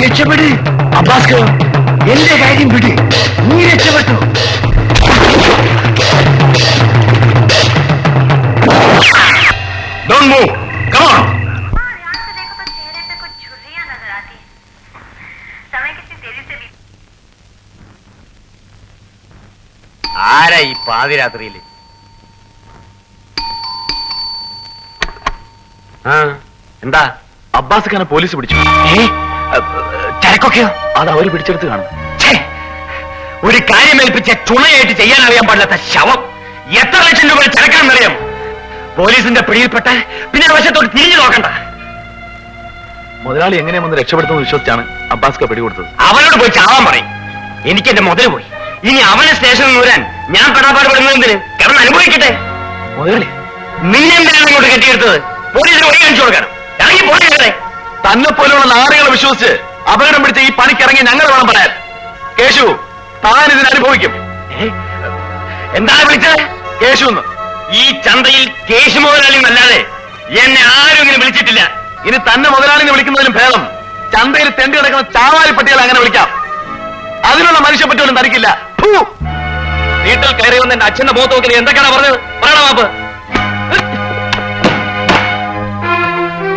രക്ഷപ്പെട് അബ്ബാസ്കോ, എന്റെ കാര്യം വിട്, നീ രക്ഷപ്പെട്ടു. Don't move. Come on. ആരാ ഈ പാതിരാത്രിയില്? എന്താ? അബ്ബാസ് ഖാനെ പോലീസ് പിടിച്ചു. ചരക്കൊക്കെയോ? അത് അവര് പിടിച്ചെടുത്ത് കാണും. ഒരു കാര്യമേൽപ്പിച്ച ചുണയായിട്ട് ചെയ്യാൻ അറിയാൻ പാടില്ലാത്ത ശവം എത്ര ലക്ഷം രൂപ ചരക്കാണെന്നറിയാം. പോലീസിന്റെ പിടിയിൽപ്പെട്ട പിന്നെ വശത്തോട്ട് തിരിഞ്ഞു നോക്കണ്ട. മുതലാളി എങ്ങനെയൊന്ന് രക്ഷപ്പെടുത്തുമെന്ന് വിശ്വസിച്ചാണ് അബ്ബാസ്ക പിടികൊടുത്തത്. അവനോട് പോയി ചാവാൻ പറയും. എനിക്ക് എന്റെ മുതൽ പോയി. ഇനി അവനെ സ്റ്റേഷനിൽ നിന്ന് വരാൻ ഞാൻ പെടാപ്പാട് പെടുന്നതിന് കിടന്ന് അനുഭവിക്കട്ടെ. മുതലാളി, നിന്നെന്തിനാണ് ഇങ്ങോട്ട് കെട്ടിയെടുത്തത്? പോലീസിന് വഴി കാണിച്ചു കൊടുക്കണം. ഇറങ്ങി പോലീസേ. തന്നെ പോലെയുള്ള നാറികളെ വിശ്വസിച്ച് അപകടം പിടിച്ച ഈ പണിക്കിറങ്ങി ഞങ്ങൾ വേണം പറയാൻ. കേശു, താൻ ഇതിന് അനുഭവിക്കും. എന്താണ് വിളിച്ചത്? കേശു എന്ന്. ഈ ചന്തയിൽ കേശു മുതലാളി എന്നല്ലാതെ എന്നെ ആരും ഇങ്ങനെ വിളിച്ചിട്ടില്ല. ഇനി തന്നെ മുതലാളിനെ വിളിക്കുന്നതിലും ഭേദം ചന്തയിൽ തെണ്ടി കിടക്കുന്ന ചാവാലി പട്ടികളെ അങ്ങനെ വിളിക്കാം. അതിനുള്ള മനുഷ്യ പറ്റുപോലും തനിക്കില്ല. വീട്ടിൽ കയറി വന്ന് എന്റെ അച്ഛന്റെ മുഖത്ത് നോക്കി എന്തൊക്കെയാണ് പറഞ്ഞത്? പറയണ മാപ്പ്.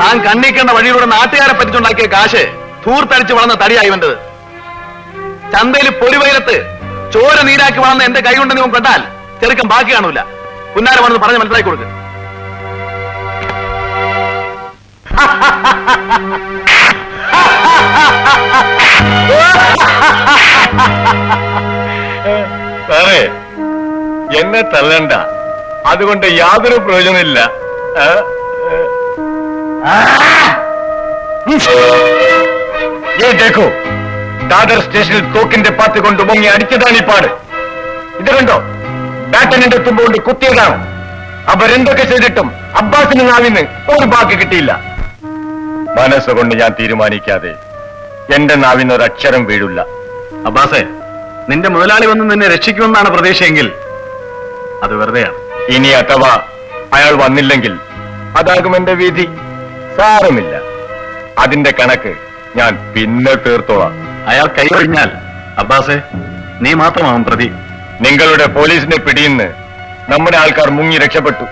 താൻ കണ്ണിക്കേണ്ട വഴിയിലൂടെ നാട്ടുകാരെ പറ്റിച്ചുണ്ടാക്കിയ കാശ് ധൂർത്തടിച്ച് വളർന്ന തടിയായി വേണ്ടത്. ചന്തയിൽ പൊലിവയിലത്ത് ചോര നീരാക്കി വളർന്ന എന്റെ കൈ കൊണ്ട് നിങ്ങൾ പെട്ടാൽ ചെറുക്കം ബാക്കി കാണൂല. പുന്നാരമാണെന്ന് പറഞ്ഞ് മനസ്സിലാക്കി കൊടുക്ക്. സാറേ, എന്നെ തള്ളണ്ട. അതുകൊണ്ട് യാതൊരു പ്രയോജനമില്ല. देखो, ദാദർ സ്റ്റേഷനിൽ തോക്കിന്റെ പാത്ത് കൊണ്ട് പൊങ്ങി അടിച്ചതാണ് ഈ പാട്. ഇത് കണ്ടോ? ബാറ്റനിന്റെ തുമ്പ് കൊണ്ട് കുത്തിയതാണ്. അവരെന്തൊക്കെ ചെയ്തിട്ടും അബ്ബാസിന് നാവിന് ഒരു ബാക്കി കിട്ടിയില്ല. മനസ്സുകൊണ്ട് ഞാൻ തീരുമാനിക്കാതെ എന്റെ നാവിന് ഒരു അക്ഷരം വീഴില്ല. അബ്ബാസേ, നിന്റെ മുതലാളി വന്ന് നിന്നെ രക്ഷിക്കുമെന്നാണ് പ്രതീക്ഷയെങ്കിൽ അത് വെറുതെയാണ്. ഇനി അഥവാ അയാൾ വന്നില്ലെങ്കിൽ അതാകും എന്റെ വിധി. സാരമില്ല, അതിന്റെ കണക്ക് ഞാൻ പിന്നെ തീർത്തോളാം. അയാൾ കൈയൊഴിഞ്ഞാൽ അബ്ബാസേ, നീ മാത്രമാവും പ്രതി. നിങ്ങളുടെ പോലീസിനെ പിടിയിന്ന് നമ്മുടെ ആൾക്കാർ മുങ്ങി രക്ഷപ്പെട്ടു.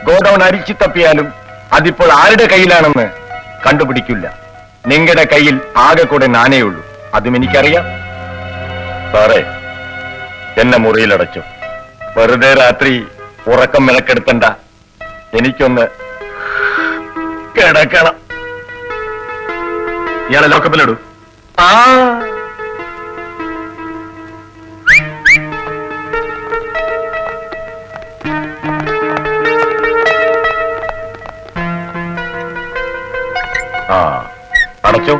ഗോഡൌൺ അരിച്ചു തപ്പിയാലും അതിപ്പോൾ ആരുടെ കയ്യിലാണെന്ന് കണ്ടുപിടിക്കില്ല. നിങ്ങളുടെ കയ്യിൽ ആകെ കൂടെ നാനേയുള്ളൂ. അതും എനിക്കറിയാം. സാറേ, എന്നെ മുറിയിലടച്ചു. വെറുതെ രാത്രി ഉറക്കം മെനക്കെടുത്തണ്ട. എനിക്കൊന്ന് കിടക്കണം. ഇയാളെ ലോക്കപ്പിലിടൂ. അടച്ചോ.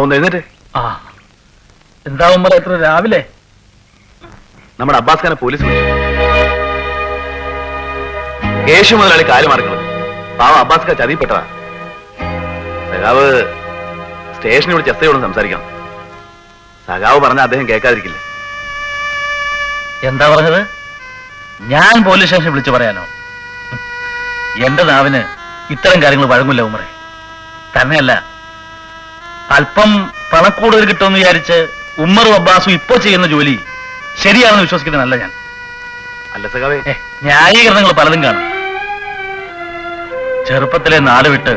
ഒന്ന് എഴുന്നേറ്റ്. എന്താ ഉമ്മർ എത്ര രാവിലെ? നമ്മുടെ അബ്ബാസ് ഖാനെ പോലീസ് വിളിച്ചു. കേശു മുതലാളി കാല് മാറിക്കളഞ്ഞു. പാവം അബ്ബാസ് ഖാൻ ചതിപ്പെട്ടതാ. സഖാവ് സ്റ്റേഷനിൽ വിളിച്ച് എസ്ഐയോടും സംസാരിക്കണം. സഖാവ് പറഞ്ഞ അദ്ദേഹം കേൾക്കാതിരിക്കില്ല. എന്താ പറഞ്ഞത്? ഞാൻ പോലീസ് സ്റ്റേഷൻ വിളിച്ചു പറയാനോ? എന്റെ നാവിന് ഇത്തരം കാര്യങ്ങൾ വഴങ്ങില്ല ഉമ്മറെ. തന്നെയല്ല, അല്പം പണക്കൂടുതൽ കിട്ടുമെന്ന് വിചാരിച്ച് ഉമ്മറും അബ്ബാസും ഇപ്പൊ ചെയ്യുന്ന ജോലി ശരിയാണെന്ന് വിശ്വസിക്കുന്നതല്ല ഞാൻ. അല്ല സഖാവേ, ന്യായീകരണങ്ങൾ പലതും കാണും. ചെറുപ്പത്തിലെ നാട് വിട്ട്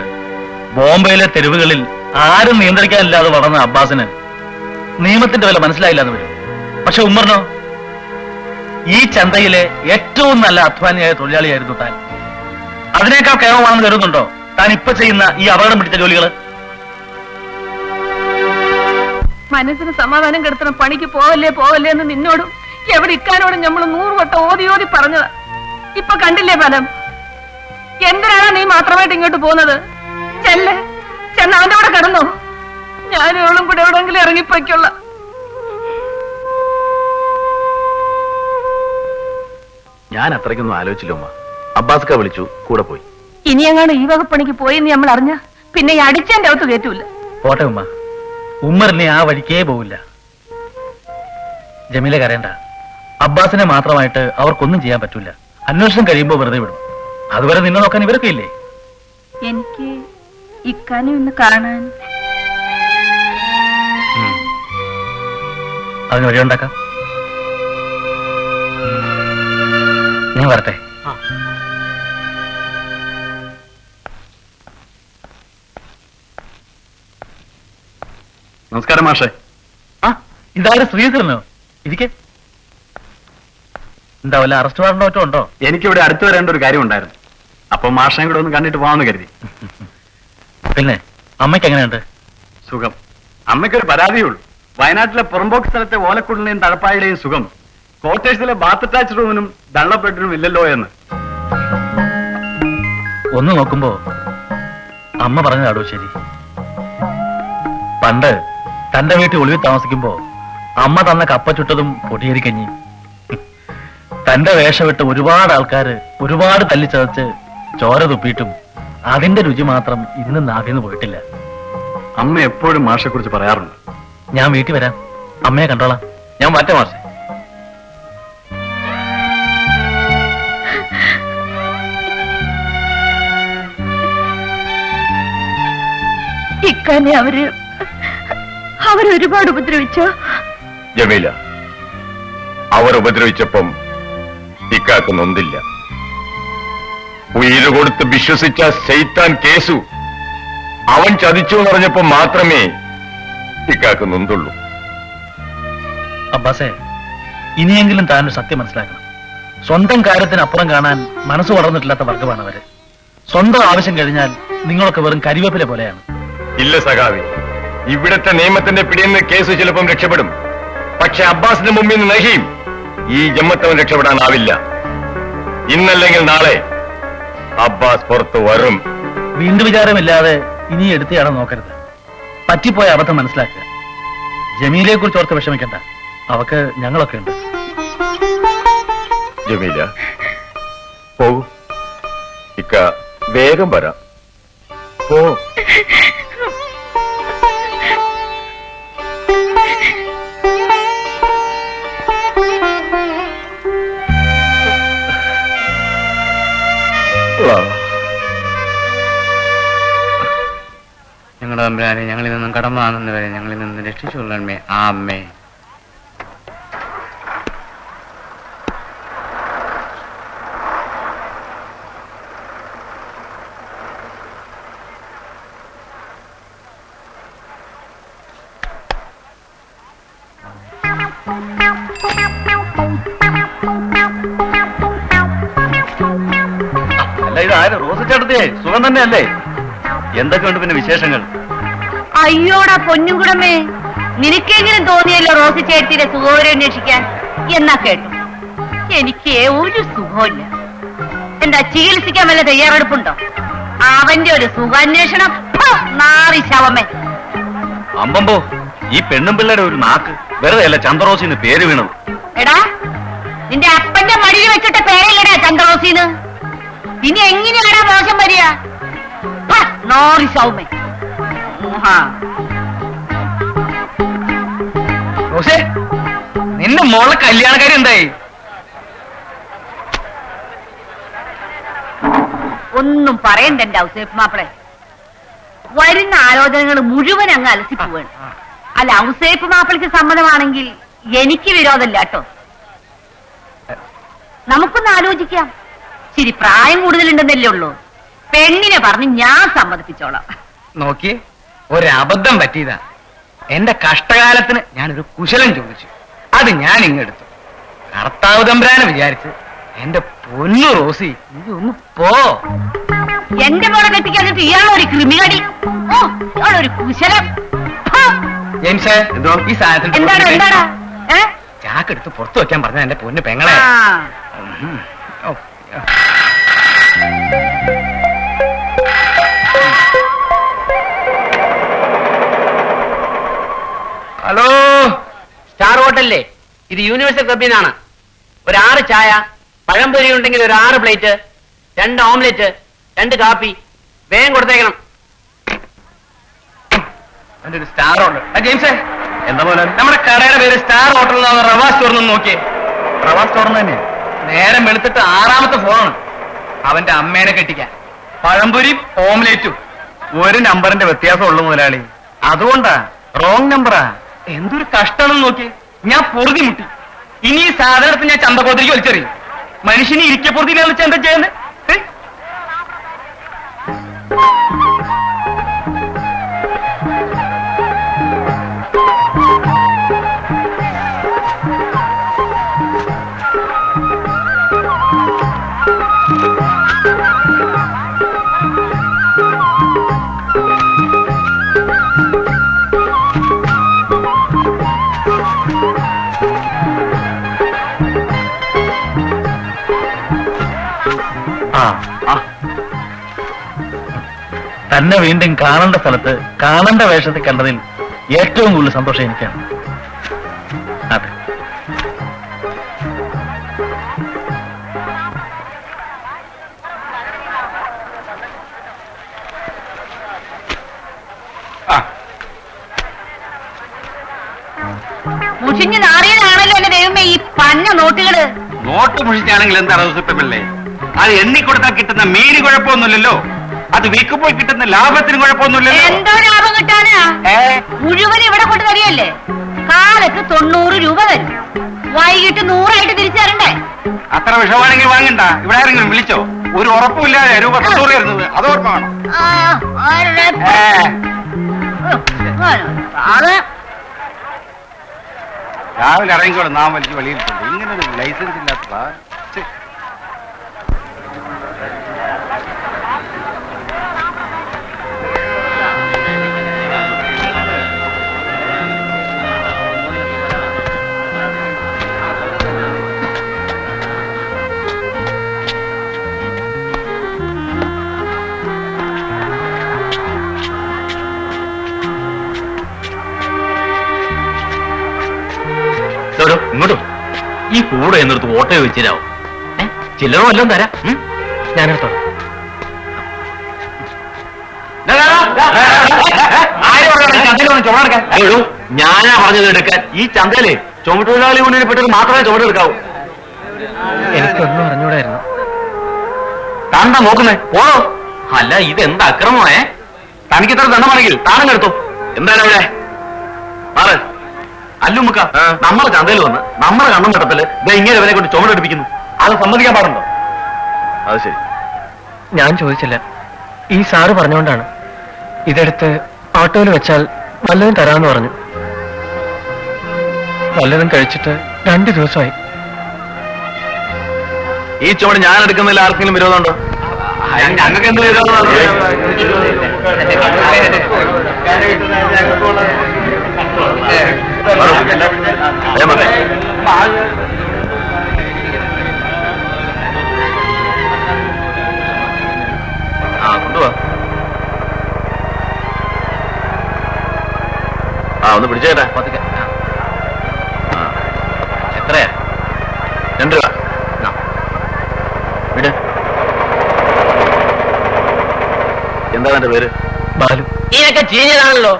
ബോംബെയിലെ തെരുവുകളിൽ ആരും നിയന്ത്രിക്കാനില്ലാതെ വളർന്ന അബ്ബാസിന് നിയമത്തിന്റെ വില മനസ്സിലായില്ലാന്ന് വരും. പക്ഷെ ഉമ്മറിനോ? ഈ ചന്തയിലെ ഏറ്റവും നല്ല അധ്വാനിയായ തൊഴിലാളിയായിരുന്നു താൻ. അതിനേക്കാൾ കേവലമാണെന്ന് കരുതുന്നുണ്ടോ താൻ ഇപ്പൊ ചെയ്യുന്ന ഈ അപകടം പിടിച്ച ജോലികള്? മനസ്സിന് സമാധാനം കെടുത്തണം. പണിക്ക് പോവല്ലേ പോവല്ലേ എന്ന് നിന്നോടും എവിടെ ഇക്കാനോടും നമ്മൾ 100 വട്ടം ഓതി ഓതി പറഞ്ഞത്. ഇപ്പൊ കണ്ടില്ലേ ഫലം? എന്തിനാണ് നീ മാത്രമായിട്ട് ഇങ്ങോട്ട് പോകുന്നത്? ചെന്ന് അവന്റെ കൂടെ കിടന്നോ? ഞാനോളും കൂടെ എവിടെങ്കിലും ഇറങ്ങിപ്പോയിക്കൊള്ള. ഞാൻ അത്രയ്ക്കൊന്നും ആലോചിച്ചില്ല ഉമ്മ. അബ്ബാസ് ഖാൻ വിളിച്ചു, കൂടെ പോയി. ഇനി എങ്ങാണ് ഈ വകപ്പണിക്ക് പോയി നീ നമ്മൾ അറിഞ്ഞ പിന്നെ ഈ അടിച്ചെന്റെ അകത്ത് കയറ്റൂല. പോട്ടെ ഉമ്മ, ഉമ്മറിനെ ആ വഴിക്കേ പോവില്ല. ജമീല കരയണ്ട. അബ്ബാസിനെ മാത്രമായിട്ട് അവർക്കൊന്നും ചെയ്യാൻ പറ്റൂല. അന്വേഷണം കഴിയുമ്പോ വെറുതെ വിടും. അതുവരെ നിന്നെ നോക്കാൻ ഇവരൊക്കെ ഇല്ലേ? എനിക്ക് ഇക്കാനും ഇന്ന് കാണാൻ. അതിന് വഴിയുണ്ടാക്കാം. ഞാൻ വരട്ടെ. നമസ്കാരം മാഷേ. ഇതാരും ശ്രീധരനോ? ഇരിക്കെ. എന്താ വല്ല അറസ്റ്റ് വാറണ്ടോ മറ്റോ ഉണ്ടോ? എനിക്കിവിടെ അടുത്ത് വരേണ്ട ഒരു കാര്യം ഉണ്ടായിരുന്നു. അപ്പൊ മാഷയും കൂടെ ഒന്ന് കണ്ടിട്ട് പോകാമെന്ന് കരുതി. പിന്നെ അമ്മയ്ക്ക് എങ്ങനെയുണ്ട്? സുഖം. അമ്മയ്ക്കൊരു പരാതിയുള്ളൂ. വയനാട്ടിലെ പുറമ്പോക്ക് സ്ഥലത്തെ ഓലക്കുടലിന്റെയും തഴപ്പായുടെയും സുഖം ക്വാർട്ടേഴ്സിലെ ബാത്ത് അറ്റാച്ച് റൂമിനും ഡള്ള ബെഡ്റൂം ഇല്ലല്ലോ എന്ന്. ഒന്ന് നോക്കുമ്പോ അമ്മ പറഞ്ഞതാടോ ശരി. പണ്ട് തന്റെ വീട്ടിൽ ഒളിവിൽ താമസിക്കുമ്പോ അമ്മ തന്ന കപ്പ ചുട്ടതും പൊടിയേരിക്കഞ്ഞി, തന്റെ വേഷമിട്ട് ഒരുപാട് ആൾക്കാര് ഒരുപാട് തല്ലിച്ചതച്ച് ചോര തുപ്പിയിട്ടും അതിന്റെ രുചി മാത്രം ഇന്നും നാവിന്ന് പോയിട്ടില്ല. അമ്മ എപ്പോഴും മാഷെ കുറിച്ച് പറയാറുണ്ട്. ഞാൻ വീട്ടിൽ വരാം, അമ്മയെ കണ്ടോളാം. ഞാൻ മാറ്റ മാഷെ. ഇക്കാനെ അവരൊരുപാട് ഉപദ്രവിച്ചോ? ജമീല, അവർ ഉപദ്രവിച്ചപ്പം ഇക്കാക്ക് നൊന്തില്ല. ഉയിര് കൊടുത്ത് വിശ്വസിച്ച ശൈത്താൻ കേസു അവൻ ചതിച്ചു എന്ന് പറഞ്ഞപ്പോ മാത്രമേ ഇക്കാക്ക് നൊന്തുള്ളൂ. അബ്ബാസെ, ഇനിയെങ്കിലും താനൊരു സത്യം മനസ്സിലാക്കണം. സ്വന്തം കാര്യത്തിനപ്പുറം കാണാൻ മനസ്സ് വളർന്നിട്ടില്ലാത്ത വർഗമാണ് അവര്. സ്വന്തം ആവശ്യം കഴിഞ്ഞാൽ നിങ്ങളൊക്കെ വെറും കരിവേപ്പില പോലെയാണ്. ഇല്ല സഖാവി, ഇവിടത്തെ നിയമത്തിന്റെ പിടിയിൽ നിന്ന് കേസ് ചിലപ്പം രക്ഷപ്പെടും. പക്ഷെ അബ്ബാസിന്റെ മുമ്പിൽ നിന്ന് നഹീം ഈ ജമ്മത്തവൻ രക്ഷപ്പെടാനാവില്ല. ഇന്നല്ലെങ്കിൽ നാളെ അബ്ബാസ് പുറത്തു വരും. വീണ്ടും വിചാരമില്ലാതെ ഇനി എടുത്തയാളെ നോക്കരുത്. പറ്റിപ്പോയ അബദ്ധം മനസ്സിലാക്കുക. ജമീലയെ കുറിച്ച് ഓർത്ത് വിഷമിക്കണ്ട, അവക്ക് ഞങ്ങളൊക്കെ ഉണ്ട്. ജമീല, പോകൂ. ഇക്ക വേഗം വരാം. പോ. ഞങ്ങളുടെ തമ്പുരാനെ, ഞങ്ങളിൽ നിന്നും കടമ വാങ്ങുന്നവരെ ഞങ്ങളിൽ നിന്ന് രക്ഷിച്ചുകൊള്ളണമേ. ആമേ. അല്ല, ഇതാരും റോസ് ചേട്ടത്തിയെ സുഖം തന്നെയല്ലേ? എന്തൊക്കെയുണ്ട് പിന്നെ വിശേഷങ്ങൾ? അയ്യോടാ പൊന്നുകുടമേ, നിനക്കെങ്കിലും തോന്നിയല്ലോ റോസ് ചേട്ടിയുടെ സുഖോരം അന്വേഷിക്കാൻ. എന്നാ കേട്ടു, എനിക്ക് ഒരു സുഖമില്ല. എന്താ ചികിത്സിക്കാൻ വല്ല തയ്യാറെടുപ്പുണ്ടോ? അവന്റെ ഒരു സുഖാന്വേഷണം. നാറി ശവമേ. അമ്പമ്പോ, ഈ പെണ്ണും പിള്ളേരുടെ ഒരു നാക്ക് വെറുതെ അല്ല ചന്ദ്രറോസിന്ന് പേര് വീണത്. എടാ, നിന്റെ അപ്പന്റെ മടിയിൽ വെച്ചിട്ട് പേരല്ലടാ ചന്ദ്രറോസിന്ന്. ഇനി എങ്ങനെയാടാ മോശം വരിക? നാറി ശവമേ. റോസേ, നിന്റെ മോളെ കല്യാണക്കാരി എന്തായി? ഒന്നും പറയണ്ട എന്റെ ഔസേപ്പ് മാപ്പിളെ. വരുന്ന ആലോചനകൾ മുഴുവൻ അങ്ങ് അലസിപ്പോവാണ്. അല്ല, ഔസേപ്പ് മാപ്പിളയ്ക്ക് സമ്മതമാണെങ്കിൽ എനിക്ക് വിരോധമില്ല കേട്ടോ. നമുക്കൊന്ന് ആലോചിക്കാം. ശരി, പ്രായം കൂടുതലുണ്ടെന്നല്ലേ ഉള്ളൂ. പെണ്ണിനെ പറഞ്ഞ് ഞാൻ സമ്മതിപ്പിച്ചോളാം. നോക്കിയേ, ഒരബദ്ധം പറ്റിയതാ. എന്റെ കഷ്ടകാലത്തിന് ഞാനൊരു കുശലം ചോദിച്ചു, അത് ഞാൻ ഇങ്ങെടുത്തു. കർത്താവ് തമ്പുരാനെ വിചാരിച്ച് എന്റെ പൊന്നു റോസി, നീ ഒന്ന് പോ. എന്റെ മോളെ കെട്ടിക്കാന്നിട്ട് ഇയാളൊരു ക്രിമികടി, ഇയാളൊരു കുശലം. ജെയിംസേ, എന്തോ ഈ സാധനത്തിൽ എന്താണ് എന്താടാ? ചാക്കെടുത്ത് പുറത്തു വെക്കാൻ പറഞ്ഞ എന്റെ പൊന്നു പെങ്ങളെ. ഓ, ഹലോ, സ്റ്റാർ ഹോട്ടലിലെ ഇത് യൂണിവേഴ്സൽ ക്ലബിൽ നിന്നാണ്. ഒരു 6 ചായ, പഴംപൊരി ഉണ്ടെങ്കിൽ ഒരു 6 പ്ലേറ്റ്, 2 ഓംലെറ്റ്, 2 കാപ്പി വേഗം കൊടുത്തേക്കണം. എന്റെ ഒരു സ്റ്റാർ ഹോട്ടൽ. ജെയിംസേ, എന്താ പോലെ? നമ്മുടെ കടയുടെ പേര് സ്റ്റാർ ഹോട്ടൽ എന്നാണ്. റവാ സ്റ്റോർ നോക്കിയേ. റവാ സ്റ്റോർ തന്നെ. നേരം വെളുത്തിട്ട് 6ാമത്തെ ഫോണാണ്. അവന്റെ അമ്മേനെ കെട്ടിക്കാൻ പഴംപൊരിയും ഓംലേറ്റും. ഒരു നമ്പറിന്റെ വ്യത്യാസം ഉള്ളു മുതലാളി. അതുകൊണ്ടാ റോങ് നമ്പറാ. എന്തൊരു കഷ്ടമാണെന്ന് നോക്കി. ഞാൻ പൊറുതി മുട്ടി. ഇനി ഈ സാധനത്തിന് ഞാൻ ചന്തക്കോത്തിരിക്ക് വലിച്ചെറിയും. മനുഷ്യന് ഇരിക്കെ പൊറുതിയിലാന്ന് വെച്ചാൽ എന്താ ചെയ്യുന്നത്? തന്നെ വീണ്ടും കാണേണ്ട സ്ഥലത്ത് കാണേണ്ട വേഷത്തിൽ കണ്ടതിൽ ഏറ്റവും കൂടുതൽ സന്തോഷം എനിക്കാണ്. അതെ, മുഷിഞ്ഞ് നാറിയതാണല്ലോ എന്റെ ദൈവമേ ഈ പന്ന നോട്ടുകള്. നോട്ട് മുഷിച്ചാണെങ്കിൽ എന്താ റൗസപ്പല്ലേ? അത് എണ്ണിക്കൊടുത്താൽ കിട്ടുന്ന മീന് കുഴപ്പമൊന്നുമില്ലല്ലോ. അത് വിൽക്കുമ്പോൾ കിട്ടുന്ന ലാഭത്തിന് കുഴപ്പമൊന്നുമില്ലല്ലോ. എന്തോ ലാഭം കിട്ടാനാ? മുഴുവൻ ഇവിടെ കൊണ്ട് തരികയല്ലേ. കാലത്ത് 90 രൂപ തരും, വൈകിട്ട് 100 തിരിച്ചു തരണ്ടേ? അത്ര വിഷമാണെങ്കിൽ വാങ്ങണ്ട. ഇവിടെ ആരെങ്കിലും വിളിച്ചോ? ഒരു ഉറപ്പുമില്ലാതെ രൂപ 90 തരുന്നത് അത് ഓർമ്മ വേണം. രാവിലെ ഇറങ്ങിക്കോളൂ, നാം വലിച്ച് വെളിയിട്ടുണ്ട്. ഇങ്ങനെ ഒരു ലൈസൻസ് ഇല്ലാത്ത ഇങ്ങോട്ടും ഈ കൂടെ എന്നിടത്ത് ഓട്ടോ വെച്ചിരാവും. ചില്ലറ വല്ലതും തരാം. ഞാനെടുത്തോളാം. ഞാനാ പറഞ്ഞത് എടുക്കാൻ. ഈ ചന്തയിലെ ചുമട്ടുതൊഴിലാളി യൂണിയനിൽ പെട്ടത് മാത്രമേ ചുമടെടുക്കാവൂ. എനിക്കൊന്നും അറിഞ്ഞൂടായിരുന്നു. താണ്ടാ നോക്കുന്നേ പോണോ? അല്ല, ഇതെന്താ അക്രമമായേ? തനിക്ക് ഇത്ര ദണ്ഡമാണെങ്കിൽ താനങ്ങെടുത്തു. എന്താണ് അവിടെ മാറ്. അല്ലുമുക്ക, നമ്മളെ ചന്തയിൽ വന്ന് നമ്മളെ കണ്ണും കിടപ്പില് ഇങ്ങനെ ഇവനെ കൊണ്ട് ചുമടെടുപ്പിക്കുന്നു. അത് സമ്മതിക്കാൻ പാടുണ്ടോ? അത് ശരി, ഞാൻ ചോദിച്ചില്ല. ഈ സാറ് പറഞ്ഞുകൊണ്ടാണ്. ഇതെടുത്ത് ഓട്ടോയിൽ വെച്ചാൽ വല്ലതും തരാമെന്ന് പറഞ്ഞു. വല്ലതും കഴിച്ചിട്ട് 2 ദിവസമായി. ഈ ചുമട് ഞാൻ എടുക്കുന്നതിൽ ആർക്കെങ്കിലും വിരോധമുണ്ടോ? ഞങ്ങൾക്ക് എന്ത് വിരോധം? കൊണ്ടുവാ. ഒന്ന് പിടിച്ചേട്ടാ. എത്രയാ? 2 രൂപ. വിട്. എന്താ എന്റെ പേര്? ബാലു. ഇതൊക്കെ ചീഞ്ഞതാണല്ലോ.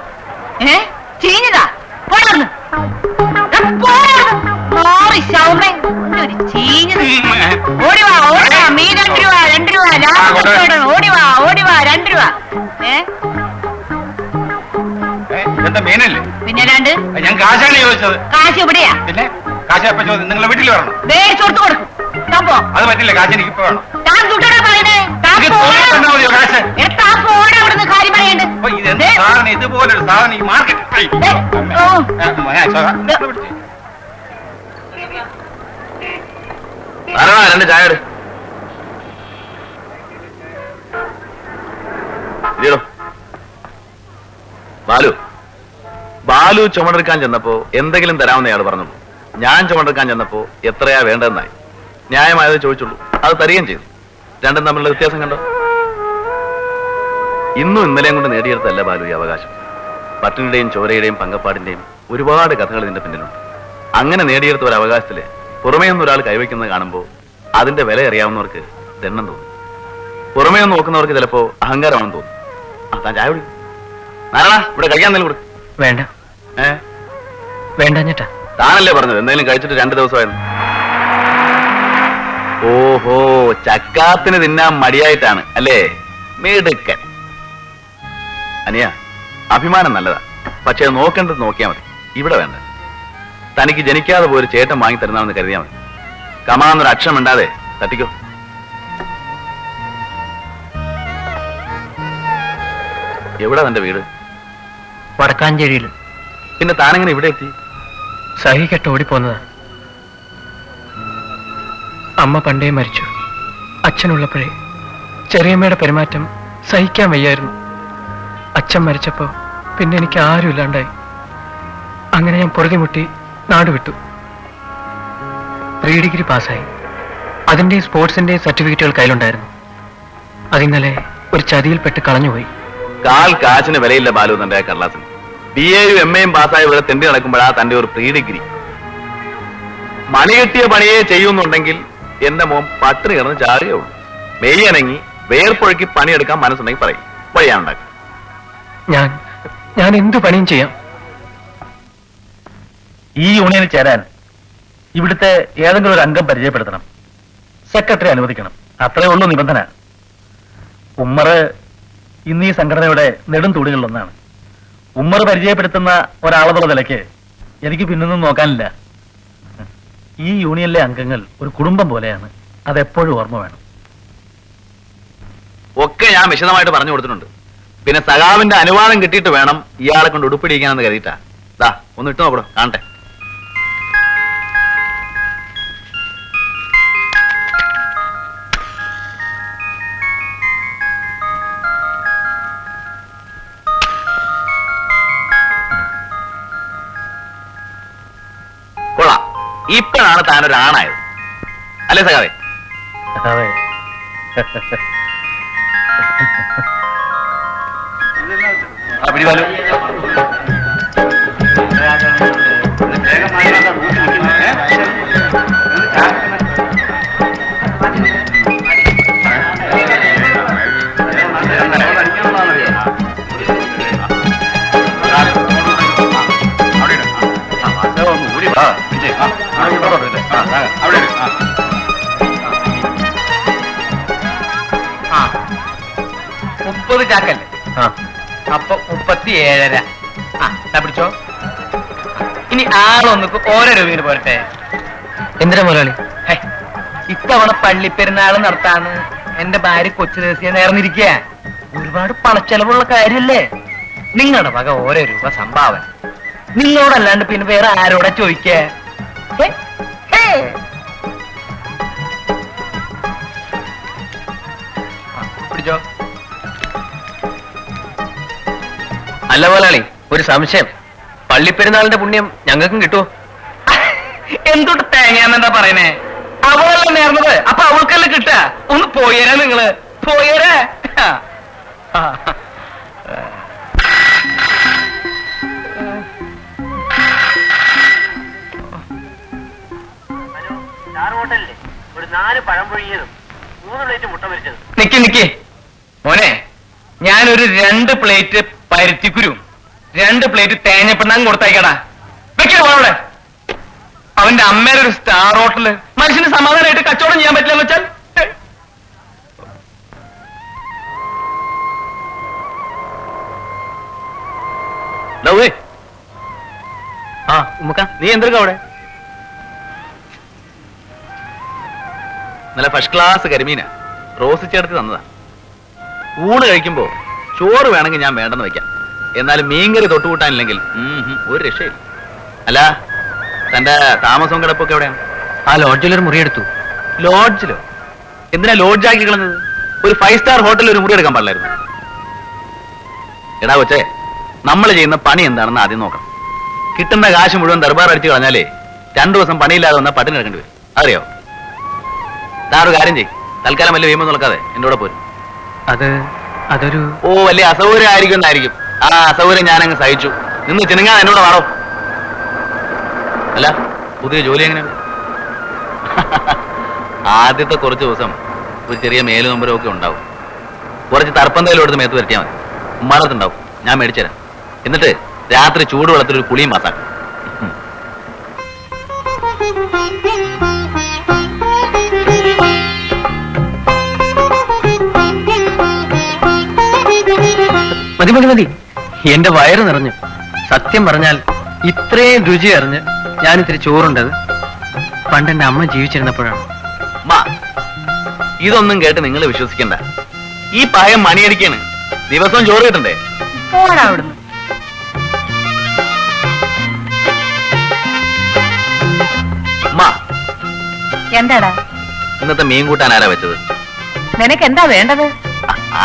ചീഞ്ഞതാ? പോടാർന്ന്. ഓടിവാ ഓടിവാ, മീ 2 രൂപ 2 രൂപ ലാഭം. ഓടിവാ ഓടിവാ 2 രൂപ. എന്താ മീനല്ലേ? പിന്നെ 2 ഞാൻ കാശാണ് ചോദിച്ചത്. കാശ് ഇവിടെയാ. പിന്നെ കാശ് എപ്പോ ചോദിച്ചു? നിങ്ങളെ വീട്ടിൽ വരണം. മേടിച്ചോർത്ത് കൊടുക്കും. സംഭവോ അത് പറ്റില്ല, കാശ് എനിക്ക് ഇപ്പൊ വേണം. താൻ തുട്ടടാ പറയണേ. കാശ് താൻ പോടാ അവിടുന്ന്, കാര്യം പറയണ്ട്. ഇതെന്ത് സാധനം? ഇതുപോലൊരു സാധനം ഈ മാർക്കറ്റ് ആരാ 2 ചായ എടു. ബാലു ചുമടെടുക്കാൻ ചെന്നപ്പോ എന്തെങ്കിലും തരാമെന്നയാൾ പറഞ്ഞു. ഞാൻ ചുമടെടുക്കാൻ ചെന്നപ്പോ എത്രയാ വേണ്ടതെന്നായി. ന്യായമായത് ചോദിച്ചുള്ളൂ, അത് തരികയും ചെയ്തു. രണ്ടും തമ്മിലുള്ള വ്യത്യാസം കണ്ടോ? ഇന്നും ഇന്നലെയും കൊണ്ട് നേടിയെടുത്തല്ല ബാലു ഈ അവകാശം. പട്ടിണിയുടെയും ചോരയുടെയും പങ്കപ്പാടിന്റെയും ഒരുപാട് കഥകൾ ഇതിന്റെ പിന്നിലുണ്ട്. അങ്ങനെ നേടിയെടുത്ത ഒരു അവകാശത്തില് പുറമേ നിന്ന് ഒരാൾ കൈവയ്ക്കുന്നത് കാണുമ്പോൾ അതിന്റെ വില അറിയാവുന്നവർക്ക് ദണ്ണം തോന്നും. പുറമേ നിന്ന് നോക്കുന്നവർക്ക് ചിലപ്പോ അഹങ്കാരമാണെന്ന് തോന്നും. താൻ ചായ കുടിക്കും. നാരായണ, ഇവിടെ കഴിക്കാൻ എന്തെങ്കിലും കൊടുക്കും. വേണ്ട. വേണ്ടഞ്ഞിട്ടാ. താനല്ലേ പറഞ്ഞത് എന്തെങ്കിലും കഴിച്ചിട്ട് 2 ദിവസമായിരുന്നു. ഓഹോ, ചക്കാത്തിന് തിന്നാൻ മടിയായിട്ടാണ് അല്ലേ? മിടുക്കൻ. അനിയ, അഭിമാനം നല്ലതാ, പക്ഷെ നോക്കേണ്ടത് നോക്കിയാൽ മതി. ഇവിടെ വേണ്ട. തനിക്ക് ജനിക്കാതെ പോയൊരു ചേട്ടൻ വാങ്ങി തരുന്നാണെന്ന് കരുതിയാൽ മതി. കമാന്നൊരു അക്ഷരം ഉണ്ടാതെ തട്ടിക്കോ. എവിടാ തന്റെ വീട്? വടക്കാഞ്ചേരിയിൽ. പിന്നെ താനെങ്ങനെ ഇവിടെ എത്തി? സഹികെട്ട് ഓടിപ്പോന്നതാ. അമ്മ പണ്ടേ മരിച്ചു. അച്ഛനുള്ളപ്പോഴേ ചെറിയമ്മയുടെ പെരുമാറ്റം സഹിക്കാൻ വയ്യായിരുന്നു. അച്ഛൻ മരിച്ചപ്പോ പിന്നെ എനിക്ക് ആരും ഇല്ലാണ്ടായി. അങ്ങനെ ഞാൻ പൊറുതിമുട്ടി നാട് വിട്ടു. പ്രീ ഡിഗ്രി പാസ്സായി. അതിന്റെ സ്പോർട്സിന്റെ സർട്ടിഫിക്കറ്റുകൾ കയ്യിലുണ്ടായിരുന്നു. അതിന്നലെ ഒരു ചതിയിൽപ്പെട്ട് കളഞ്ഞുപോയി. കാൽ കാശിന് വിലയില്ല ബാലു തന്റെ കടലാസിന്. BA-യും MA-യും പാസ്സായ ഇവിടെ തെണ്ടി നടക്കുമ്പോഴാ തന്റെ ഒരു പ്രീ ഡിഗ്രി. മണി കിട്ടിയ പണിയെ ചെയ്യുന്നുണ്ടെങ്കിൽ എന്റെ മോൻ പട്ടിണി കിടന്ന് ചാടുകയുള്ളൂ. മെയ്യനങ്ങി വേർപ്പൊഴുക്കി പണിയെടുക്കാൻ മനസ്സുണ്ടെങ്കിൽ പറയും, വഴിയാണുണ്ടാക്കും. ഞാൻ എന്ത് പണിയും ചെയ്യാം. ഈ യൂണിയനിൽ ചേരാൻ ഇവിടുത്തെ ഏതെങ്കിലും ഒരു അംഗം പരിചയപ്പെടുത്തണം, സെക്രട്ടറി അനുവദിക്കണം. അത്രേ ഉള്ളൂ നിബന്ധന. ഉമ്മർ ഇന്ന് ഈ സംഘടനയുടെ നെടും തൂടുകളിലൊന്നാണ്. ഉമ്മർ പരിചയപ്പെടുത്തുന്ന ഒരാളെന്നുള്ള നിലയ്ക്ക് എനിക്ക് പിന്നൊന്നും നോക്കാനില്ല. ഈ യൂണിയനിലെ അംഗങ്ങൾ ഒരു കുടുംബം പോലെയാണ്, അതെപ്പോഴും ഓർമ്മ വേണം. ഒക്കെ ഞാൻ വിശദമായിട്ട് പറഞ്ഞു കൊടുത്തിട്ടുണ്ട്. പിന്നെ സഖാവിന്റെ അനുവാദം കിട്ടിയിട്ട് വേണം ഇയാളെ കൊണ്ട് ഉടുപ്പിടിക്കാനെന്ന് കരുതിയിട്ടാ. ദാ ഒന്ന് ഇട്ട് നോക്കണോ, കാണട്ടെ. കൊള്ളാം. ഇപ്പോഴാണ് താനൊരാണായത് അല്ലേ സഖാവേ? അതെ. പിടിവാലു മുപ്പത് ചാക്കല്ലേ? അപ്പൊ 37.5. പിടിച്ചോ. ഇനി ആളൊന്നിക്ക് ഓരോ രൂപയിൽ പോരട്ടെ. എന്തിനാ മുതലാളി? ഇത്തവണ പള്ളിപ്പെരുന്നാൾ നടത്താന്ന് എന്റെ ഭാര്യ കൊച്ചു ദേശീയ നേർന്നിരിക്കുക. ഒരുപാട് പണച്ചെലവുള്ള കാര്യല്ലേ? നിങ്ങളുടെ വക ഓരോ രൂപ സംഭാവന. നിങ്ങളോടല്ലാണ്ട് പിന്നെ വേറെ ആരോടെ ചോദിക്കേ? പിടിച്ചോ. അല്ല മുതലാളി, ഒരു സംശയം. പള്ളിപ്പെരുന്നാളിന്റെ പുണ്യം ഞങ്ങൾക്കും കിട്ടുമോ? എന്തൊട്ട് തേങ്ങാന്നെന്താ പറയണേ? അവളല്ല നേർന്നത്, അപ്പൊ അവൾക്കല്ല കിട്ടുക. ഒന്ന് പോയേരാ നിങ്ങള്, പോയേരാ. ഒരു 4 പഴം പൊഴിയതും 3 പ്ലേറ്റ് മുട്ട പൊരിച്ചതും. നിക്ക് മോനെ, ഞാനൊരു 2 പ്ലേറ്റ് പരുത്തിക്കുരും 2 പ്ലേറ്റ് തേങ്ങപ്പെണ്ണാൻ കൊടുത്തയക്കടാ. വെക്കവിടെ. അവന്റെ അമ്മയുടെ ഒരു സ്റ്റാർ ഹോട്ടല് മനുഷ്യന് സമാധാനമായിട്ട് കച്ചവടം ചെയ്യാൻ പറ്റില്ലെന്ന് വെച്ചാൽ. നീ എന്തൊക്കെ അവിടെ? നല്ല ഫസ്റ്റ് ക്ലാസ് കരിമീന റോസ് ചേർത്ത് തന്നതാ. ഊണ് കഴിക്കുമ്പോ ചോറ് വേണമെങ്കിൽ ഞാൻ വേണ്ടെന്ന് വെക്കാം, എന്നാലും മീൻകറി തൊട്ടുകൂട്ടാനില്ലെങ്കിൽ ഒരു രക്ഷയില്ല. അല്ല, തന്റെ താമസവും കിടപ്പൊക്കെ എവിടെയാണ്? ആ ലോഡ്ജിലൊരു മുറിയെടുത്തു. ലോഡ്ജിലോ? എന്തിനാ ലോഡ്ജാക്കി കളഞ്ഞത്? ഒരു 5 സ്റ്റാർ ഹോട്ടലിൽ ഒരു മുറി എടുക്കാൻ പാടില്ലായിരുന്നു? എടാ കൊച്ചേ, നമ്മൾ ചെയ്യുന്ന പണി എന്താണെന്ന് ആദ്യം നോക്കണം. കിട്ടുന്ന കാശ് മുഴുവൻ ദർബാർ അടിച്ചു കളഞ്ഞാലേ 2 ദിവസം പണിയില്ലാതെ വന്നാൽ പട്ടിണി കിടക്കേണ്ടി വരും. അറിയോ? താറൊരു കാര്യം ചെയ്യും, തൽക്കാലം വലിയ വീമ്പ് നോക്കാതെ എന്റെ കൂടെ പോരും. അതൊരു വലിയ അസൗകര്യം ആയിരിക്കും എന്നായിരിക്കും. ആ അസൗകര്യം ഞാനങ്ങ് സഹിച്ചു. നിന്ന് ചിണങ്ങാൻ എന്നോട് വാടോ. അല്ല, പുതിയ ജോലി എങ്ങനെയാണ്? ആദ്യത്തെ കുറച്ച് ദിവസം ഒരു ചെറിയ മേലുനൊമ്പരവും ഒക്കെ ഉണ്ടാവും. കുറച്ച് തർപ്പന്തയിലും എടുത്ത് മേത്ത് വരട്ടിയാൽ മതി. ഉമ്മാടത്തുണ്ടാവും, ഞാൻ മേടിച്ചുതരാം. എന്നിട്ട് രാത്രി ചൂടുവെള്ളത്തിൽ ഒരു കുളിയും മാസാക്കും. മതി. എന്റെ വയറ് നിറഞ്ഞു. സത്യം പറഞ്ഞാൽ ഇത്രയും രുചി അറിഞ്ഞ് ഞാനിത്തിരി ചോറുണ്ടത് പണ്ട് എന്റെ അമ്മ ജീവിച്ചിരുന്നപ്പോഴാണ്. ഇതൊന്നും കേട്ട് നിങ്ങൾ വിശ്വസിക്കണ്ട. ഈ പായം മണിയടിക്കാണ്. ദിവസവും ചോറ് കിട്ടണ്ടേ? അവിടുന്ന് എന്താടാ ഇന്നത്തെ മീൻ കൂട്ടാൻ ആരാ വെച്ചത്? നിനക്ക് എന്താ വേണ്ടത്?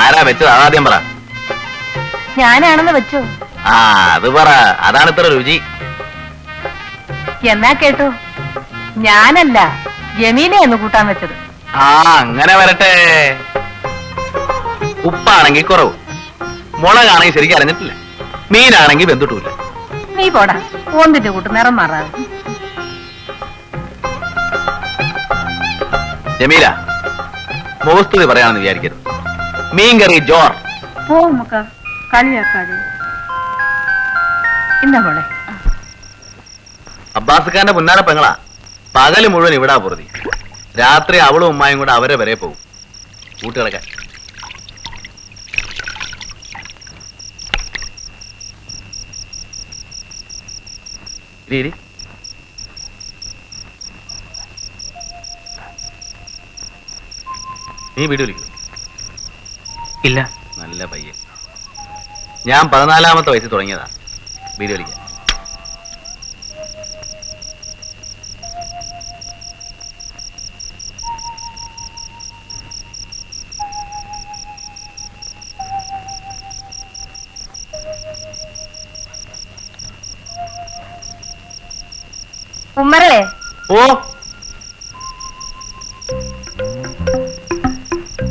ആരാ വെച്ചത് ആദ്യം പറ. ഞാനാണെന്ന് വെച്ചോ? അത് പറ, അതാണ് ഇത്ര രുചി. എന്നാ കേട്ടോ, ഞാനല്ല ജമീലയെന്ന് കൂട്ടാൻ വെച്ചത്. അങ്ങനെ വരട്ടെ. ഉപ്പാണെങ്കിൽ കുറവ്, മുളകാണെങ്കിൽ ശരിക്കും അറിഞ്ഞിട്ടില്ല, മീനാണെങ്കിൽ വെന്തിട്ടില്ല. നീ പോടാ, ഓന്തിന്റെ കൂട്ട് നിറം മാറാതെ. ജമീല, മോസ്തുതി പറയാണെന്ന് വിചാരിക്കരുത്. മീൻകറി ജോർ. പോ നമുക്ക് കളിയാക്കാതെ. എന്താ മോളെ? അബ്ബാസ് ഖാന്റെ പുന്നാര പെങ്ങളാ. പകല് മുഴുവൻ ഇവിടാ പൊറുതി. രാത്രി അവളും ഉമ്മായും കൂടെ അവരെ വരെ പോകും കൂട്ടുകിടക്കാൻ. ഇരി. നീ വീട് വിളിക്കുന്നു? ഇല്ല. നല്ല പയ്യൻ. ഞാൻ 14-ാമത്തെ വയസ്സിൽ തുടങ്ങിയതാ വീട് വിളിക്കാൻ. ഉമ്മറേ, ഓ,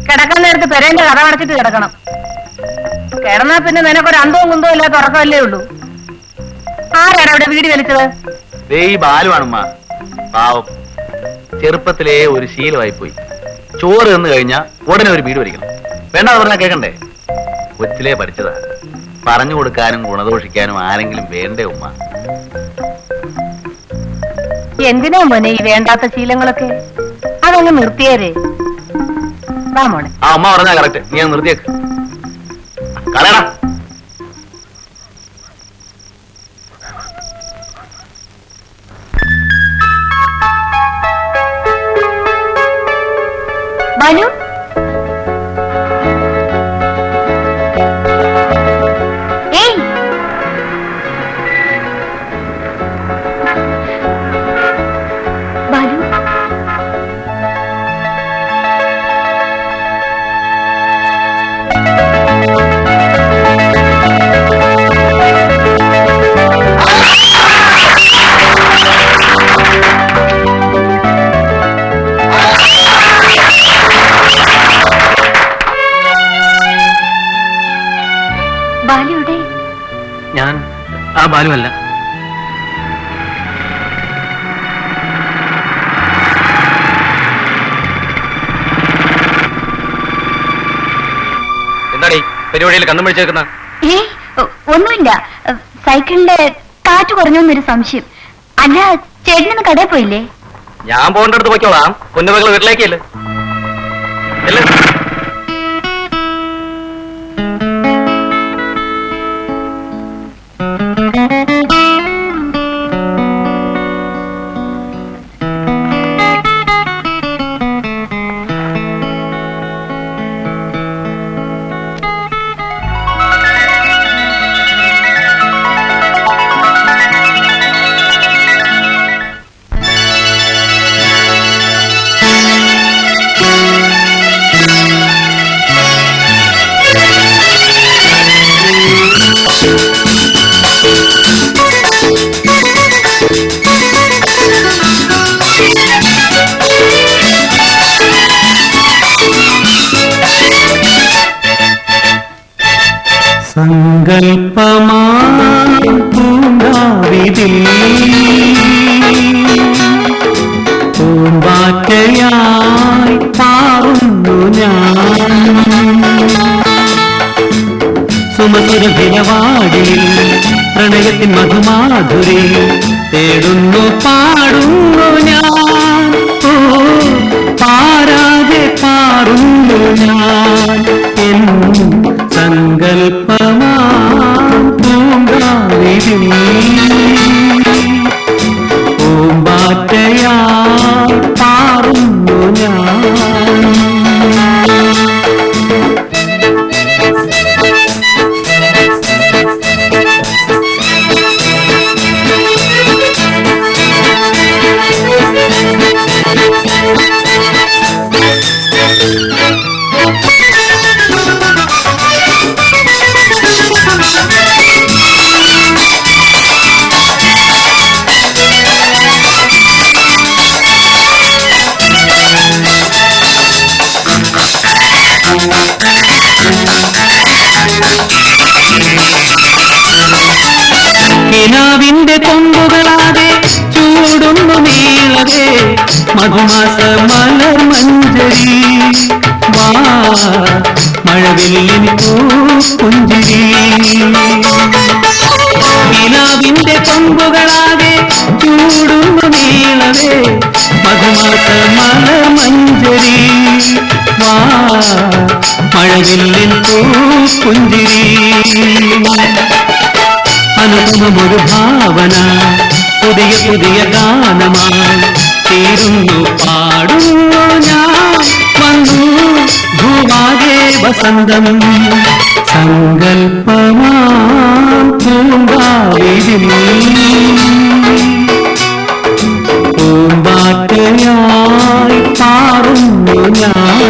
കിടക്കാൻ നേരത്ത് പെരേന്റെ കഥ അടച്ചിട്ട് കിടക്കണം. കിടന്നാ പിന്നെ നിനക്കൊരു അന്തവും കുന്തവും ഇല്ലാത്ത ഉറക്കമല്ലേ ഉള്ളൂ. ആരാണ് അവിടെ വീട് വലിച്ചത്? ഈ ബാലുവാണുമ്മ. പാവം, ചെറുപ്പത്തിലേ ഒരു ശീലമായി പോയി. ചോറ് തിന്നു കഴിഞ്ഞാ ഉടനെ ഒരു വീട് വലിക്കണം. വേണ്ടാന്ന് പറഞ്ഞാൽ കേൾക്കണ്ടേ? കൊച്ചിലേ പഠിച്ചതാ. പറഞ്ഞു കൊടുക്കാനും ഗുണദോഷിക്കാനും ആരെങ്കിലും വേണ്ടേ ഉമ്മ? എന്തിനാ മോനെ ഈ വേണ്ടാത്ത ശീലങ്ങളൊക്കെ? അതങ്ങ് നിർത്തിയേരേ. വാ മോനെ. ആ അമ്മ പറഞ്ഞാ കറക്റ്റ്. നീ അങ്ങ് നിർത്തിയേക്ക്. കളയടാ. ബാലു, ഏയ് ബാലു, ബാലുവിടെ? ഞാൻ ആ ബാലുവല്ല. എന്താടി പരിപാടിയിൽ കണ്ണും വിളിച്ചേക്കുന്ന? ഒന്നുമില്ല, സൈക്കിളിന്റെ കാറ്റ് കുറഞ്ഞൊന്നൊരു സംശയം. അല്ല, ചേട്ടനൊന്ന് കടയിൽ പോയില്ലേ? ഞാൻ പോകേണ്ടടുത്ത് പോയിക്കോളാം. കുഞ്ഞുമകൾ വീട്ടിലേക്കല്ലേ? സങ്കൽപ്പമാവിതിൽ പൂമ്പാറ്റയായി പാറുന്നു ഞാൻ. സുമസുരഭിലവാടിൽ പ്രണയത്തിൻ മധുമാധുരി തേടുന്നു പാടുന്നു ഞാൻ. ഓ, പാരാതെ പാടുന്നു ഞാൻ. എൻ സങ്കൽപ്പമാ പൂങ്കാവിതിൽ പൂമ്പാറ്റയാ പാറുന്നു ഞാൻ. കിനാവിന്റെ കൊമ്പുകളാതെ ചൂടുന്നു നീളവേ മധുമാസ മലർ മഞ്ചരി വാ മഴവില്ലിൻ പൂപ്പുഞ്ചിരി കിനാവിന്റെ കൊമ്പുകളാതെ ചൂടുന്നു നീളവേ മധുമാസ മലർ മഞ്ചരി വാ മഴവില്ലിൻ പൂപ്പുഞ്ചിരി അനുപമൊരു ഭാവന പുതിയ പുതിയ ഗാനമായി തീരുന്നു പാടുന്നു ഞാൻ വന്നു ഭൂമാകെ വസന്തം സങ്കൽപ്പമാം പൂങ്കാവിതിൽ പൂമ്പാറ്റയായി പാറുന്നു ഞാൻ.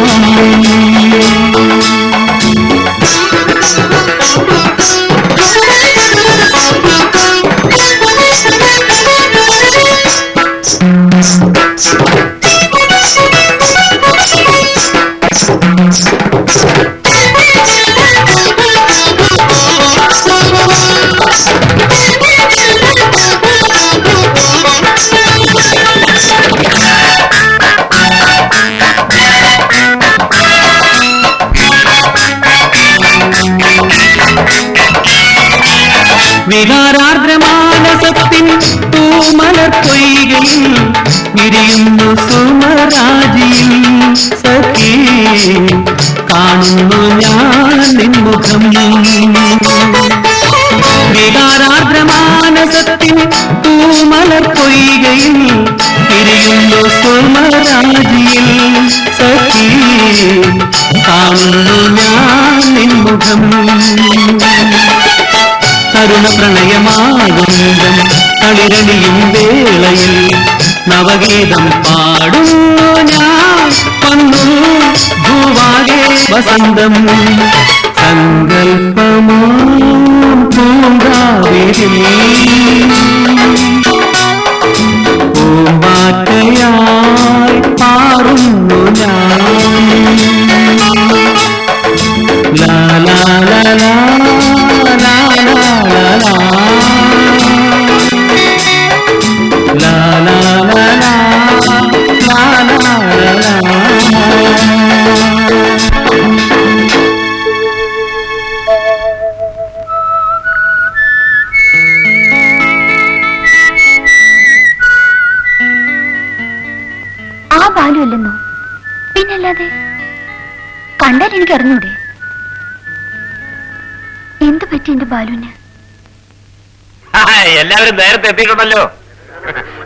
വികാരാർദ്രമാനസത്തിൻ പൂമലർ പൊയ്കയിൽ വിരിയുന്നു സുമരാജിയിൽ സഖി കാണുന്നു ഞാൻ നിൻമുഖം. വികാരാർദ്രമാനസത്തിൻ പൂമലർ പൊയ്കയിൽ വിരിയുന്നു സുമരാജിയിൽ സഖി കാണുന്നു ഞാൻ നിൻമുഖം. തരുണ പ്രണയമാകുന്തം കളിരണിയും വേളയിൽ നവഗീതം പാടുന്നു ഞാൻ വന്നു ഭൂവാകെ വസന്തം സങ്കൽപ്പമാം പൂങ്കാവിതിൽ പൂമ്പാറ്റയായി പാറുന്നു ഞാൻ. ലാ ലാ ലാ ലാ la la la la la la la la la la. ആ ബാലു അല്ലെന്നോ? പിന്നല്ലാതെ കണ്ടാൽ എനിക്ക് അറിഞ്ഞൂടെ? എന്ത് പറ്റി എന്റെ ബാലുവിന്? എല്ലാവരും നേരത്തെ എത്തിയിട്ടുണ്ടല്ലോ.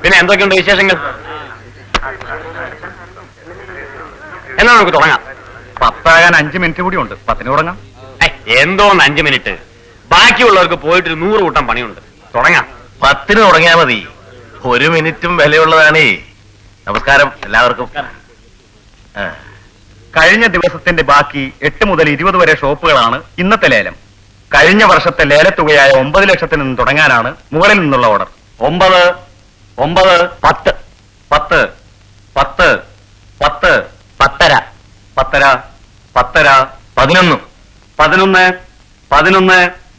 പിന്നെ എന്തൊക്കെയുണ്ട് വിശേഷങ്ങൾ? എന്നാ നമുക്ക് തുടങ്ങാം. 10 5 മിനിറ്റ് കൂടി ഉണ്ട്. 10 തുടങ്ങാം. എന്തോന്ന് 5 മിനിറ്റ്? ബാക്കിയുള്ളവർക്ക് പോയിട്ട് 100 കൂട്ടം പണിയുണ്ട്. തുടങ്ങാം. 10 തുടങ്ങിയാൽ മതി. 1 മിനിറ്റും വിലയുള്ളതാണേ. നമസ്കാരം എല്ലാവർക്കും. കഴിഞ്ഞ ദിവസത്തിന്റെ ബാക്കി 8 മുതൽ 20 വരെ ഷോപ്പുകളാണ് ഇന്നത്തെ ലേലം. കഴിഞ്ഞ വർഷത്തെ ലേലത്തുകയായ 9 ലക്ഷത്തിൽ നിന്ന് തുടങ്ങാനാണ് മുകളിൽ നിന്നുള്ള ഓർഡർ. 9 9 10 10 10 10 10 10 10 11 11 11 15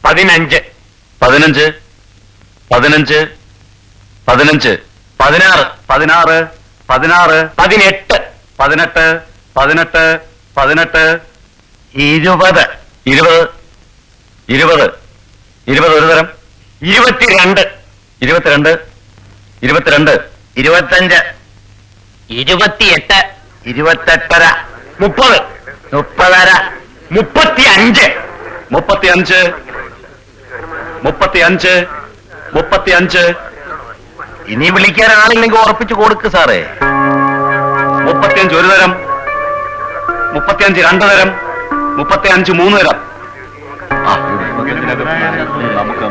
15 15 15 16 16 16 18 18 18 18 20 20 20 20 ഒരു തരം 22 22 22 25 28 28 30 30 35 35 35 35 ഇനി വിളിക്കാൻ ആളില്ലെങ്കിൽ ഉറപ്പിച്ചു കൊടുക്ക് സാറേ. 35 ഒരു തരം, 35 2 തരം, 35 3 തരം. നമുക്ക്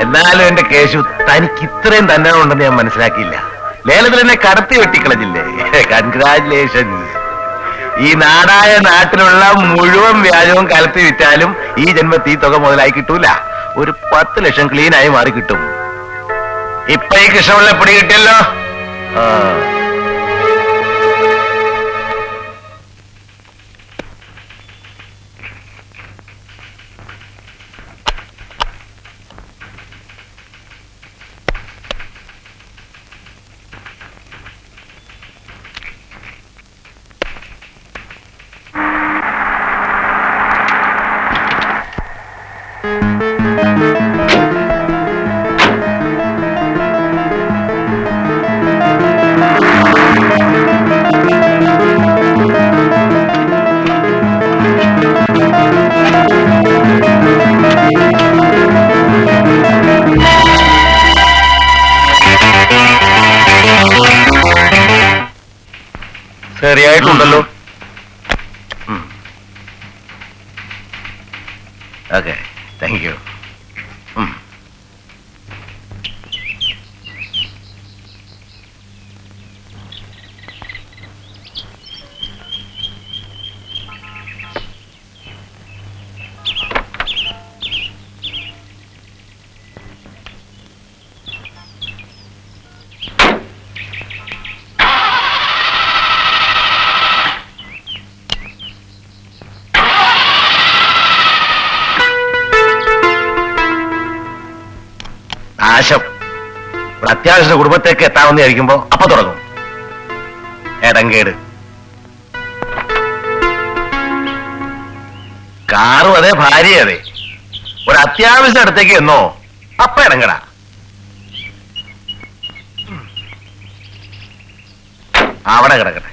എന്നാലും എന്റെ കേശു തനിക്ക് ഇത്രയും തന്നെ ഉണ്ടെന്ന് ഞാൻ മനസ്സിലാക്കിയില്ല. ലേലത്തിൽ എന്നെ കടത്തി വെട്ടിക്കളഞ്ഞില്ലേ? കൺഗ്രാറ്റുലേഷൻസ്. ഈ നാടായ നാട്ടിലുള്ള മുഴുവൻ വ്യാജവും കലത്തി വിറ്റാലും ഈ ജന്മത്തിൽ ഈ തുക മുതലായി കിട്ടൂല. ഒരു 10 ലക്ഷം ക്ലീനായി മാറി കിട്ടും. ഇപ്പൊ ഈ കൃഷ്ണപിള്ള പിടി കിട്ടിയല്ലോ. ശരിയായിട്ടുണ്ടല്ലോ. Okay, thank you. നാശം. ഒരു അത്യാവശ്യ കുടുംബത്തേക്ക് എത്താമെന്ന് വിചാരിക്കുമ്പോ അപ്പൊ തുടങ്ങും എടങ്കേട്. കാറും അതെ, ഭാര്യ അതെ. ഒരു അത്യാവശ്യം അടുത്തേക്ക് എന്നോ അപ്പ ഇടങ്ങടാ. അവിടെ കിടക്കട്ടെ.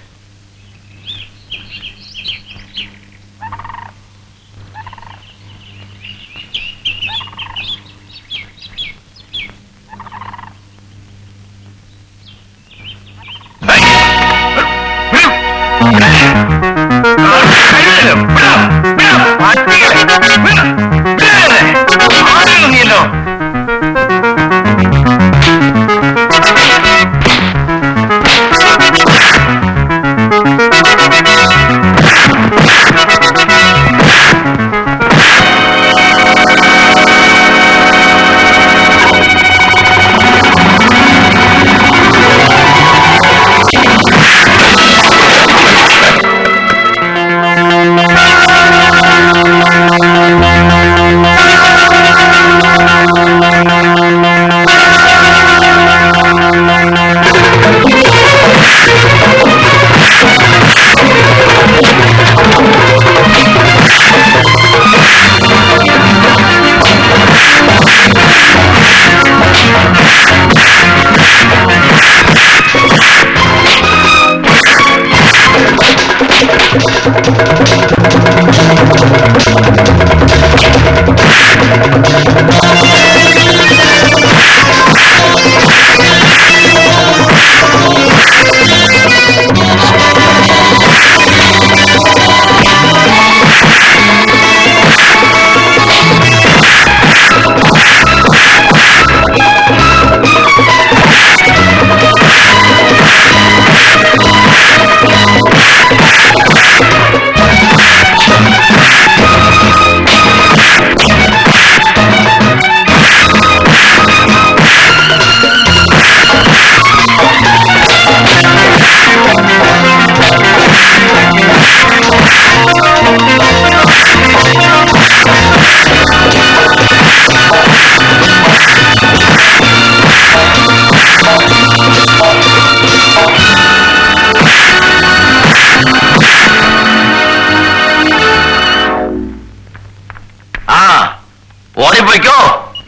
ഓടിപ്പോയിക്കോ.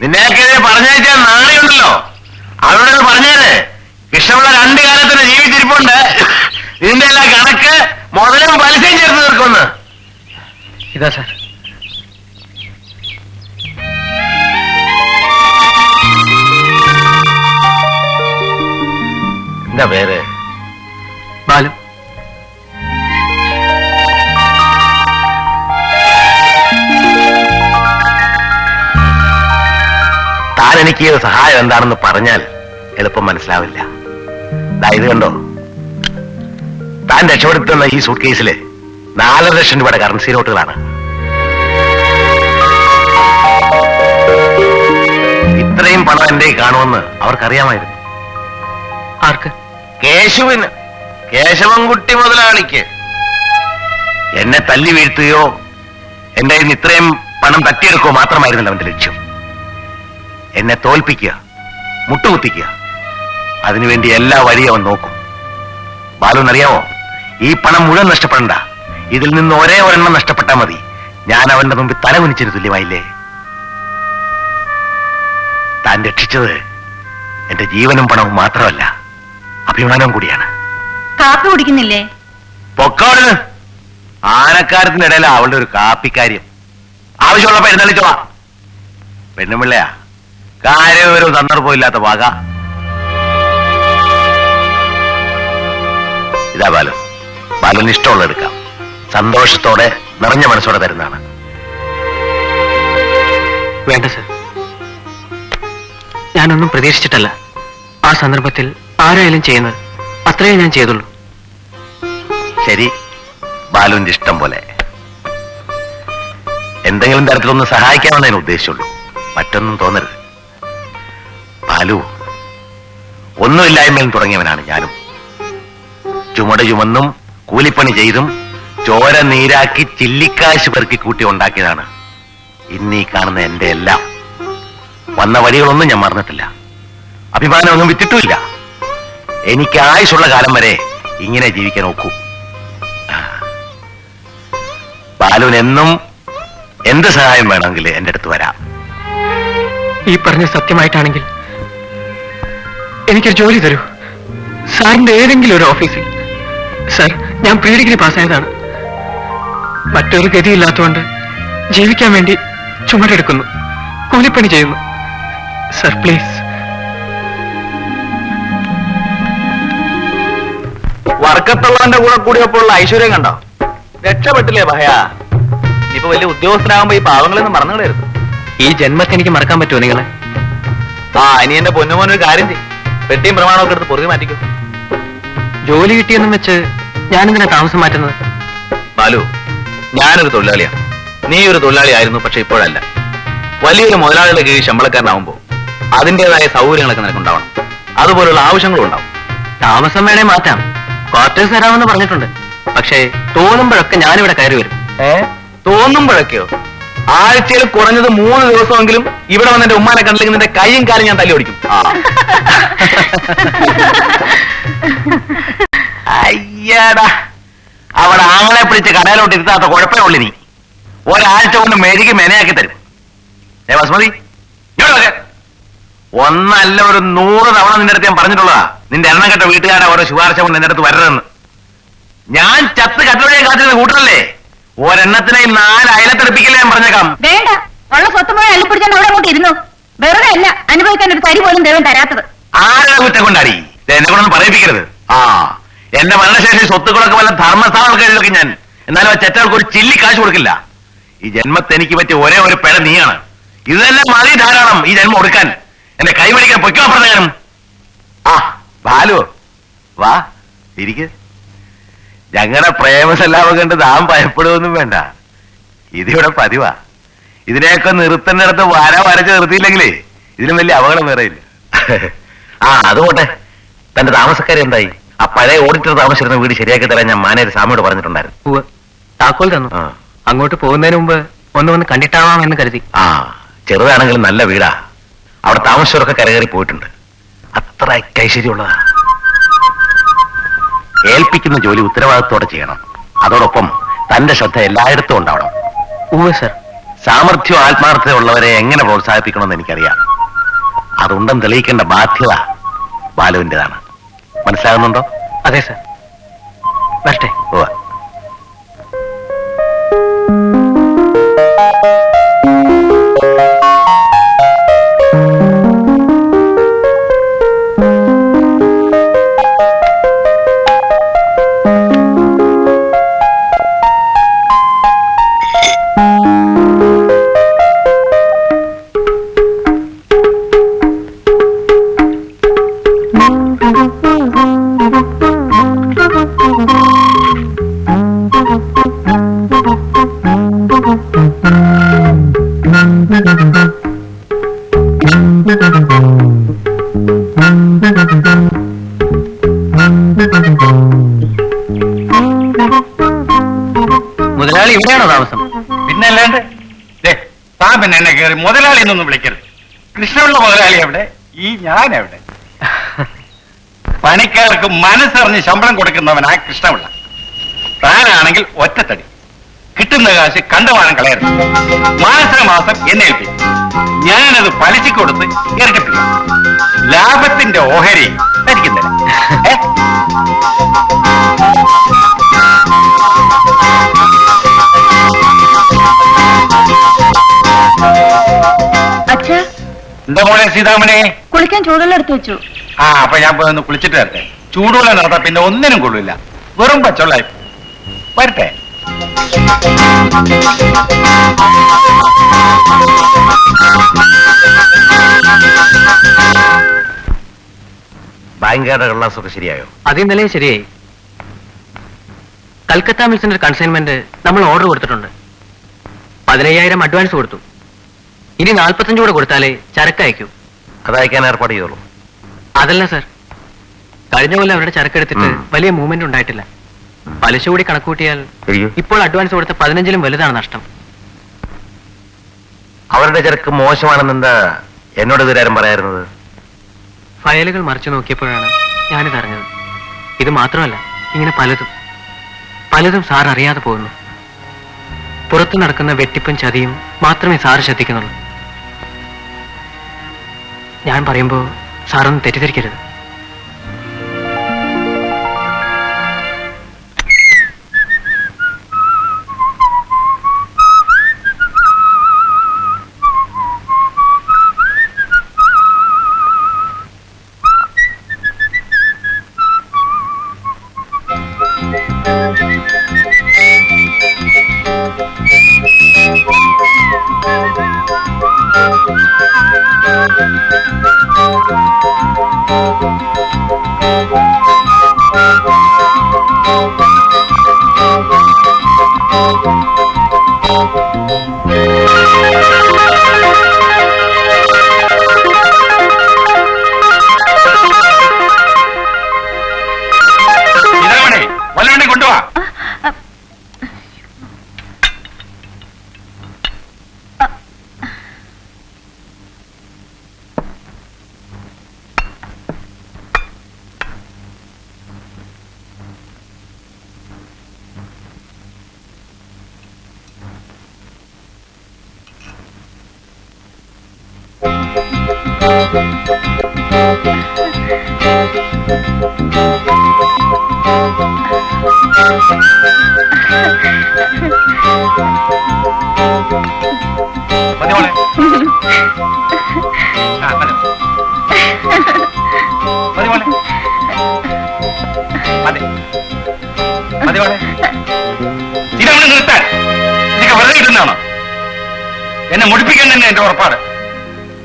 നിന്നെയൊക്കെ പറഞ്ഞയച്ചാൽ നാളെയുണ്ടല്ലോ. അവരോട് പറഞ്ഞേര്, ഇഷ്ടമുള്ള 2 കാലത്തിന് ജീവിച്ചിരിപ്പുണ്ട്. ഇതിന്റെ എല്ലാം കണക്ക് മുതലും പലിശയും ചേർത്ത് തീർക്കുമെന്ന്. ഇതാ സാർ. എന്താ പേര്? ബാലു. താൻ എനിക്ക് സഹായം എന്താണെന്ന് പറഞ്ഞാൽ എളുപ്പം മനസ്സിലാവില്ല. ഇത് കണ്ടോ, താൻ രക്ഷപ്പെടുത്തുന്ന ഈ സൂട്ട് കേസില് 4 ലക്ഷം രൂപയുടെ കറൻസി നോട്ടുകളാണ്. ഇത്രയും പണം എന്റെ കാണുമെന്ന് അവർക്കറിയാമായിരുന്നു. ആർക്ക്? കേശുവിന്, കേശവൻകുട്ടി മുതലാളിക്ക്. എന്നെ തല്ലി വീഴ്ത്തുകയോ എന്റെ കയ്യിൽ നിന്ന് ഇത്രയും പണം തട്ടിയെടുക്കുകയോ മാത്രമായിരുന്നില്ല അവന്റെ ലക്ഷ്യം. എന്നെ തോൽപ്പിക്കുക, മുട്ടുകുത്തിക്കുക. അതിനുവേണ്ടി എല്ലാ വഴിയും അവൻ നോക്കും. ബാലുവിനറിയാമോ, ഈ പണം മുഴുവൻ നഷ്ടപ്പെടണ്ട. ഇതിൽ നിന്ന് ഒരേ ഒരെണ്ണം നഷ്ടപ്പെട്ടാൽ മതി. ഞാൻ അവന്റെ മുമ്പിൽ തലകുനിച്ചതിന് തുല്യമായില്ലേ? താൻ രക്ഷിച്ചത് എന്റെ ജീവനും പണവും മാത്രമല്ല, അഭിമാനവും കൂടിയാണ്. കാപ്പി കുടിക്കുന്നില്ലേ? പൊക്കോളിന്. ആനക്കാരത്തിന്റെ ഇടയില അവളുടെ ഒരു കാപ്പിക്കാര്യം. ആവശ്യമുള്ളപ്പോ എഴുന്നള്ളിച്ചോളാ. പെണ്ണുമിള്ളയാ, കാര്യവും സന്ദർഭവും ഇല്ലാത്ത വക. ഇതാ ബാലു, ബാലുവിന് ഇഷ്ടമുള്ള എടുക്കാം. സന്തോഷത്തോടെ നിറഞ്ഞ മനസ്സോടെ തരുന്നതാണ്. വേണ്ട സർ, ഞാനൊന്നും പ്രതീക്ഷിച്ചിട്ടല്ല ആ സന്ദർഭത്തിൽ ആരായാലും ചെയ്യുന്നത്. അത്രയേ ഞാൻ ചെയ്തുള്ളൂ. ശരി, ബാലുവിന്റെ ഇഷ്ടം പോലെ. എന്തെങ്കിലും തരത്തിലൊന്ന് സഹായിക്കാമെന്ന് ഞാൻ ഉദ്ദേശിച്ചുള്ളൂ, മറ്റൊന്നും തോന്നരുത്. ബാലു, ഒന്നുമില്ലായ്മയും തുടങ്ങിയവനാണ് ഞാനും. ചുമട് ചുമന്നും കൂലിപ്പണി ചെയ്തും ചോര നീരാക്കി ചില്ലിക്കാശ് പെറുക്കി കൂട്ടി ഉണ്ടാക്കിയതാണ് ഇന്നീ കാണുന്ന എന്റെ എല്ലാം. വന്ന വഴികളൊന്നും ഞാൻ മറന്നിട്ടില്ല, അഭിമാനമൊന്നും വിറ്റിട്ടുമില്ല. എനിക്ക് ആയുസുള്ള കാലം വരെ ഇങ്ങനെ ജീവിക്കാൻ ഒക്കൂ. ബാലുവിന് എന്നും എന്ത് സഹായം വേണമെങ്കിൽ എന്റെ അടുത്ത് വരാം. ഈ പറഞ്ഞ സത്യമായിട്ടാണെങ്കിൽ എനിക്കൊരു ജോലി തരൂ, സാറിന്റെ ഏതെങ്കിലും ഒരു ഓഫീസിൽ. സാർ, ഞാൻ പ്രീ ഡിഗ്രി പാസ്സായതാണ്. മറ്റൊരു ഗതിയില്ലാത്തതുകൊണ്ട് ജീവിക്കാൻ വേണ്ടി ചുമടെടുക്കുന്നു, കൂലിപ്പണി ചെയ്യുന്നു. Sir, please. വർക്കത്തുള്ളവന്റെ കൂടെ കൂടിയപ്പോഴുള്ള ഐശ്വര്യം കണ്ടോ? രക്ഷപ്പെട്ടില്ലേ ഭയ? ഇനിയിപ്പോ വലിയ ഉദ്യോഗസ്ഥനാകുമ്പോ ഈ പാവങ്ങളൊന്നും മറന്നു കളയരുത്. ഈ ജന്മത്തെ എനിക്ക് മറക്കാൻ പറ്റുമോ നിങ്ങളെ? ഇനി എന്റെ പൊന്നുമോനൊരു കാര്യം ചെയ്യും, പെട്ടിയും പ്രമാണമൊക്കെ എടുത്ത് പൊറുതി മാറ്റിക്കും. ജോലി കിട്ടിയെന്നും വെച്ച് ഞാനെന്തിനാ താമസം മാറ്റുന്നത്? ബാലു, ഞാനൊരു തൊഴിലാളിയാണ്, നീ ഒരു തൊഴിലാളി ആയിരുന്നു, പക്ഷെ ഇപ്പോഴല്ല. വലിയൊരു മുതലാളിയുടെ കീഴിൽ ശമ്പളക്കാരനാവുമ്പോ അതിൻ്റെതായ സൗകര്യങ്ങളൊക്കെ നിനക്കുണ്ടാവണം, അതുപോലുള്ള ആവശ്യങ്ങളും ഉണ്ടാവും. താമസം വേണേ മാറ്റാം, ക്വാർട്ടേഴ്സ് തരാമെന്ന് പറഞ്ഞിട്ടുണ്ട്. പക്ഷേ തോന്നുമ്പോഴൊക്കെ ഞാനിവിടെ കയറി വരും. തോന്നുമ്പോഴൊക്കെയോ? ആഴ്ചയിൽ കുറഞ്ഞത് 3 ദിവസമെങ്കിലും ഇവിടെ വന്ന് എന്റെ ഉമ്മാനെ കണ്ടില്ലെങ്കിൽ നിന്റെ കൈയും കാലും ഞാൻ തല്ലി ഓടിക്കും. അയ്യാടാ, അവിടെ ആങ്ങളെ പിടിച്ച് കടയിലോട്ട് ഇരുത്താത്ത കുഴപ്പമേ ഉള്ളു. നീ ഒരാഴ്ച കൊണ്ട് മെഴുകി മെനയാക്കി തരും. ബസ്മതി, ഒന്നല്ല ഒരു 100 തവണ നിന്റെ അടുത്ത് ഞാൻ പറഞ്ഞിട്ടുള്ളതാ, നിന്റെ എണ്ണം കെട്ട വീട്ടുകാരെ ഓരോ ശുപാർശ കൊണ്ട് നിന്റെ അടുത്ത് വരരുതെന്ന്. ഞാൻ ചത്ത് കട്ടോടെ കാത്തിരുന്ന കൂട്ടറല്ലേ, ഒരെണ്ണത്തിനെയും 4 അയലത്തെടുപ്പിക്കില്ല ഞാൻ പറഞ്ഞേക്കാം. വേണ്ട, ഉള്ള സ്വത്തമായ അല്ലിപ്പിടിച്ചാൽ അവിടെ അങ്ങോട്ട് ഇരുന്നു. വെറുതെ അല്ല അനുഭവിക്കാൻ ഒരു തരി പോലും ദൈവം തരാത്തത്. ആരുടെ കുറ്റം കൊണ്ടാടി? എന്നെ കൊണ്ടൊന്നും പറയിപ്പിക്കരുത്. എന്റെ മരണശേഷം സ്വത്തുക്കളൊക്കെ വല്ല ധർമ്മസ്ഥാനമൊക്കെ എഴുതി ഞാൻ, എന്നാലും ആ ചെറ്റകൾക്ക് ഒരു ചില്ലി കാശ് കൊടുക്കില്ല. ഈ ജന്മത്തെ എനിക്ക് പറ്റിയ ഒരേ ഒരു പിഴ നീയാണ്. ഇത് തന്നെ മതി ധാരാളം ഈ ജന്മം കൊടുക്കാൻ. എന്റെ കൈ പിടിക്കാൻ പൊയ്ക്കോ പറഞ്ഞാലും. ബാലു, വാ ഇരിക്ക്. ഞങ്ങളുടെ പ്രേമസല്ലാപം കണ്ട് താൻ ഭയപ്പെടുകയൊന്നും വേണ്ട, ഇതിവിടെ പതിവാ. ഇതിനെയൊക്കെ നിർത്തേണ്ടിടത്ത് വരച്ച് നിർത്തിയില്ലെങ്കിലേ ഇതിലും വലിയ അപകടം വേറെ ഇല്ല. അതുകൊട്ടെ, തന്റെ താമസക്കാരി എന്തായി? ആ പഴയ ഓഡിറ്റർ താമസിച്ചിരുന്ന വീട് ശരിയാക്കി തരാൻ ഞാൻ മാനേജർ സ്വാമിയോട് പറഞ്ഞിട്ടുണ്ടായിരുന്നു. താക്കോൽ തന്നു. അങ്ങോട്ട് പോകുന്നതിന് മുമ്പ് ഒന്ന് കണ്ടിട്ടാവാം എന്ന് കരുതി. ചെറുതാണെങ്കിലും നല്ല വീടാ. അവിടെ താമസിച്ചവരൊക്കെ കരകയറി പോയിട്ടുണ്ട്. അത്ര ഐശ്വര്യമുള്ളതാ. ഏൽപ്പിക്കുന്ന ജോലി ഉത്തരവാദിത്തോടെ ചെയ്യണം. അതോടൊപ്പം തന്റെ ശ്രദ്ധ എല്ലായിടത്തും ഉണ്ടാവണം. സർ, സാമർഥ്യവും ആത്മാർത്ഥതയുള്ളവരെ എങ്ങനെ പ്രോത്സാഹിപ്പിക്കണമെന്ന് എനിക്കറിയാം. അതുണ്ടെന്ന് തെളിയിക്കേണ്ട ബാധ്യത ബാലുവിൻ്റെതാണ്. മനസ്സിലാകുന്നുണ്ടോ? അതെ സർ. വരട്ടെ. മുതലാളി ഇവിടെയാണോ താമസം? പിന്നല്ലാണ്ട്. താൻ പിന്നെ എന്നെ കയറി മുതലാളി എന്നൊന്നും വിളിക്കരുത്. കൃഷ്ണനുള്ള മുതലാളി എവിടെ? ഈ ഞാൻ എവിടെ? പണിക്കാർക്ക് മനസ്സറിഞ്ഞ് ശമ്പളം കൊടുക്കുന്നവനാ കൃഷ്ണപിള്ള. താനാണെങ്കിൽ ഒറ്റത്തടി. കിട്ടുന്ന കാശ് കണ്ടവാനം കളയരുത്. മാസം എന്നെ ഏൽപ്പിക്കും. ഞാനത് പലിശക്ക് കൊടുത്ത് ഇറക്കത്തില്ല. ലാഭത്തിന്റെ ഓഹരി തരിക്കുന്നില്ല. അച്ഛാ, എന്താ മോനെ സീതാമണി? കുളിക്കാൻ ചൂടുവെള്ളം എടുത്തു വെച്ചു. അപ്പൊ ഞാൻ പോയി ഒന്ന് കുളിച്ചിട്ട് വരട്ടെ. ചൂടുവെള്ളം നടത്താൻ പിന്നെ ഒന്നിനും കൊള്ളില്ല. വെറും പച്ചവെള്ളം. വരട്ടെ. ബാങ്കുകാരുടെ കള്ളാസൊക്കെ ശരിയായോ? അത് ഇന്നലെ ശരിയായി. കൽക്കത്ത മിൽസിന്റെ ഒരു കൺസൈൻമെന്റ് നമ്മൾ ഓർഡർ കൊടുത്തിട്ടുണ്ട്. 15,000 അഡ്വാൻസ് കൊടുത്തു. ഇനി 45 കൂടെ കൊടുത്താലേ ചരക്ക് അയക്കൂ. അതയക്കാൻ ഏർപ്പാട് ചെയ്തോളൂ. അതല്ല സർ, കഴിഞ്ഞ കൊല്ലം അവരുടെ ചരക്കെടുത്തിട്ട് വലിയ മൂവ്മെന്റ് ഉണ്ടായിട്ടില്ല. പലിശ കൂടി കണക്കൂട്ടിയാൽ ഇപ്പോൾ അഡ്വാൻസ് കൊടുത്ത 15-ലും വലുതാണ് നഷ്ടം. അവരുടെ ചരക്ക് മോശമാണെന്നെന്താ എന്നോട് ഇതുവരെ പറയാറുന്നത്? ഫയലുകൾ മറിച്ചു നോക്കിയപ്പോഴാണ് ഞാനിത് അറിഞ്ഞത്. ഇത് മാത്രമല്ല, ഇങ്ങനെ പലതും സാർ അറിയാതെ പോകുന്നു. പുറത്തു നടക്കുന്ന വെട്ടിപ്പും ചതിയും മാത്രമേ സാറ് ശ്രദ്ധിക്കുന്നുള്ളൂ. ഞാൻ പറയുമ്പോൾ സാറൊന്നും തെറ്റിദ്ധരിക്കരുത്. കൊണ്ടുപോവാ. ഇതവിടെ നിർത്താൻ ഇതൊക്കെ വെറുതെ കിട്ടുന്നതാണോ? എന്നെ മുടിപ്പിക്കാൻ തന്നെ എന്റെ ഉറപ്പാട്.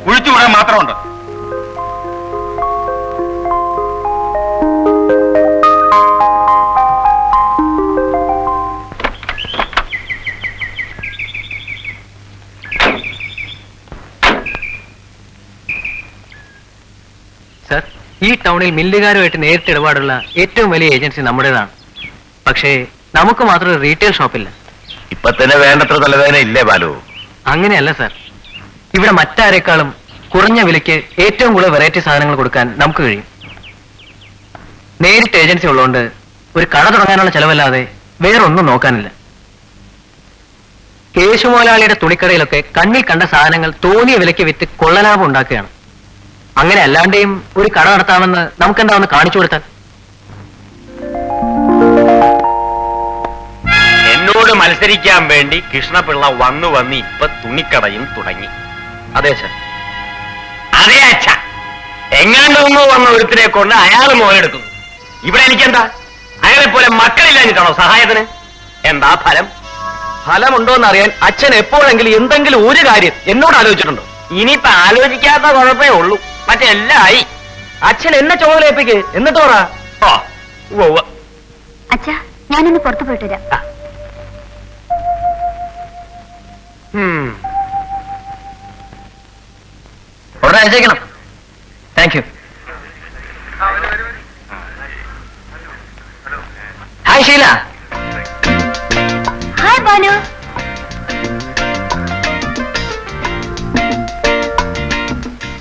കുഴിച്ചുകൂടാൻ മാത്രമുണ്ട്. സർ, ഈ ടൗണിൽ മില്ലുകാരുമായിട്ട് നേരിട്ട് ഇടപാടുള്ള ഏറ്റവും വലിയ ഏജൻസി നമ്മുടേതാണ്. പക്ഷേ നമുക്ക് മാത്രം ഒരു റീറ്റെയിൽ ഷോപ്പില്ല. ഇപ്പൊ തന്നെ വേണ്ടത്ര തലവേദന ഇല്ലേ ബാലു? അങ്ങനെയല്ല സർ, ഇവിടെ മറ്റാരെക്കാളും കുറഞ്ഞ വിലയ്ക്ക് ഏറ്റവും കൂടുതൽ വെറൈറ്റി സാധനങ്ങൾ കൊടുക്കാൻ നമുക്ക് കഴിയും. നേരിട്ട് ഏജൻസി ഉള്ളതുകൊണ്ട് ഒരു കട തുടങ്ങാനുള്ള ചെലവല്ലാതെ വേറൊന്നും നോക്കാനില്ല. കേശുമോലാളിയുടെ തുണിക്കടയിലൊക്കെ കണ്ണിൽ കണ്ട സാധനങ്ങൾ തോന്നിയ വിലയ്ക്ക് വിറ്റ് കൊള്ളലാഭം ഉണ്ടാക്കുകയാണ്. അങ്ങനെ അല്ലാണ്ടെയും ഒരു കട നടത്താമെന്ന് നമുക്കെന്താ ഒന്ന് കാണിച്ചു കൊടുത്താൽ? എന്നോട് മത്സരിക്കാൻ വേണ്ടി കൃഷ്ണപിള്ള വന്നു ഇപ്പൊ തുണിക്കടയും തുടങ്ങി. അതെ സർ. അതേ അച്ഛ, എങ്ങാണ്ട് ഒന്നോ വന്ന ഒരുത്തിനെ കൊണ്ട് അയാൾ മോലെടുക്കുന്നു. ഇവിടെ എനിക്കെന്താ? അയാളെ പോലെ മക്കളില്ലാഞ്ഞിട്ടാണോ സഹായത്തിന്? എന്താ ഫലം? ഫലമുണ്ടോന്ന് അറിയാൻ അച്ഛൻ എപ്പോഴെങ്കിലും എന്തെങ്കിലും ഒരു കാര്യം എന്നോട് ആലോചിച്ചിട്ടുണ്ടോ? ഇനിയിപ്പൊ ആലോചിക്കാത്ത കുഴപ്പമേ ഉള്ളൂ. മറ്റെല്ലാം ആയി. അച്ഛൻ എന്നെ ചുമതലയേപ്പിക്ക്, എന്നിട്ട് പറ. അച്ഛാ, ഞാനൊന്ന് പുറത്തു പോയിട്ട് വരാം. ഉടനെ അയച്ചേക്കണം. Thank you. Hi Sheela. Hi Balu.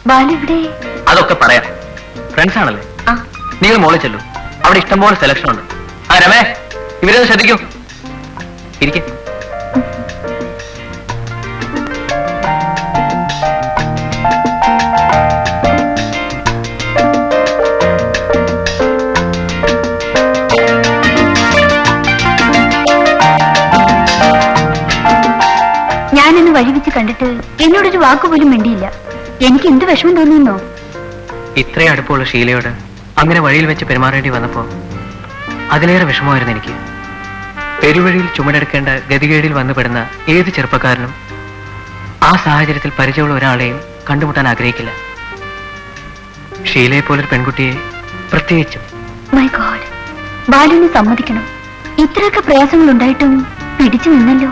Balu ഇവിടെ? അതൊക്കെ പറയാം. ഫ്രണ്ട്സ് ആണല്ലേ? നിങ്ങൾ മോളിൽ ചെല്ലു. അവിടെ ഇഷ്ടംപോലെ സെലക്ഷൻ ഉണ്ട്. ആ രമേ, ഇവരൊന്ന് ശ്രദ്ധിക്കൂ. ഇരിക്കെ. ഞാനൊന്ന് വഴിവെച്ച് കണ്ടിട്ട് എന്നോടൊരു വാക്കുപോലും മിണ്ടിയില്ല. എനിക്ക് എന്ത് വിഷമം തോന്നുന്നോ? ഇത്രയും അടുപ്പമുള്ള ഷീലയോട് അങ്ങനെ വഴിയിൽ വെച്ച് പെരുമാറേണ്ടി വന്നപ്പോ അതിലേറെ വിഷമമായിരുന്നു എനിക്ക്. പെരുവഴിയിൽ ചുമടെടുക്കേണ്ട ഗതികേടിൽ വന്നുപെടുന്ന ഏത് ചെറുപ്പക്കാരനും ആ സാഹചര്യത്തിൽ പരിചയമുള്ള ഒരാളെയും കണ്ടുമുട്ടാൻ ആഗ്രഹിക്കില്ല. ഷീലയെ പോലൊരു പെൺകുട്ടിയെ പ്രത്യേകിച്ചും. മൈ ഗോഡ്, ബാലുവിനെ സമ്മതിക്കണം. ഇത്രയൊക്കെ പ്രയാസങ്ങൾ ഉണ്ടായിട്ടും പിടിച്ചു നിന്നല്ലോ.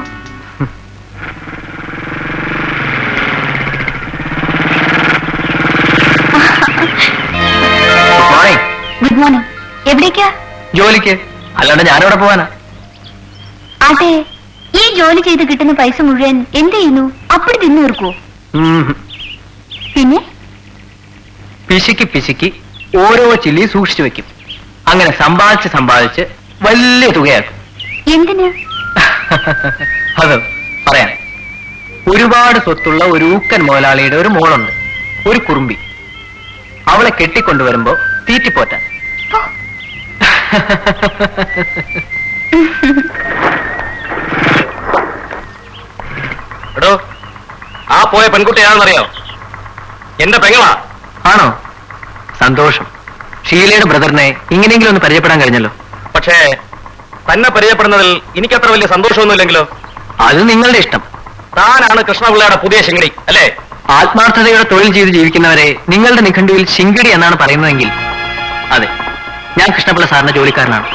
Good morning. എവിടേക്കാ? ജോലിക്ക്. അല്ലാണ്ട് ഞാനവിടെ പോവാനാ? അതെ, ഈ ജോലി ചെയ്ത് കിട്ടുന്ന പൈസ മുഴുവൻ എന്ത് ചെയ്യുന്നു? അപ്പടി തിന്നു തീർക്കുവോ? പിന്നെ പിശുക്കി പിശുക്കി ഓരോ ചില്ലി സൂക്ഷിച്ചു വെക്കും. അങ്ങനെ സമ്പാദിച്ച് വലിയ തുകയാക്കും. എന്തിന്? അത് പറയാൻ. ഒരുപാട് സ്വത്തുള്ള ഒരു ഊക്കൻ മുതലാളിയുടെ ഒരു മോളുണ്ട്, ഒരു കുറുമ്പി. അവളെ കെട്ടിക്കൊണ്ടുവരുമ്പോ തീറ്റിപ്പോറ്റാൻ. എടോ, ആ പോയ പെൺകുട്ടിയാണെന്നറിയോ? എന്റെ പെങ്ങളാ. ആണോ? സന്തോഷം. ഷീലയുടെ ബ്രദറിനെ ഇങ്ങനെയെങ്കിലും ഒന്ന് പരിചയപ്പെടാൻ കഴിഞ്ഞല്ലോ. പക്ഷേ തന്നെ പരിചയപ്പെടുന്നതിൽ എനിക്കത്ര വലിയ സന്തോഷമൊന്നുമില്ലെങ്കിലോ? അത് നിങ്ങളുടെ ഇഷ്ടം. താനാണ് കൃഷ്ണപിള്ളയുടെ പുതിയ ശിങ്കടി അല്ലേ? ആത്മാർത്ഥതയോടെ തൊഴിൽ ചെയ്ത് ജീവിക്കുന്നവരെ നിങ്ങളുടെ നിഘണ്ടുവിൽ ശിങ്കടി എന്നാണ് പറയുന്നതെങ്കിൽ അതെ, ഞാൻ കൃഷ്ണപിള്ള സാറിന്റെ ജോലിക്കാരനാണ്.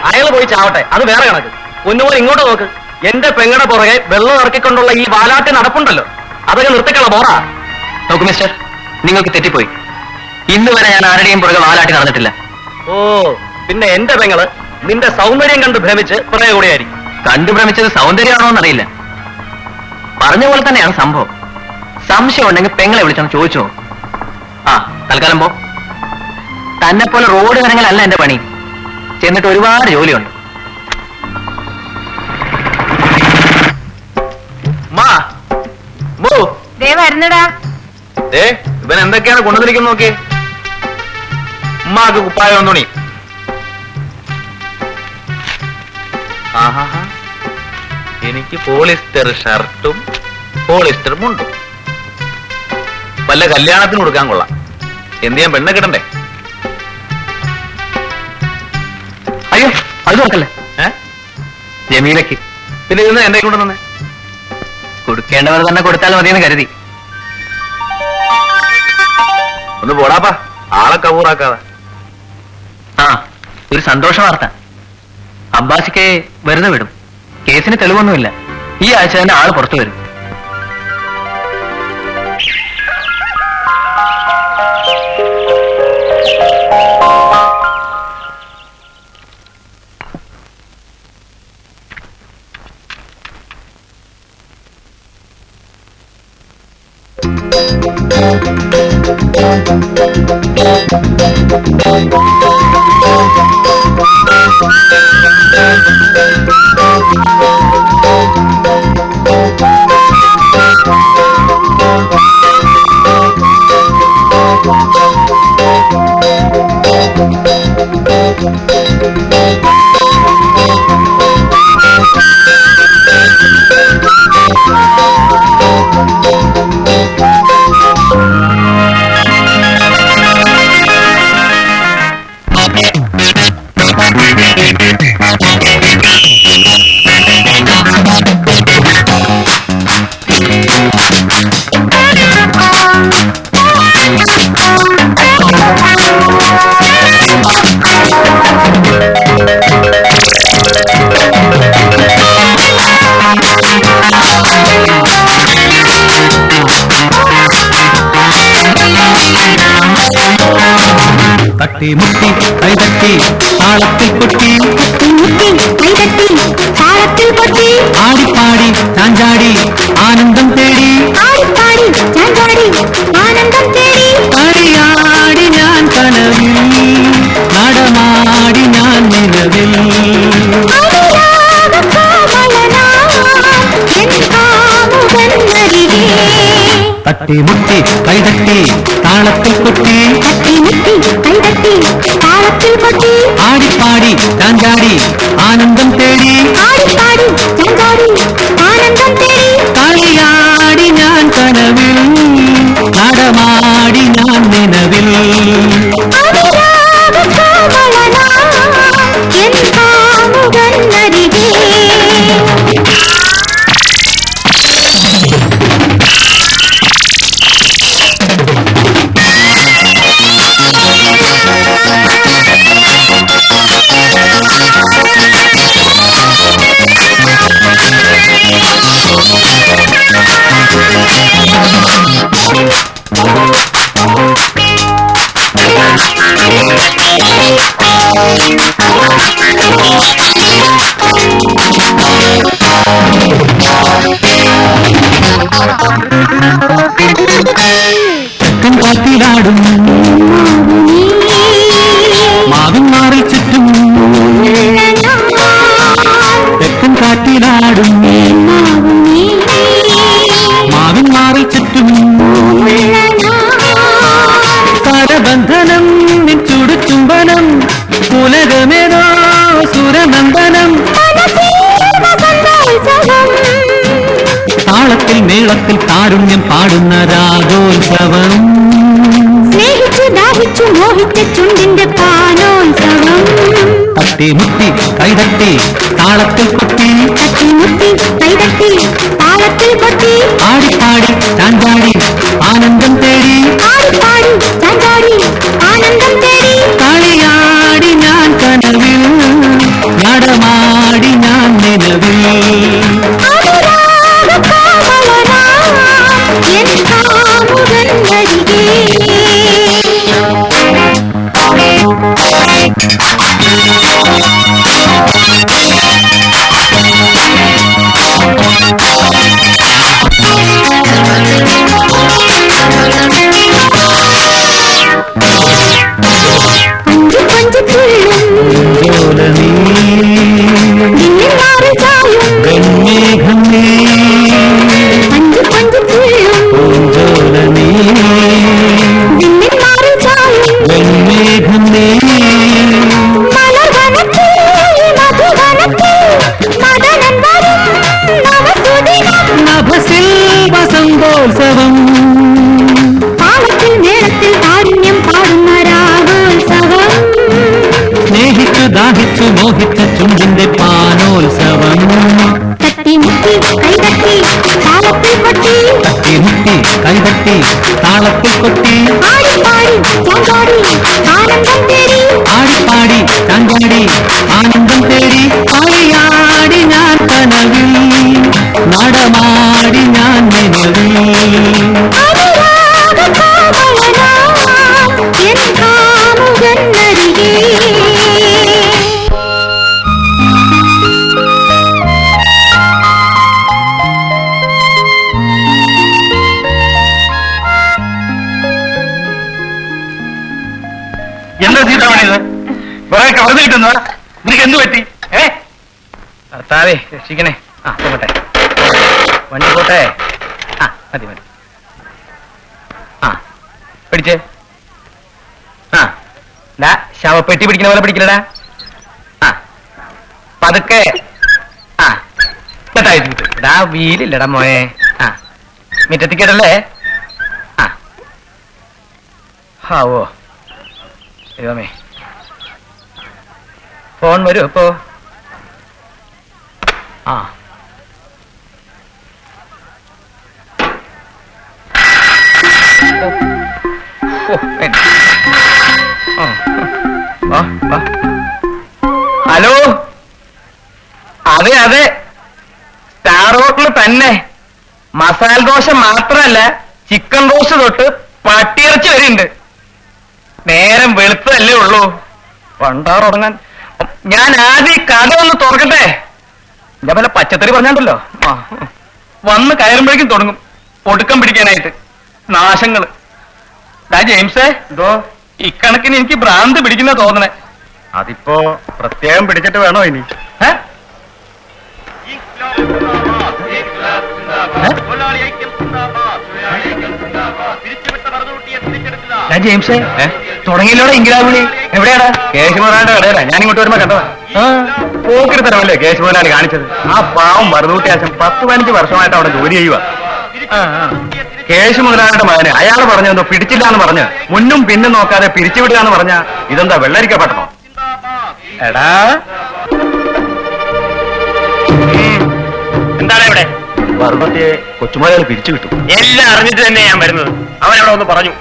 അയാൾ പോയി ചാവട്ടെ, അത് വേറെ കണക്ക്. ഒന്നുപോലെ ഇങ്ങോട്ട് നോക്ക്. എന്റെ പെങ്ങടെ പുറകെ വെള്ളം ഇറക്കിക്കൊണ്ടുള്ള ഈ വാലാട്ടി നടപ്പുണ്ടല്ലോ, അതൊക്കെ നിർത്തിക്കള ബോറാ. നോക്കൂ മിസ്റ്റർ, നിങ്ങൾക്ക് തെറ്റിപ്പോയി. ഇന്ന് വരെ ഞാൻ ആരുടെയും പുറകെ വാലാട്ടി നടന്നിട്ടില്ല. ഓ, പിന്നെ എന്റെ പെങ്ങള് നിന്റെ സൗന്ദര്യം കണ്ട് ഭ്രമിച്ച് പുറകെ കൂടെയായിരിക്കും. കണ്ടു ഭ്രമിച്ചത് സൗന്ദര്യമാണോ എന്നറിയില്ല. പറഞ്ഞ പോലെ തന്നെയാണ് സംഭവം. സംശയം ഉണ്ടെങ്കിൽ പെങ്ങളെ വിളിച്ചൊന്ന് ചോദിച്ചോ. ആ, തൽക്കാലം പോ. തന്നെ പോലെ റോഡ് കറങ്ങലല്ല എന്റെ പണി. ചെന്നിട്ട് ഒരുപാട് ജോലിയുണ്ട്. വരുന്നടാ. ഇവൻ എന്തൊക്കെയാണ് കൊണ്ടുവന്നിരിക്കുന്നു നോക്കി. ഉമ്മാക്ക് കുപ്പായം തുണി. എനിക്ക് പോളിസ്റ്റർ ഷർട്ടും പോളിസ്റ്റർ മുണ്ടും. വല്ല കല്യാണത്തിന് കൊടുക്കാൻ കൊള്ളാം. എന്ത് ചെയ്യാൻ, പെണ്ണെ കിട്ടണ്ടേ? അയ്യോ, അത് നോക്കല്ലേ. ജമീലക്ക്. പിന്നെ ഇന്ന് എന്റെ കൊണ്ടുവന്നേ? കൊടുക്കേണ്ടവർ തന്നെ കൊടുത്താൽ മതിയെന്ന് കരുതി. ഒന്ന് പോടാപ്പാ, ആളെ കവൂറാക്കാതെ. ആ, ഒരു സന്തോഷ വാർത്ത. അബ്ബാസിക്ക് വെറുതെ വിടും. കേസിന് തെളിവൊന്നുമില്ല. ഈ ആഴ്ച തന്നെ ആള് പുറത്തു വരും. തട്ടിമുട്ടി കൈതട്ടി താളത്തിൽ കൊട്ടി, താളത്തിൽ കൊട്ടി, ആടിപ്പാടി ചാഞ്ചാടി ആനന്ദം തേടി, ആടിപ്പാടി ചാഞ്ചാടി ആനന്ദം തേടി, കളിയാടി ഞാൻ കനവിൽ, നടമാടി ഞാൻ നിലവിൽ. തട്ടിമുട്ടി കൈതട്ടി താളത്തിൽ കൊട്ടി, തട്ടിമുട്ടി കൈതട്ടി താളത്തിൽ കൊട്ടി, ആടിപ്പാടി ചാഞ്ചാടി ആനന്ദം തേടി, ആടിപ്പാടി ചാഞ്ചാടി ആനന്ദം തേടി, കളിയാടി ഞാൻ കനവിൽ, നടമാടി ഞാൻ നിലവിൽ. അനുരാഗ കോമളനാ എൻ തെക്കൻ കാറ്റിലാടും മാവിൻ മാറിൽ ചുറ്റും തെക്കൻ കാറ്റിലാടും മാവിൻ മാറിൽ ചുറ്റും കരബന്ധനം ചുടു ചുംബനം ഉലകമേതോ സുരനന്ദനം താളത്തിൽ മേളത്തിൽ താരുണ്യം പാടുന്ന രാഗോത്സവം സ്നേഹിച്ചു ദാഹിച്ചു മോഹിച്ച ചുണ്ടിന്റെ പാനോത്സവം തട്ടിമുട്ടി കൈതട്ടി താളത്തിൽ കൊട്ടി തട്ടിമുട്ടി കൈതട്ടി താളത്തിൽ കൊട്ടി ആടിപ്പാടി ചാഞ്ചാടി ആനന്ദം തേടി ആടിപ്പാടി ചാഞ്ചാടി ആനന്ദം തേടി കളിയാടി ഞാൻ കനവിൽ നടമാടി ഞാൻ നിലവിൽ വസന്തോത്സവം താളത്തിൽ മേളത്തിൽ കാരുണ്യം പാടുന്ന രാഗോത്സവം സ്നേഹിച്ചു ദാഹിച്ചു മോഹിച്ച ചുണ്ടിന്റെ പാനോത്സവം തട്ടിമുട്ടി കൈതട്ടി താളത്തിൽ കൊട്ടി തട്ടിമുട്ടി കൈതട്ടി താളത്തിൽ കൊട്ടി ആടിപ്പാടി ചാഞ്ചാടി ആനന്ദം തേടി ആടിപ്പാടി ചാഞ്ചാടി ആനന്ദം തേടി കളിയാടി ഞാൻ കനവിൽ നടമാടി ഞാൻ നിലവിൽ എന്താ സീതാമണിയത് കുറെ കവർന്നു കിട്ടുന്നതാ നിനക്ക് എന്ത് പറ്റി? ഭർത്താവേ രക്ഷിക്കണേ. ആ പോട്ടെ, വണ്ടി പോട്ടെ. ആ മതി മതി. ആ പിടിച്ചേ. ആ ഡാ ശവപ്പെട്ടി പിടിക്കുന്ന പോലെ പിടിക്കലടാ. ആ പതുക്കെ. ആ ഡാ വീലില്ലടാ മോയെ. ആ മിറ്റത്തിക്കട്ടല്ലേ. ആ ഓ ദൈവമേ, ഫോൺ വരൂ ഇപ്പോ. ആ ഹലോ, അതെ അതെ, സ്റ്റാർ ഹോട്ടൽ തന്നെ. മസാല ദോശ മാത്രല്ല, ചിക്കൻ റോസ്റ്റ് തൊട്ട് പട്ടിയിറച്ചി വരെയുണ്ട്. നേരം വെളുത്തതല്ലേ ഉള്ളൂ. പണ്ടാറുടങ്ങാൻ ഞാൻ ആദ്യം കട ഒന്ന് തുറക്കട്ടെ. ഞാൻ വല്ല പച്ചത്തറി പറഞ്ഞാണ്ടല്ലോ. വന്ന് കയറുമ്പോഴേക്കും തുടങ്ങും ഒടുക്കം പിടിക്കാനായിട്ട്. നാശങ്ങള്. ജെയിംസേ, എന്തോ ഇക്കണക്കിന് എനിക്ക് ഭ്രാന്ത് പിടിക്കുന്ന തോന്നണേ. അതിപ്പോ പ്രത്യേകം പിടിച്ചിട്ട് വേണോ ഇനി? ജെയിംസേ, തുടങ്ങിയില്ലോടെ ഇംഗ്ലാവിളി. എവിടെയാടാ? കേശുമോനാന്റെ കടയിലാ. ഞാൻ ഇങ്ങോട്ട് വരുമ്പോ കണ്ടതാ. പോക്കിരി തരമല്ലേ കേശുമോനാണ് കാണിച്ചത്. ആ പാവം മറുതൂട്ടിയാശം 10-15 വർഷമായിട്ട് അവിടെ ജോലി ചെയ്യുക. കേശു മുതലാളിയുടെ മകന് അയാൾ പറഞ്ഞെന്തോ പിടിച്ചില്ല എന്ന് പറഞ്ഞ് മുന്നും പിന്നും നോക്കാതെ പിരിച്ചുവിടുക എന്ന് പറഞ്ഞ ഇതെന്താ വെള്ളരിക്കപ്പെട്ടോ? എടാ എന്താണ് ഇവിടെ? മറുതൂട്ടിയെ കൊച്ചുമോനാൾ പിരിച്ചു വിട്ടു. എല്ലാം അറിഞ്ഞിട്ട് തന്നെ ഞാൻ വരുന്നത്. അവനവിടെ ഒന്ന് പറഞ്ഞു,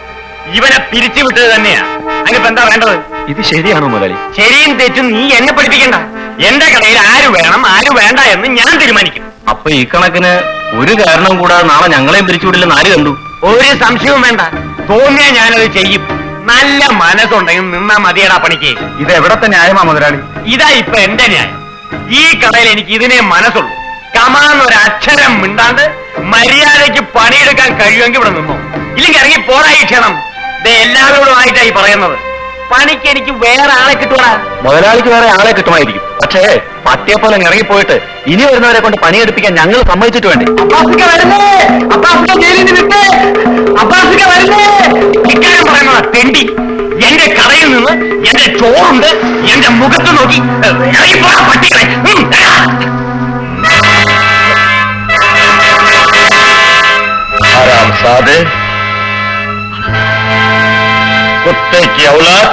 ഇവനെ പിരിച്ചു വിട്ടത് തന്നെയാ. അതിനിപ്പോ എന്താ വേണ്ടത്? ഇത് ശരിയാണോ മുതലാളി? ശരിയും തെറ്റും നീ എന്നെ പഠിപ്പിക്കണ്ട. എന്റെ കടയിൽ ആര് വേണം ആര് വേണ്ട എന്ന് ഞാൻ തീരുമാനിക്കും. അപ്പൊ ഈ കണക്കിന് ഒരു കാരണം കൂടാതെ നാളെ ഞങ്ങളെയും പിരിച്ചുവിടില്ലെന്ന് ആര് കണ്ടു? ഒരു സംശയവും വേണ്ട. തോന്നിയാ ഞാനത് ചെയ്യും. നല്ല മനസ്സുണ്ടെങ്കിൽ നിന്നാ മതിയടാ പണിക്ക്. ഇത് എവിടത്തെ ന്യായമാ മുതലാളി? ഇതാ ഇപ്പൊ എന്റെ ന്യായം. ഈ കടയിൽ എനിക്ക് ഇതിനെ മനസ്സുള്ളൂ. കമാന്നൊരു അക്ഷരം മിണ്ടാണ്ട് മര്യാദയ്ക്ക് പണിയെടുക്കാൻ കഴിയുമെങ്കിൽ ഇവിടെ നിന്നോ, ഇല്ലെങ്കിൽ ഇറങ്ങി പോരായി ക്ഷണം. എല്ലാവരോടുമായിട്ടായി പറയുന്നത്. പണിക്ക് എനിക്ക് വേറെ ആളെ കിട്ടുവാ. മുതലാളിക്ക് വേറെ ആളെ കിട്ടുമായിരിക്കും, പക്ഷേ പട്ടിയെപ്പോലെ ഇറങ്ങിപ്പോയിട്ട് ഇനി വരുന്നവരെ കൊണ്ട് പണിയെടുപ്പിക്കാൻ ഞങ്ങൾ സമ്മതിച്ചിട്ട് വേണ്ടേ? ഇക്കാര്യം പറയുന്നത് തെണ്ടി. എന്റെ കടയിൽ നിന്ന് എന്റെ ചോറുണ്ട് എന്റെ മുഖത്ത് നോക്കി ഇറങ്ങിപ്പോടാ പട്ടികളെ. आराम सादे कुत्ते की औलाद।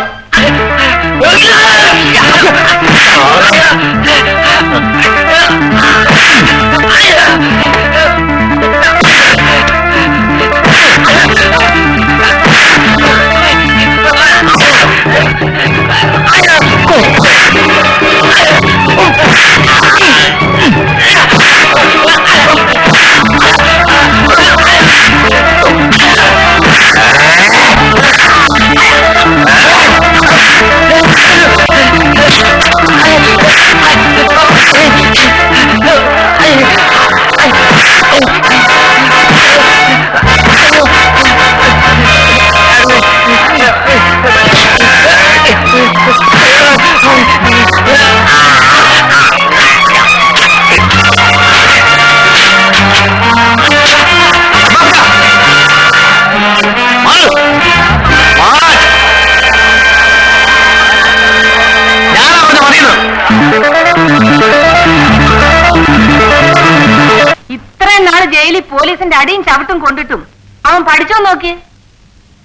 ഇത്രയും നാള് ജയിലിൽ പോലീസിന്റെ അടിയും ചവിട്ടും കൊണ്ടിട്ടും അവൻ പഠിച്ചോ നോക്കി.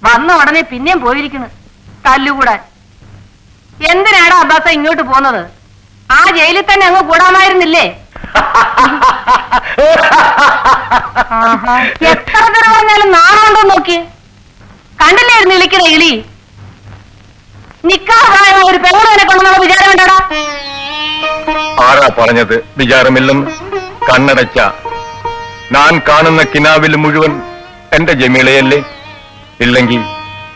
വന്ന ഉടനെ പിന്നെയും പോയിരിക്കുന്നു തല്ലുകൂടാൻ. എന്തിനാടാ അബ്ബാസ ഇങ്ങോട്ട് പോന്നത്? ആ ജയിലിൽ തന്നെ അങ്ങ് കൂടാമായിരുന്നില്ലേ? എത്ര തരം പറഞ്ഞാലും നാണമുണ്ടോ നോക്കി. കണ്ടില്ലായിരുന്നു ഇളിക്കുന്ന ഇളി. നിക്കായ ഒരു പെങ്ങളെ കൊണ്ടുവന്ന വിചാരം വേണ്ടടാ. ആരാ പറഞ്ഞത് വിചാരമില്ലെന്ന്? കണ്ണടച്ച ഞാൻ കാണുന്ന കിനാവിൽ മുഴുവൻ എന്റെ ജമീളയല്ലേ? ഇല്ലെങ്കിൽ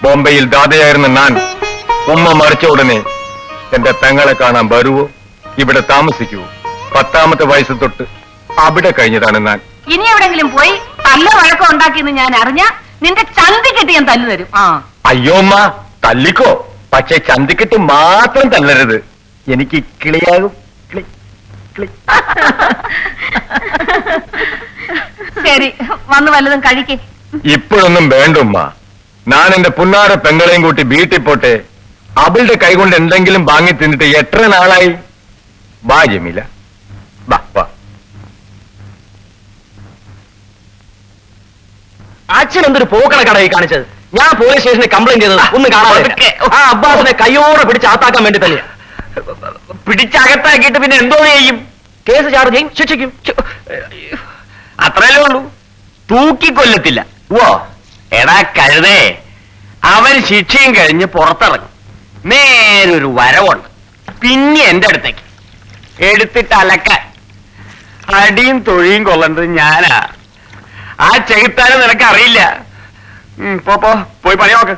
ബോംബെയിൽ ദാതയായിരുന്ന ഞാൻ ഉമ്മ മരിച്ച ഉടനെ എന്റെ പെങ്ങളെ കാണാൻ വരുവോ? ഇവിടെ താമസിക്കുവോ? 10ാമത്തെ വയസ്സ് തൊട്ട് അവിടെ കഴിഞ്ഞതാണ് ഞാൻ. ഇനി എവിടെങ്കിലും പോയി തല്ല വഴക്കം ഉണ്ടാക്കിയെന്ന് ഞാൻ അറിഞ്ഞ നിന്റെ ചന്തിക്കെട്ടി ഞാൻ തല്ലു തരും. അയ്യോമ്മ തല്ലിക്കോ, പക്ഷെ ചന്തിക്കെട്ടി മാത്രം തല്ലരുത്. എനിക്ക് കിളിയാകും. ശരി, വന്ന് വല്ലതും കഴിക്കേ. ഇപ്പോഴൊന്നും വേണ്ടുമ്മ. ഞാൻ എന്റെ പുന്നാര പെങ്ങളെയും കൂട്ടി വീട്ടിൽ പോട്ടെ. അവളുടെ കൈകൊണ്ട് എന്തെങ്കിലും വാങ്ങി തിന്നിട്ട് എത്ര നാളായി? വാ ജമീല, വാ വാ. അച്ഛൻ എന്തൊരു പോക്കണ കടയിൽ കാണിച്ചത്? ഞാൻ പോലീസ് സ്റ്റേഷനിൽ കംപ്ലൈന്റ് ചെയ്തത് ഒന്നും കാണാതെ ആ അബ്ബാസിനെ കയ്യോടെ പിടിച്ച് അകത്താക്കാൻ വേണ്ടി തന്നെ. പിടിച്ചകത്താക്കിയിട്ട് പിന്നെ എന്തോ ചെയ്യും? കേസ് ചാർജ് ചെയ്യും, ശിക്ഷിക്കും. അത്രയല്ലേ ഉള്ളൂ, തൂക്കിക്കൊല്ലത്തില്ല. ഓ എടാ കഴുതേ, അവൻ ശിക്ഷയും കഴിഞ്ഞ് പുറത്തിറങ്ങും. നേരൊരു വരവുണ്ട്, പിന്നെ എന്റെ അടുത്തേക്ക് എടുത്തിട്ട് അലക്കാൻ. അടിയും തൊഴിയും കൊള്ളേണ്ടത് ഞാനാ. ആ ചെകുത്താനും നിനക്ക് അറിയില്ല. പോയി പണി നോക്ക്.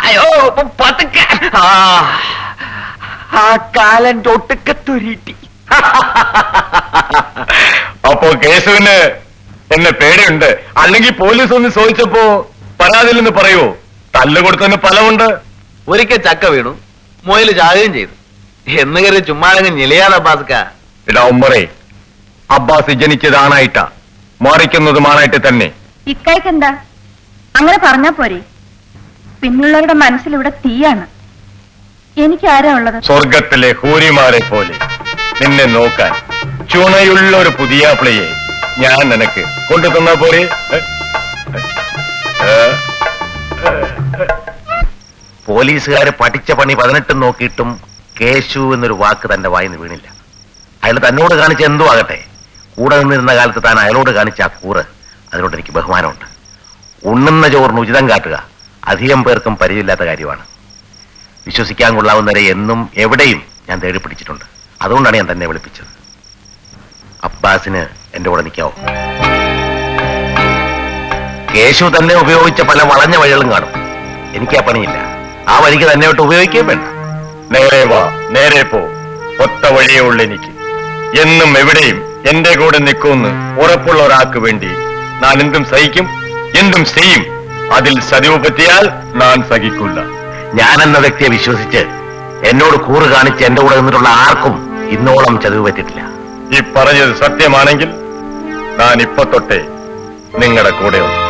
അയ്യോ പതുക്കെ. ആ കാലന്റെ ഒട്ടുക്കത്തൊരീട്ടി. അപ്പോ കേസുവിന് എന്നെ പേടിയുണ്ട്. അല്ലെങ്കിൽ പോലീസ് ഒന്ന് ചോദിച്ചപ്പോ പരാതിയില്ലെന്ന് പറയുവോ? തല്ലുകൊടുത്തതിന് ഫലമുണ്ട്. ഒരിക്കൽ ചക്ക വീണു, മുയല് ചാകുകയും ചെയ്തു. എന്ന് കരുതി ചുമ്മാ ഞെളിയാതെ അബ്ബാസ്ക്ക. ഇടാ ഉമ്മറേ, അബ്ബാസ് ജനിച്ചതാണായിട്ടാ, മാറിക്കുന്നതുമാണായിട്ട് തന്നെ. ഇക്കായ്ക്ക് എന്താ അങ്ങനെ പറഞ്ഞാ പോരെ? പിന്നുള്ളവരുടെ മനസ്സിലിവിടെ തീയാണ്. എനിക്ക് ആരാ ഉള്ളത്? സ്വർഗത്തിലെ ഹൂരിമാരെ പോലെ നിന്നെ നോക്കാൻ ചുണയുള്ള ഒരു പുതിയ പ്ലയെ ഞാൻ നിനക്ക് കൊണ്ടു തന്നാ പോരെ? പോലീസുകാര് പഠിച്ച പണി 18 നോക്കിയിട്ടും കേശു എന്നൊരു വാക്ക് തന്റെ വായിന്ന് വീണില്ല. അയാൾ തന്നോട് കാണിച്ച എന്തോ ആകട്ടെ, കൂടെ നിന്നിരുന്ന കാലത്ത് താൻ അയാളോട് കാണിച്ച ആ കൂറ്, അതിനോട് എനിക്ക് ബഹുമാനമുണ്ട്. ഉണ്ണുന്ന ചോറിന് ഉചിതം കാട്ടുക അധികം പേർക്കും പരിചയമില്ലാത്ത കാര്യമാണ്. വിശ്വസിക്കാൻ കൊള്ളാവുന്നവരെ എന്നും എവിടെയും ഞാൻ തേടി പിടിച്ചിട്ടുണ്ട്. അതുകൊണ്ടാണ് ഞാൻ തന്നെ വിളിപ്പിച്ചത്. അബ്ബാസിന് എന്റെ കൂടെ നിൽക്കാവോ? കേശു തന്നെ ഉപയോഗിച്ച പല വളഞ്ഞ വഴികളും കാണും. എനിക്ക് ആ പണിയില്ല. ആ വഴിക്ക് തന്നെ വിട്ട് ഉപയോഗിക്കുകയും വേണ്ട. നേരെ വാ, നേരെ പോ. ഒത്ത വഴിയേ ഉള്ളു എനിക്ക്. എന്നും എവിടെയും എന്റെ കൂടെ നിൽക്കുമെന്ന് ഉറപ്പുള്ള ഒരാൾക്ക് വേണ്ടി ഞാൻ എന്തും സഹിക്കും, എന്തും ചെയ്യും. അതിൽ സതിവ് പറ്റിയാൽ ഞാൻ സഹിക്കില്ല. ഞാനെന്ന വ്യക്തിയെ വിശ്വസിച്ച് എന്നോട് കൂറ് കാണിച്ച് എന്റെ കൂടെ നിന്നിട്ടുള്ള ആർക്കും ഇന്നോളം ചതിവ് പറ്റിയിട്ടില്ല. ഈ പറഞ്ഞത് സത്യമാണെങ്കിൽ ഞാൻ ഇപ്പൊ തൊട്ടേ നിങ്ങളുടെ കൂടെ ഉണ്ട്.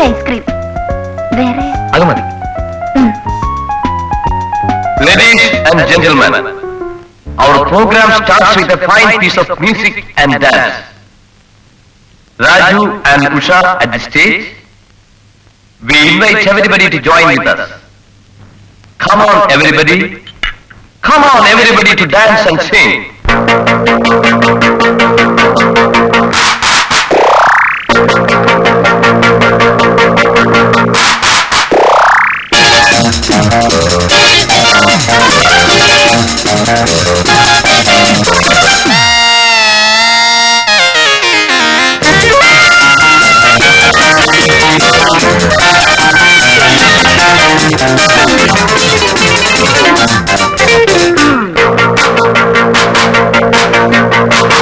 ഐസ്ക്രീം വേറെ അത് മതി. Ladies and gentlemen, our program starts with a fine piece of music and dance. Raju and Usha at the stage. We invite everybody to join with us. Come on everybody. Come on everybody to dance and sing.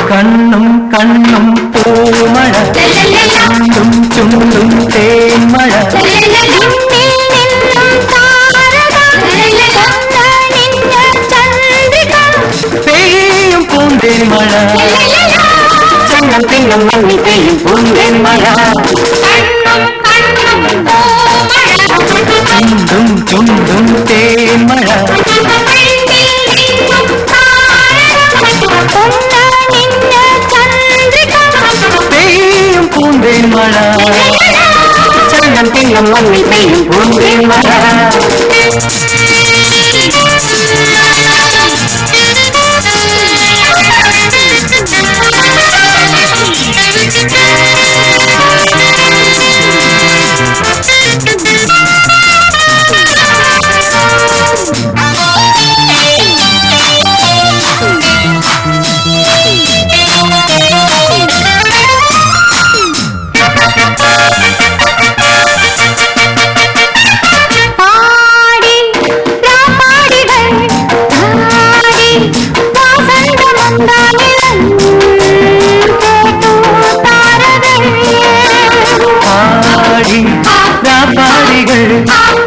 കണ്ണും കണ്ണും പൂമഴ ചുണ്ടും ചുണ്ടും തേന്മഴ പെയ്യും പൂന്തേൻ മഴ ചന്നം തിങ്ങം മണ്ണി പെയ്യും പൂന്തേൻ മഴ ചുണ്ടും ചുണ്ടും തേന്മഴ പെയ്യും പൂന്തേൻ മഴ ചന്നം തിങ്ങം മണ്ണി പെയ്യും പൂന്തേൻ മഴ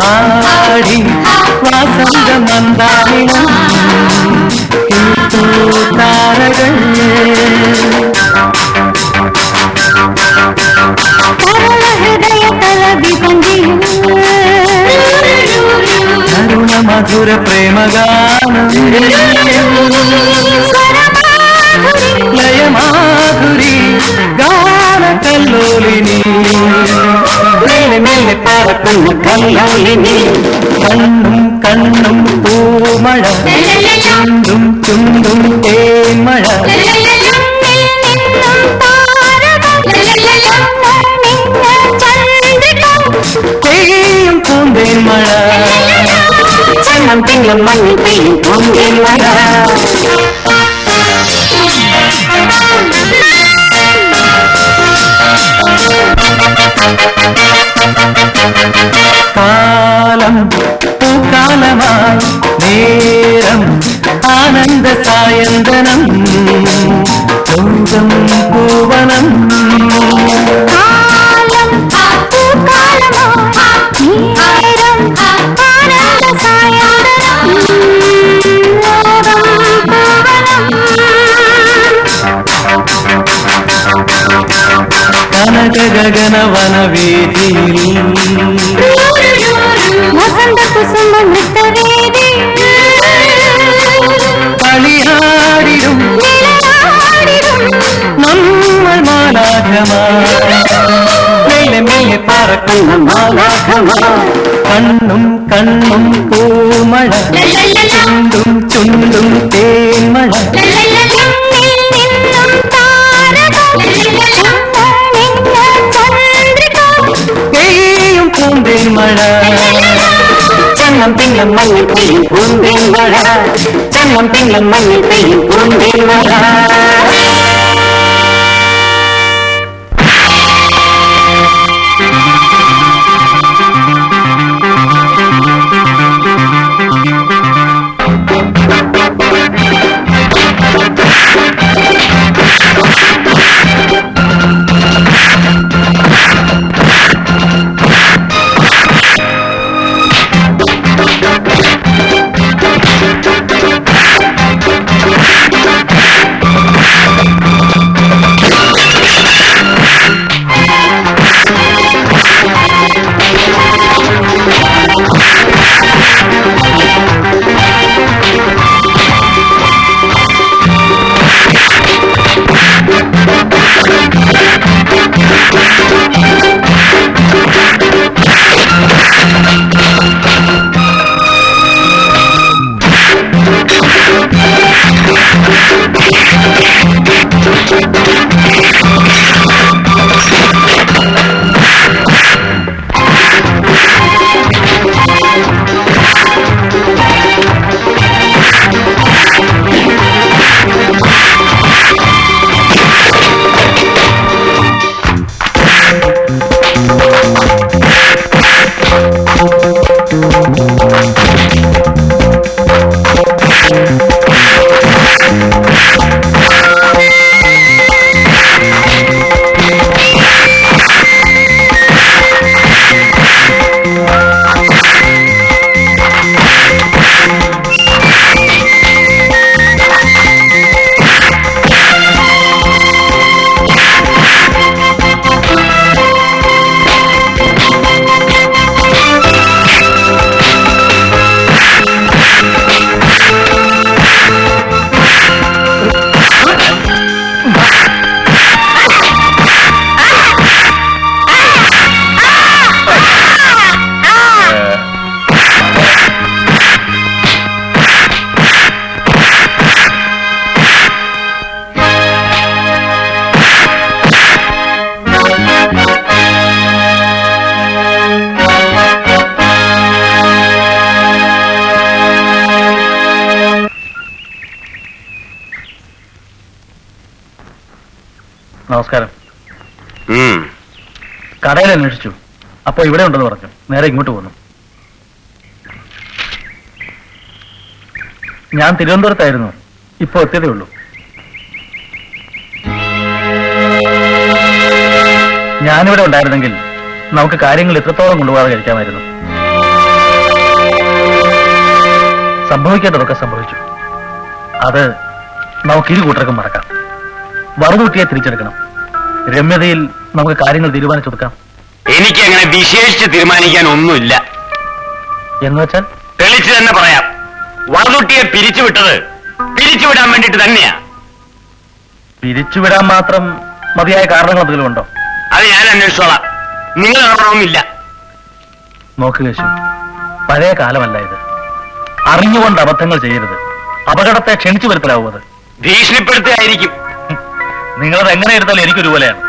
ആടി വാസന്ത മന്ദാരിണം താരകൾ കരുണ മധുര പ്രേമഗാനം ലയമാധുരി ഗാനകല്ലോലിനി മേലെ മേലെ പറക്കുന്ന കല്ലോലിനി കണ്ണും കണ്ണും പൂമഴ ചുണ്ടും ചുണ്ടും തേന്മഴ പെയ്യും പൂന്തേൻ മഴ ചന്നം തിങ്ങം മണ്ണിൽ പെയ്യും പൂന്തേൻ മഴ കാലം പൂക്കാലമായി നേരം ആനന്ദ സായന്തനം ലോകം പൂവനം കനക ഗഗന വനവേദിയിൽ കളിയാടിടും നമ്മൾ മാലാഖമാ മെല്ലെ മെല്ലെ പറക്കുന്ന മാലാഖമാ കണ്ണും കണ്ണും പൂമഴ ചുണ്ടും ചുണ്ടും തേന്മഴ പെയ്യും പൂന്തേൻ മഴ ചന്നം പിന്നം മഞ്ഞിൽ പെയ്യും പൂന്തേൻ മഴ ചന്നം പിന്നം മഞ്ഞിൽ പെയ്യും പൂന്തേൻ മഴ നമസ്കാരം. കടയിൽ അന്വേഷിച്ചു, അപ്പൊ ഇവിടെ ഉണ്ടെന്ന് പറഞ്ഞു. നേരെ ഇങ്ങോട്ട് പോന്നു. ഞാൻ തിരുവനന്തപുരത്തായിരുന്നു, ഇപ്പൊ എത്തിയതേ ഉള്ളൂ. ഞാനിവിടെ ഉണ്ടായിരുന്നെങ്കിൽ നമുക്ക് കാര്യങ്ങൾ ഇത്രത്തോളം കൊണ്ടുപോകാതെ കഴിക്കാമായിരുന്നു. സംഭവിക്കേണ്ടതൊക്കെ സംഭവിച്ചു. അത് നമുക്ക് ഇരു കൂട്ടർക്കും മറക്കാം. വറുകൂട്ടിയെ തിരിച്ചെടുക്കണം. രമ്യതയിൽ നമുക്ക് കാര്യങ്ങൾ തീരുമാനിച്ചെടുക്കാം. എനിക്ക് അങ്ങനെ വിശേഷിച്ച് തീരുമാനിക്കാൻ ഒന്നുമില്ല. എന്ന് വെച്ചാൽ തെളിച്ച് തന്നെ പറയാം. വറുകുട്ടിയെ പിരിച്ചുവിട്ടത് പിരിച്ചുവിടാൻ വേണ്ടിട്ട് തന്നെയാ. പിരിച്ചുവിടാൻ മാത്രം മതിയായ കാരണങ്ങൾ എന്തെങ്കിലും ഉണ്ടോ? അത് ഞാൻ അന്വേഷിച്ചോളാം. നിങ്ങൾ കാണണമെന്നില്ല. നോക്ക് കേശു, പഴയ കാലമല്ല ഇത്. അറിഞ്ഞുകൊണ്ട് അബദ്ധങ്ങൾ ചെയ്യരുത്. അപകടത്തെ ക്ഷണിച്ചു വരുത്തലാവുന്നത്. ഭീഷണിപ്പെടുത്തുകയായിരിക്കും. നിങ്ങളത് എങ്ങനെ എടുത്താലും എനിക്കൊരുപോലെയാണ്.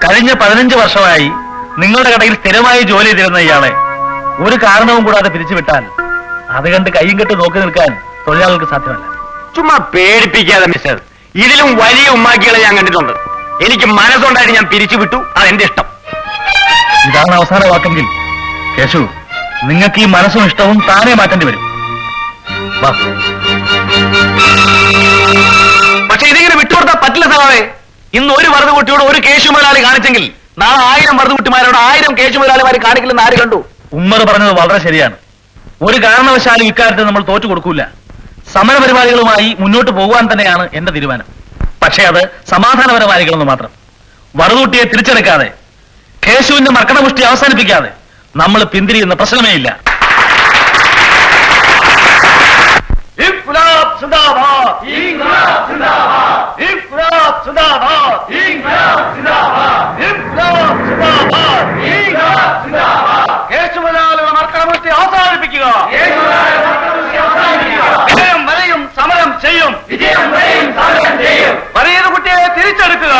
കഴിഞ്ഞ 15 വർഷമായി നിങ്ങളുടെ കടയിൽ സ്ഥിരമായി ജോലി ചെയ്തിരുന്ന ഇയാളെ ഒരു കാരണവും കൂടാതെ പിരിച്ചുവിട്ടാൽ അത് കണ്ട് കയ്യും കെട്ട് നോക്കി നിൽക്കാൻ തൊഴിലാളികൾക്ക് സാധ്യമല്ല. ചുമ്മാ പേടിപ്പിക്കാതെ മിസ്റ്റർ. ഇതിലും വലിയ ഉമ്മാക്കികളെ ഞാൻ കണ്ടിട്ടുണ്ട്. എനിക്ക് മനസ്സുണ്ടായിട്ട് ഞാൻ പിരിച്ചുവിട്ടു. അതെന്റെ ഇഷ്ടം. ഇതാണ് അവസാന വാക്കെങ്കിൽ കേശു, നിങ്ങൾക്ക് ഈ മനസ്സും ഇഷ്ടവും താനേ മാറ്റേണ്ടി വരും. വാ. പക്ഷെ ഇതിങ്ങനെ വിട്ടുകൊടുത്താൽ പറ്റില്ല സഹാവേ. ഇന്ന് ഒരു വറുതുകുട്ടിയോട് ഒരു കേശു മുതലാളി കാണിച്ചെങ്കിൽ നാളെ 1000 വറുതുകുട്ടിമാരോട് 1000 കേശു മുതലാളിമാർ കാണിക്കില്ലെന്ന് ആര് കണ്ടു? ഉമ്മർ പറഞ്ഞത് വളരെ ശരിയാണ്. ഒരു കാരണവശാലും ഇക്കാര്യത്തിൽ നമ്മൾ തോറ്റു കൊടുക്കൂല. സമരപരിപാടികളുമായി മുന്നോട്ട് പോകുവാൻ തന്നെയാണ് എന്റെ തീരുമാനം. പക്ഷേ അത് സമാധാനപരമായിരിക്കണമെന്ന് മാത്രം. വറുതുകുട്ടിയെ തിരിച്ചെടുക്കാതെ, കേശുവിന്റെ മർക്കടപുഷ്ടി അവസാനിപ്പിക്കാതെ നമ്മൾ പിന്തിരിയുന്ന പ്രശ്നമേ ഇല്ല. ഇൻക്ലാബ് സിന്ദാബാദ്, ഇൻക്ലാബ് സിന്ദാബാദ്, ഇൻക്ലാബ് സിന്ദാബാദ്, ഇൻക്ലാബ് സിന്ദാബാദ്, ഇൻക്ലാബ് സിന്ദാബാദ്, ഇൻക്ലാബ് സിന്ദാബാദ്. കേശുമുതലാളിയുടെ മർക്കടപുഷ്ടി അവസാനിപ്പിക്കുക. വിജയം വരെയും സമരം ചെയ്യും. വിജയം വരെയും സമരം ചെയ്യും. വരീതുകുട്ടിയെ തിരിച്ചെടുക്കുക.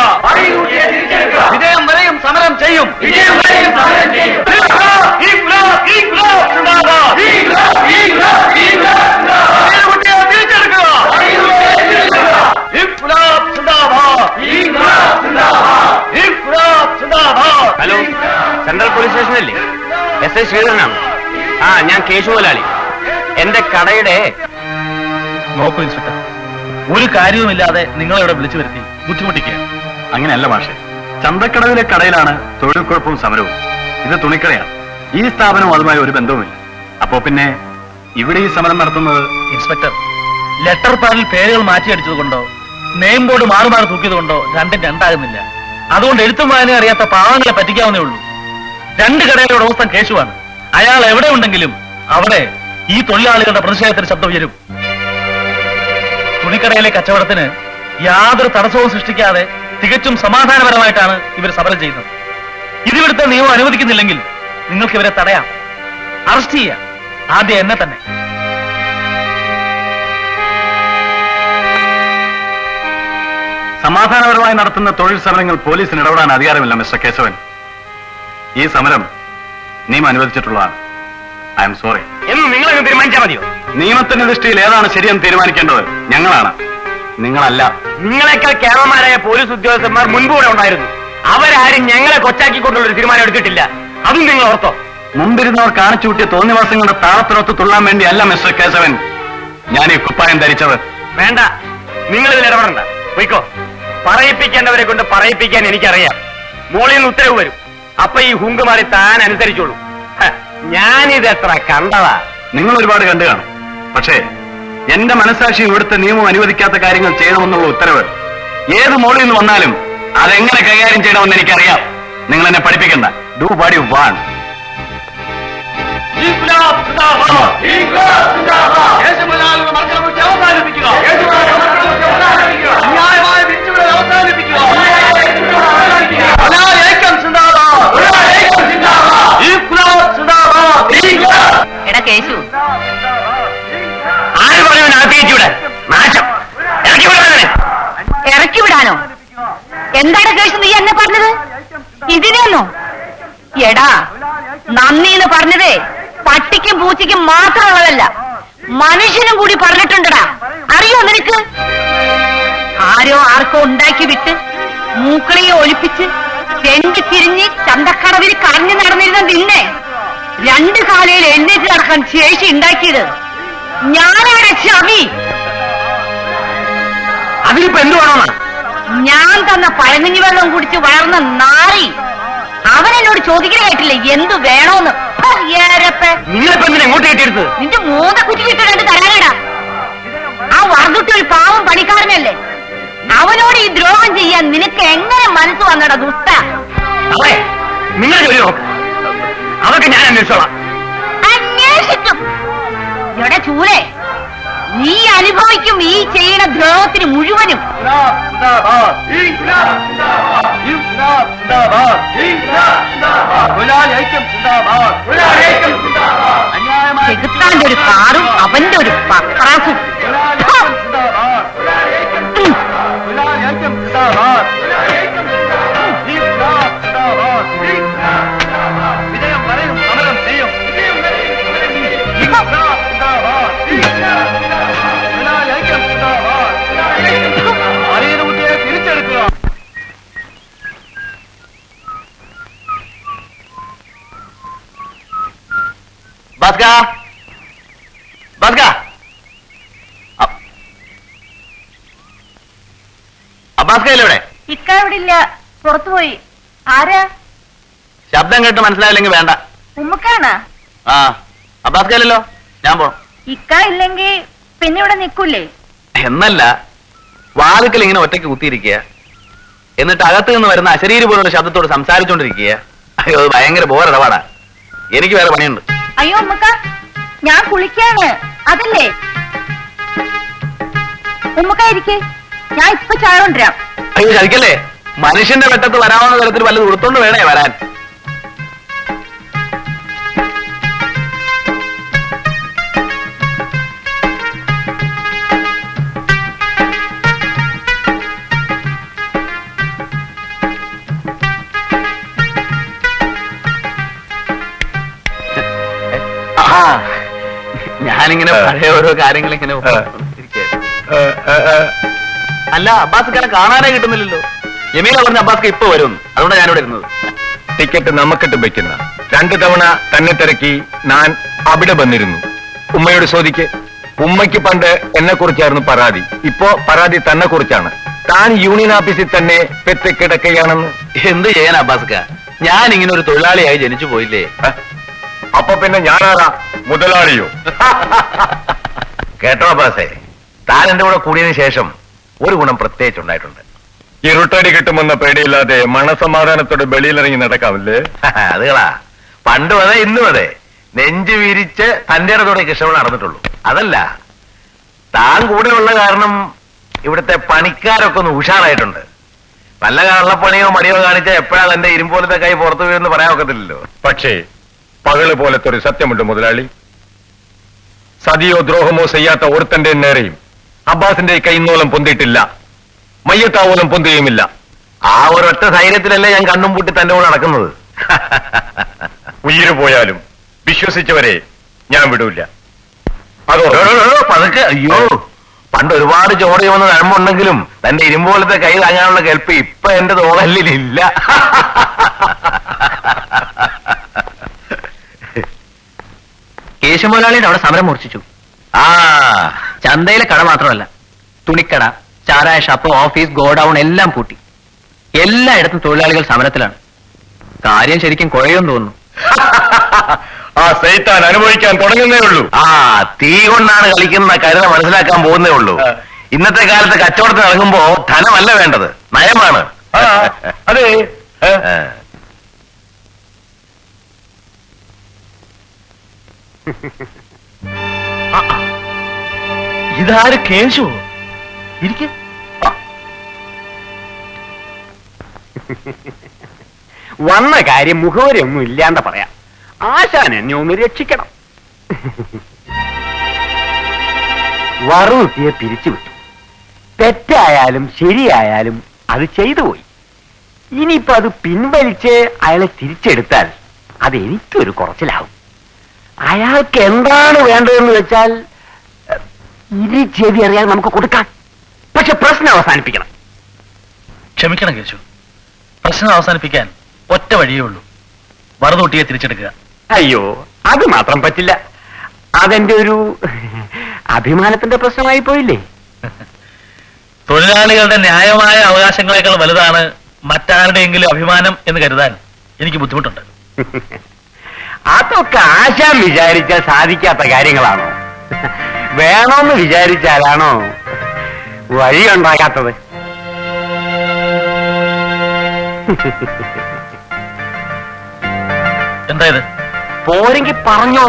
വിജയം വരെയും സമരം ചെയ്യും. വിജയം വരെയും സമരം ചെയ്യും. ഇൻക്ലാബ്, ഇൻക്ലാബ് സിന്ദാബാദ്, ഇൻക്ലാബ്, ഇൻക്ലാബ്, ഇൻക്ലാബ് സിന്ദാബാദ്. വരീതുകുട്ടിയെ തിരിച്ചെടുക്കുക. ഇൻക്ലാബ് സിന്ദാബാദ്, ഇൻക്ലാബ് സിന്ദാബാദ്, ഇൻക്ലാബ് സിന്ദാബാദ്. ഹലോ, സെൻട്രൽ പോലീസ് സ്റ്റേഷനല്ലേ? എസ് ഐ ശ്രീധരനാണ്. ഞാൻ കേശു മുതലാളി. എന്റെ കടയുടെ നോക്കൂ ഇൻസ്പെക്ടർ, ഒരു കാര്യവുമില്ലാതെ നിങ്ങളെ ഇവിടെ വിളിച്ചു വരുത്തി ബുദ്ധിമുട്ടിക്കുക. അങ്ങനെയല്ല മാഷെ. ചന്തക്കടവിലെ കടയിലാണ് തൊഴിൽ കുഴപ്പവും സമരവും. ഇത് തുണിക്കടയാണ്. ഈ സ്ഥാപനം അതുമായി ഒരു ബന്ധവുമില്ല. അപ്പോ പിന്നെ ഇവിടെ ഈ സമരം നടത്തുന്നത്? ഇൻസ്പെക്ടർ, ലെറ്റർ പാഡിൽ പേരുകൾ മാറ്റിയടിച്ചത് കൊണ്ടോ നെയിം ബോർഡ് മാറി തൂക്കിയത് കൊണ്ടോ രണ്ടും രണ്ടാകുന്നില്ല. അതുകൊണ്ട് എഴുത്തും വായന അറിയാത്ത പാവങ്ങളെ പറ്റിക്കാവുന്നേ ഉള്ളൂ. 2 കടയിലെ ഉടമസ്ഥൻ കേശുവാണ്. അയാൾ എവിടെ ഉണ്ടെങ്കിലും അവിടെ ഈ തൊഴിലാളികളുടെ പ്രതിഷേധത്തിന് ശബ്ദം ഉയരും. തുണിക്കടയിലെ കച്ചവടത്തിന് യാതൊരു തടസ്സവും സൃഷ്ടിക്കാതെ തികച്ചും സമാധാനപരമായിട്ടാണ് ഇവർ സമരം ചെയ്യുന്നത്. ഇതിവിടുത്തെ നിയമം അനുവദിക്കുന്നില്ലെങ്കിൽ നിങ്ങൾക്ക് ഇവരെ തടയാം, അറസ്റ്റ് ചെയ്യാം. ആദ്യം എന്നെ തന്നെ. സമാധാനപരമായി നടത്തുന്ന തൊഴിൽ സമരങ്ങൾ പോലീസിന് ഇടപെടാൻ അധികാരമില്ല മിസ്റ്റർ കേശവൻ. ഈ സമരം നിയമം അനുവദിച്ചിട്ടുള്ളതാണ്. I am sorry. എന്ന് നിങ്ങളങ്ങ് തീരുമാനിച്ചാൽ മതിയോ? നിയമത്തിന്റെ ദൃഷ്ടിയിൽ ഏതാണ് ശരിയെന്ന് തീരുമാനിക്കേണ്ടത് ഞങ്ങളാണ്, നിങ്ങളല്ല. നിങ്ങളെക്കാൾ കേരളമാരായ പോലീസ് ഉദ്യോഗസ്ഥന്മാർ മുൻകൂടെ ഉണ്ടായിരുന്നു. അവരാരും ഞങ്ങളെ കൊച്ചാക്കിക്കൊണ്ടുള്ള ഒരു തീരുമാനം എടുത്തിട്ടില്ല. അതും നിങ്ങൾ ഓർത്തോ? മുമ്പിരുന്നവർ കാണിച്ചു കൂട്ടിയ തോന്നിവാസങ്ങളുടെ താളത്തിനൊത്ത് തുള്ളാൻ വേണ്ടി അല്ല മിസ്റ്റർ കേശവൻ ഞാൻ ഈ കുപ്പായം ധരിച്ചത്. വേണ്ട, നിങ്ങൾ ഇതിൽ ഇടപെടണ്ട. പോയിക്കോ. പറയിപ്പിക്കേണ്ടവരെ കൊണ്ട് പറയിപ്പിക്കാൻ എനിക്കറിയാം. മോളിൽ നിന്ന് ഉത്തരവ് വരും. അപ്പൊ ഈ ഹുങ്കുമാരി താൻ അനുസരിച്ചോളൂ. ഞാനിത് എത്ര കണ്ടതാ. നിങ്ങൾ ഒരുപാട് കണ്ടു കാണും. പക്ഷേ എന്റെ മനസ്സാക്ഷി ഇവിടുത്തെ നിയമം അനുവദിക്കാത്ത കാര്യങ്ങൾ ചെയ്യണമെന്നുള്ള ഉത്തരവ് ഏത് മോളിൽ നിന്ന് വന്നാലും അതെങ്ങനെ കൈകാര്യം ചെയ്യണമെന്ന് എനിക്കറിയാം. നിങ്ങൾ എന്നെ പഠിപ്പിക്കണ്ട. Do what you want. ഇൻക്ലാബ് സിന്ദാബാദ്, ഇൻക്ലാബ് സിന്ദാബാദ്. കേശുമുതലാളിയുടെ മർക്കടപുഷ്ടി അവസാനിപ്പിക്കുക. അന്യായമായ പിരിച്ചുവിടൽ അവസാനിപ്പിക്കുക. മുതലാളി ഐക്യം സിന്ദാബാദ്, മുതലാളി ഐക്യം സിന്ദാബാദ്. ഇൻക്ലാബ് സിന്ദാബാദ്, ഇൻക്ലാബ്. എടാ കേശു, ആര് പറയുന്ന അകത്തേറ്റിവിടെ നാശം ഇറക്കി വിടാനെ. ഇറക്കി വിടാനോ? എന്താണ് കേശു നീ എന്നെ പറഞ്ഞത്? ഇതിനെയൊന്നോ? എടാ, നന്ദി എന്ന് പറഞ്ഞതേ പട്ടിക്കും പൂച്ചയ്ക്കും മാത്രമുള്ളതല്ല, മനുഷ്യനും കൂടി പറഞ്ഞിട്ടുണ്ടടാ. അറിയോ നിനക്ക്? ആരോ ആർക്കോ ഉണ്ടാക്കി വിട്ട് മൂക്കളിയെ ഒലിപ്പിച്ച് തെണ്ടി തിരിഞ്ഞ് ചന്തക്കടവിൽ കറഞ്ഞു നടന്നിരുന്ന നിന്നെ 2 കാലയിൽ എണ്ണേറ്റ് നടക്കാൻ ശേഷി ഉണ്ടാക്കിയത് ഞാനാണ്. ചവി അതിലിപ്പോ എന്ത് വേണമെന്നാ? ഞാൻ തന്ന പഴങ്ങഞ്ഞി വെള്ളം കുടിച്ച് വളർന്ന നാറി അവൻ എന്നോട് ചോദിക്കണ കേട്ടില്ലേ എന്ത് വേണോന്ന്? നിങ്ങളിപ്പോ എന്തിനാ എങ്ങോട്ട് കെട്ടിയെടുത്തത്? നിന്റെ മൂന്ന കുറ്റിക്കിട്ട് 2 തരാനടാ. ആ വർദ്ധിട്ട് ഒരു പാവം പണിക്കാരനല്ലേ. അവനോട് ഈ ദ്രോഹം ചെയ്യാൻ നിനക്ക് എങ്ങനെ മനസ്സ് വന്നടാ ദുഷ്ട? അവളെ നിങ്ങൾ ജോലി നോക്ക്. അതൊക്കെ ഞാൻ അന്വേഷിച്ചോളാം. അന്വേഷിക്കും. എവിടെ ചൂലേ, നീ അനുഭവിക്കും ഈ ചെയ്യണ ദ്രോഹത്തിന് മുഴുവനും. ചെകുത്താന്റെ ഒരു കാറും അവന്റെ ഒരു പത്രാസും. വിജയം വരെയും സമരം ചെയ്യും. തിരിച്ചെടുക്കുക. ഭാസ്ക, ഭാസ്ക, അബ്ബാസ്കയിലെ ഇവിടെ ഇക്ക ഇവിടെ ഇല്ല, പുറത്തുപോയി. ആരാ? ശബ്ദം കേട്ട് മനസ്സിലായില്ലെങ്കിൽ വേണ്ട. ഉമ്മക്കാണാ? ആ അബ്ബാസ്കയിലല്ലോ, ഞാൻ പോ. ഇക്ക ഇല്ലെങ്കി പിന്നെ ഇവിടെ നിക്കൂലേ? എന്നല്ല, വാതിക്കൽ ഇങ്ങനെ ഒറ്റയ്ക്ക് കുത്തിയിരിക്കുക, എന്നിട്ട് അകത്ത് നിന്ന് വരുന്ന അശരീരി പോലുള്ള ശബ്ദത്തോട് സംസാരിച്ചോണ്ടിരിക്കുക. അയ്യോ, അത് ഭയങ്കര ബോറിടപാടാ. എനിക്ക് വേറെ പണിയുണ്ട്. അയ്യോ ഉമ്മക്ക, ഞാൻ കുളിക്കാണ്. അതല്ലേ ഉമ്മക്ക ഇരിക്കേ, ഞാൻ ഇപ്പൊ ചായ കൊണ്ടുവരാം. അയ്യോ ചതിക്കല്ലേ, മനുഷ്യന്റെ വെട്ടത്ത് വരാവുന്ന തരത്തിൽ വല്ലതും കൊടുത്തോണ്ട് വേണേ വരാൻ. ഞാനിങ്ങനെ പഴയ ഓരോ കാര്യങ്ങൾ ഇങ്ങനെ അല്ല, അബ്ബാസ്ക്കാരെ കാണാനേ കിട്ടുന്നില്ലല്ലോ. യമീന പറഞ്ഞ അബ്ബാസ്ക്ക് ഇപ്പൊ വരും, അതുകൊണ്ടാണ് ഞാനിവിടെ ഇരുന്നത്. ടിക്കറ്റ് നമുക്കിട്ട് വെക്കുന്ന 2 തവണ തന്നെ തിരക്കി ഞാൻ അവിടെ വന്നിരുന്നു. ഉമ്മയോട് ചോദിക്ക്. ഉമ്മയ്ക്ക് പണ്ട് എന്നെ കുറിച്ചായിരുന്നു പരാതി, ഇപ്പോ പരാതി തന്നെ കുറിച്ചാണ്. താൻ യൂണിയൻ ഓഫീസിൽ തന്നെ പെറ്റ് കിടക്കുകയാണെന്ന്. എന്ത് ചെയ്യാൻ അബ്ബാസ്ക്ക, ഞാൻ ഇങ്ങനെ ഒരു തൊഴിലാളിയായി ജനിച്ചു പോയില്ലേ. അപ്പൊ പിന്നെ ഞാനാറാ മുതലാളിയോ? കേട്ടോ അബ്ബാസേ, താൻ എന്റെ കൂടെ കൂടിയതിനു ശേഷം ഒരു ഗുണം പ്രത്യേകിച്ച് ഉണ്ടായിട്ടുണ്ട്. ഇരുട്ടടി കിട്ടുമെന്ന പേടിയില്ലാതെ മനസമാധാനത്തോടെ വെളിയിലിറങ്ങി നടക്കാമല്ലേ? അതുകളാ, പണ്ടും അതെ ഇന്നും അതെ, നെഞ്ചു വിരിച്ച് തന്റെ ഇടത്തോടെ കൃഷ്ണൻ നടന്നിട്ടുള്ളൂ. അതല്ല, താൻ കൂടെ ഉള്ള കാരണം ഇവിടുത്തെ പണിക്കാരൊക്കെ ഒന്ന് ഉഷാറായിട്ടുണ്ട്. വല്ല കള്ളപ്പണിയോ മടിയോ കാണിച്ച എപ്പോഴാ തന്റെ ഇരുമ്പോലത്തെ കൈ പുറത്തു വീഴുന്ന് പറയാൻ ഒക്കത്തില്ലല്ലോ. പക്ഷേ പകല് പോലത്തെ ഒരു സത്യമുണ്ട് മുതലാളി. സതിയോ ദ്രോഹമോ ചെയ്യാത്ത ഒരുത്തന്റെ നേരെയും അബ്ബാസിന്റെ കൈന്നോളം പൊന്തിയിട്ടില്ല, മയ്യത്താവോളം പൊന്തുകയുമില്ല. ആ ഒരൊറ്റ ധൈര്യത്തിലല്ലേ ഞാൻ കണ്ണും പൂട്ടി തന്റെ കൂടെ നടക്കുന്നത്. ഉയിര് പോയാലും വിശ്വസിച്ചവരെ ഞാൻ വിടൂല. അതോ പതുക്കെ. അയ്യോ, പണ്ട് ഒരുപാട് ചോറ് ചെയ്യുന്ന നഴമ്പുണ്ടെങ്കിലും തന്റെ ഇരുമ്പോലത്തെ കൈ താങ്ങാനുള്ള കെൽപ്പ് ഇപ്പൊ എന്റെ തോളല്ലില്ല. കേശവമോലാളിയുടെ അവിടെ സമരം മൂർച്ഛിച്ചു. ആ, ചന്തയിലെ കട മാത്രമല്ല, തുണിക്കട, ചാരായ ഷാപ്പ്, ഓഫീസ്, ഗോഡൌൺ എല്ലാം പൂട്ടി. എല്ലായിടത്തും തൊഴിലാളികൾ സമരത്തിലാണ്. കാര്യം ശരിക്കും കുഴയെന്ന് തോന്നുന്നു. ആ സൈത്താൻ അനുഭവിക്കാൻ തുടങ്ങുന്നേ ഉള്ളൂ. ആ, തീ കൊണ്ടാണ് കളിക്കുന്ന കരുത മനസ്സിലാക്കാൻ പോകുന്നേ ഉള്ളൂ. ഇന്നത്തെ കാലത്ത് കച്ചവടത്തിന് ഇറങ്ങുമ്പോ ധനമല്ല വേണ്ടത്, നയമാണ്. അതെ. ഇതാര് കേശു? ഇരിക്കെ. വന്ന കാര്യം മുഖവരൊന്നും ഇല്ലാണ്ട പറയാം. ആശാൻ എന്നെ ഒന്ന് രക്ഷിക്കണം. വറുത്തിയെ പിരിച്ചുവിട്ടു. തെറ്റായാലും ശരിയായാലും അത് ചെയ്തു പോയി. ഇനിയിപ്പോ അത് പിൻവലിച്ച് അയാളെ തിരിച്ചെടുത്താൽ അത് എനിക്കൊരു കുറച്ചിലാവും. അയാൾക്ക് എന്താണ് വേണ്ടതെന്ന് വെച്ചാൽ ഇനി ചെവി അറിയാൻ നമുക്ക് കൊടുക്കാം. പക്ഷെ പ്രശ്നം അവസാനിപ്പിക്കണം. ക്ഷമിക്കണം കേശു, പ്രശ്നം അവസാനിപ്പിക്കാൻ ഒറ്റ വഴിയേ ഉള്ളൂ, വറുതൊട്ടിയെ തിരിച്ചെടുക്കുക. അയ്യോ, അത് മാത്രം പറ്റില്ല. അതെന്റെ ഒരു അഭിമാനത്തിന്റെ പ്രശ്നമായി പോയില്ലേ. തൊഴിലാളികളുടെ ന്യായമായ അവകാശങ്ങളെക്കാൾ വലുതാണ് മറ്റാരുടെയെങ്കിലും അഭിമാനം എന്ന് കരുതാൻ എനിക്ക് ബുദ്ധിമുട്ടുണ്ട്. അതൊക്കെ ആശാൻ വിചാരിച്ചാൽ സാധിക്കാത്ത കാര്യങ്ങളാണോ? വേണമെന്ന് വിചാരിച്ചാലാണോ വഴിയുണ്ടാകാത്തത്? എന്തായത്? പോരെങ്കിൽ പറഞ്ഞോ,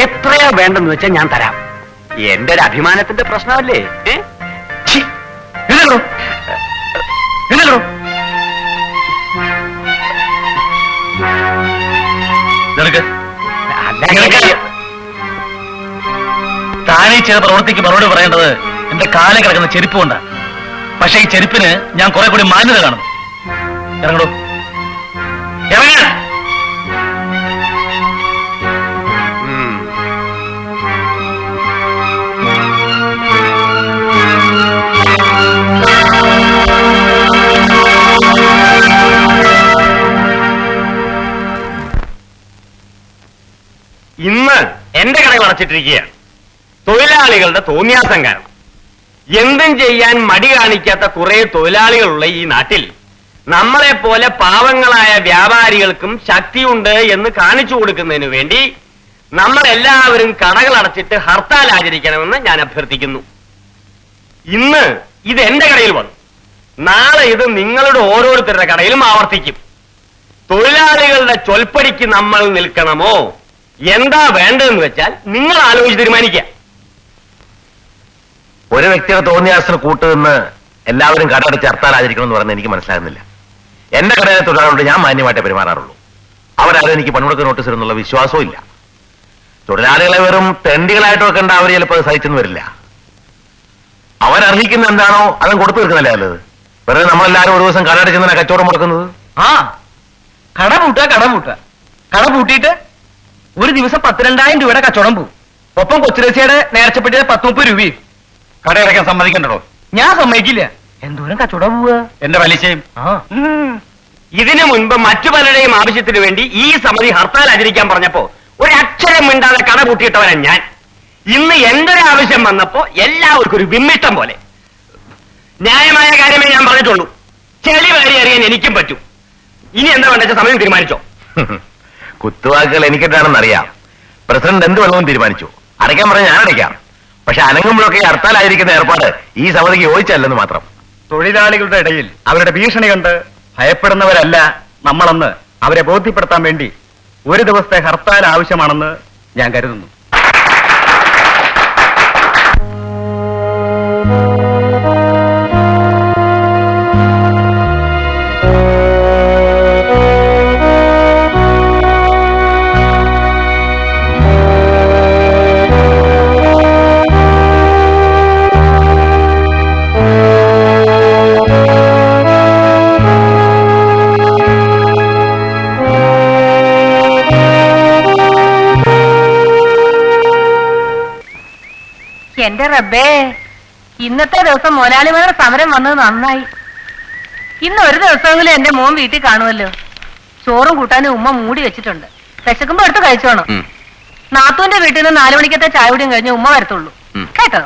എത്രയാ വേണ്ടെന്ന് വെച്ചാൽ ഞാൻ തരാം. എന്റെ ഒരു അഭിമാനത്തിന്റെ പ്രശ്നമല്ലേ? താനീ ചെയ്ത പ്രവൃത്തിക്ക് മറുപടി പറയേണ്ടത് എന്റെ കാലിൽ കിടക്കുന്ന ചെരുപ്പ് കൊണ്ടാണ്. പക്ഷെ ഈ ചെരുപ്പിന് ഞാൻ കുറെ കൂടി മാന്യത കാണുന്നു. ഇറങ്ങടോ, ഇറങ്ങ. ഇന്ന് എന്റെ കടകൾ അടച്ചിട്ടിരിക്കുകയാണ്, തൊഴിലാളികളുടെ തോന്നിയാസം കാരണം. എന്തും ചെയ്യാൻ മടി കാണിക്കാത്ത കുറെ തൊഴിലാളികളുള്ള ഈ നാട്ടിൽ നമ്മളെ പോലെ പാവങ്ങളായ വ്യാപാരികൾക്കും ശക്തിയുണ്ട് എന്ന് കാണിച്ചു കൊടുക്കുന്നതിന് വേണ്ടി നമ്മൾ എല്ലാവരും കടകൾ അടച്ചിട്ട് ഹർത്താൽ ആചരിക്കണമെന്ന് ഞാൻ അഭ്യർത്ഥിക്കുന്നു. ഇന്ന് ഇത് എന്റെ കടയിൽ വന്നു, നാളെ ഇത് നിങ്ങളുടെ ഓരോരുത്തരുടെ കടയിലും ആവർത്തിക്കും. തൊഴിലാളികളുടെ ചൊൽപ്പടിക്ക് നമ്മൾ നിൽക്കണമോ, എന്താ വേണ്ടതെന്ന് വെച്ചാൽ നിങ്ങൾ ആലോചിച്ച് തീരുമാനിക്കുക. ഒരു വ്യക്തിയുടെ തോന്നിയാസത്തിന് കൂട്ടുനിന്ന് എല്ലാവരും കടയടച്ച് ഹർത്താൽ ആചരിക്കണമെന്ന് പറയുന്നത് എനിക്ക് മനസ്സിലാകുന്നില്ല. എന്റെ കടയിലെ തൊഴിലാളികളോട് ഞാൻ മാന്യമായിട്ടേ പെരുമാറാറുള്ളൂ. അവരാരും എനിക്ക് പണിമുടക്ക് നോട്ടീസ് എന്നുള്ള വിശ്വാസവും ഇല്ല. തൊഴിലാളികളെ വെറും തെണ്ടികളായിട്ടൊക്കെ കണ്ട അവർ ചിലപ്പോൾ സഹിച്ചെന്ന് വരില്ല. അവരർഹിക്കുന്ന എന്താണോ അതും കൊടുത്തു തീർക്കുന്നല്ലേ നല്ലത്. വെറുതെ നമ്മളെല്ലാവരും ഒരു ദിവസം കടയടച്ചെന്നാ കച്ചവടം മുടക്കുന്നത്. ആ കട പൂട്ടിയിട്ട് ഒരു ദിവസം 12,000 രൂപയുടെ കച്ചവടം പോകും. ഒപ്പം കൊച്ചുരസിയുടെ നേർച്ചപ്പെട്ടിയുടെ 10-30 രൂപയും. കടയടയ്ക്കാൻ സമ്മതിക്കണ്ടോ? ഞാൻ സമ്മതിക്കില്ല. എന്തോരം കച്ചവടം പോവുക. എന്റെ പലിശയും. ഇതിനു മുൻപ് മറ്റു പലരുടെയും ആവശ്യത്തിന് വേണ്ടി ഈ സമിതി ഹർത്താൽ ആചരിക്കാൻ പറഞ്ഞപ്പോ ഒരു അക്ഷരം മിണ്ടാതെ കട പൂട്ടിയിട്ടവനാണ് ഞാൻ. ഇന്ന് എന്റെ ഒരു ആവശ്യം വന്നപ്പോ എല്ലാവർക്കും ഒരു വിമ്മിഷ്ടം പോലെ. ന്യായമായ കാര്യമേ ഞാൻ പറഞ്ഞിട്ടുള്ളൂ. ചെളി വാരി അറിയാൻ എനിക്കും പറ്റും. ഇനി എന്താ വേണ്ട സമയം തീരുമാനിച്ചോ? കുത്തുവാക്കുകൾ എനിക്കിട്ടാണെന്ന് അറിയാം. പ്രസിഡന്റ് എന്ത് വേണമെന്ന് തീരുമാനിച്ചു. അടയ്ക്കാൻ പറഞ്ഞ ഞാൻ അടയ്ക്കാം. പക്ഷെ അനങ്ങുമ്പോഴൊക്കെ ഹർത്താലായിരിക്കുന്ന ഏർപ്പാട് ഈ സമിതിക്ക് യോജിച്ചല്ലെന്ന് മാത്രം. തൊഴിലാളികളുടെ ഇടയിൽ അവരുടെ ഭീഷണി കണ്ട് ഭയപ്പെടുന്നവരല്ല നമ്മളെന്ന് അവരെ ബോധ്യപ്പെടുത്താൻ വേണ്ടി ഒരു ദിവസത്തെ ഹർത്താൽ ആവശ്യമാണെന്ന് ഞാൻ കരുതുന്നു. എന്റെ റബ്ബേ, ഇന്നത്തെ ദിവസം മുതലാളിമാരുടെ സമരം വന്നത് നന്നായി. ഇന്ന് ഒരു ദിവസമെങ്കിലും എന്റെ മോൻ വീട്ടിൽ കാണുമല്ലോ. ചോറും കൂട്ടാനും ഉമ്മ മൂടി വെച്ചിട്ടുണ്ട്. വിശക്കുമ്പോ എടുത്ത് കഴിച്ചോണം. നാത്തൂന്റെ വീട്ടിൽ നിന്ന് 4 മണിക്കത്തെ ചായ കുടിയും കഴിഞ്ഞ് ഉമ്മ വരത്തുള്ളൂ കേട്ടോ.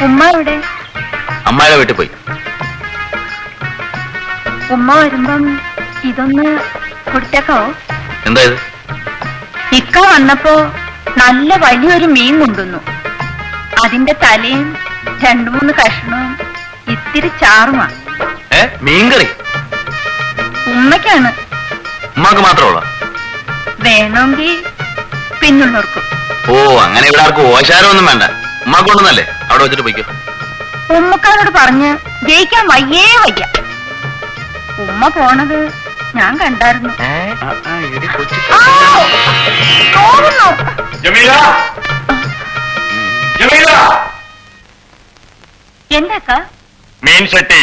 ഉമ്മ എവിടെ? അമ്മായിടെ വീട്ടിൽ പോയി. ഉമ്മ വരുമ്പം ഇതൊന്ന് കൊടുത്തേക്കാവോ? എന്താ ഇത്? ഇക്ക വന്നപ്പോ നല്ല വലിയൊരു മീൻ കൊണ്ടുവന്നു. അതിന്റെ തലയും 2-3 കഷ്ണവും ഇത്തിരി ചാറുമാ. മീൻകറി? ഉമ്മയ്ക്കാണ്. ഉമ്മാക്ക് മാത്രമുള്ള? വേണമെങ്കിൽ പിന്നുള്ളവർക്കും. ഓ, അങ്ങനെ ഇവിടെ ആർക്കും ഓശാരമൊന്നും വേണ്ട. ഉമ്മാക്ക് കൊണ്ടുവന്നല്ലേ, അവിടെ വെച്ചിട്ട് പോയിക്കോ. ഉമ്മക്കാരോട് പറഞ്ഞ് ജയിക്കാൻ വയ്യേ വയ്യ. ഉമ്മ പോണത് ഞാൻ കണ്ടായിരുന്നു. എന്താ മീൻ ചട്ടി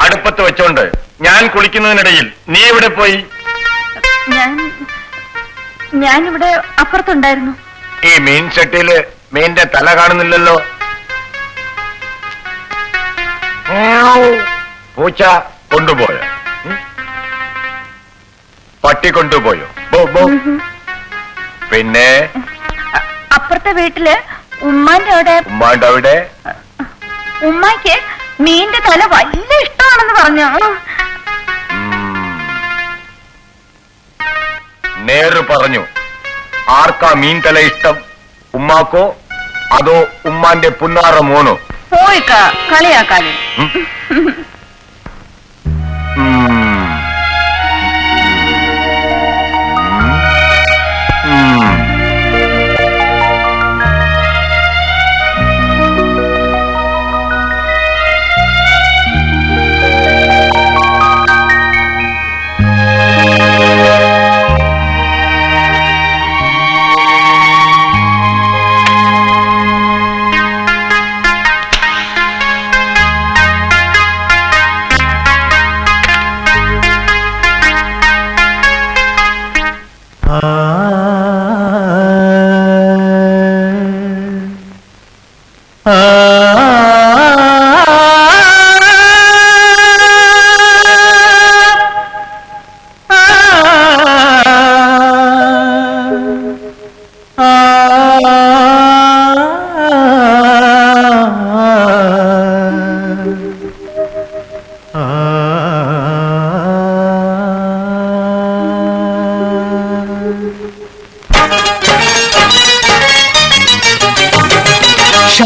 അടുപ്പത്ത് വെച്ചോണ്ട് ഞാൻ കുളിക്കുന്നതിനിടയിൽ നീ എവിടെ പോയി? ഞാനിവിടെ അപ്പുറത്തുണ്ടായിരുന്നു. ഈ മീൻ ചട്ടിയില് മീന്റെ തല കാണുന്നില്ലല്ലോ. പൂച്ച കൊണ്ടുപോയോ? പട്ടി കൊണ്ടുപോയോ? പിന്നെ അപ്പുറത്തെ വീട്ടില് ഉമ്മാന്റെ അവിടെ ഉമ്മാക്ക് മീന്റെ തല വലിയ ഇഷ്ടമാണെന്ന് പറഞ്ഞു. നേര് പറഞ്ഞു. ആർക്കാ മീൻ തല ഇഷ്ടം? ഉമ്മാക്കോ അതോ ഉമ്മാന്റെ പുന്നാറ മോനോ? പോയിക്ക കളിയാക്കാനും.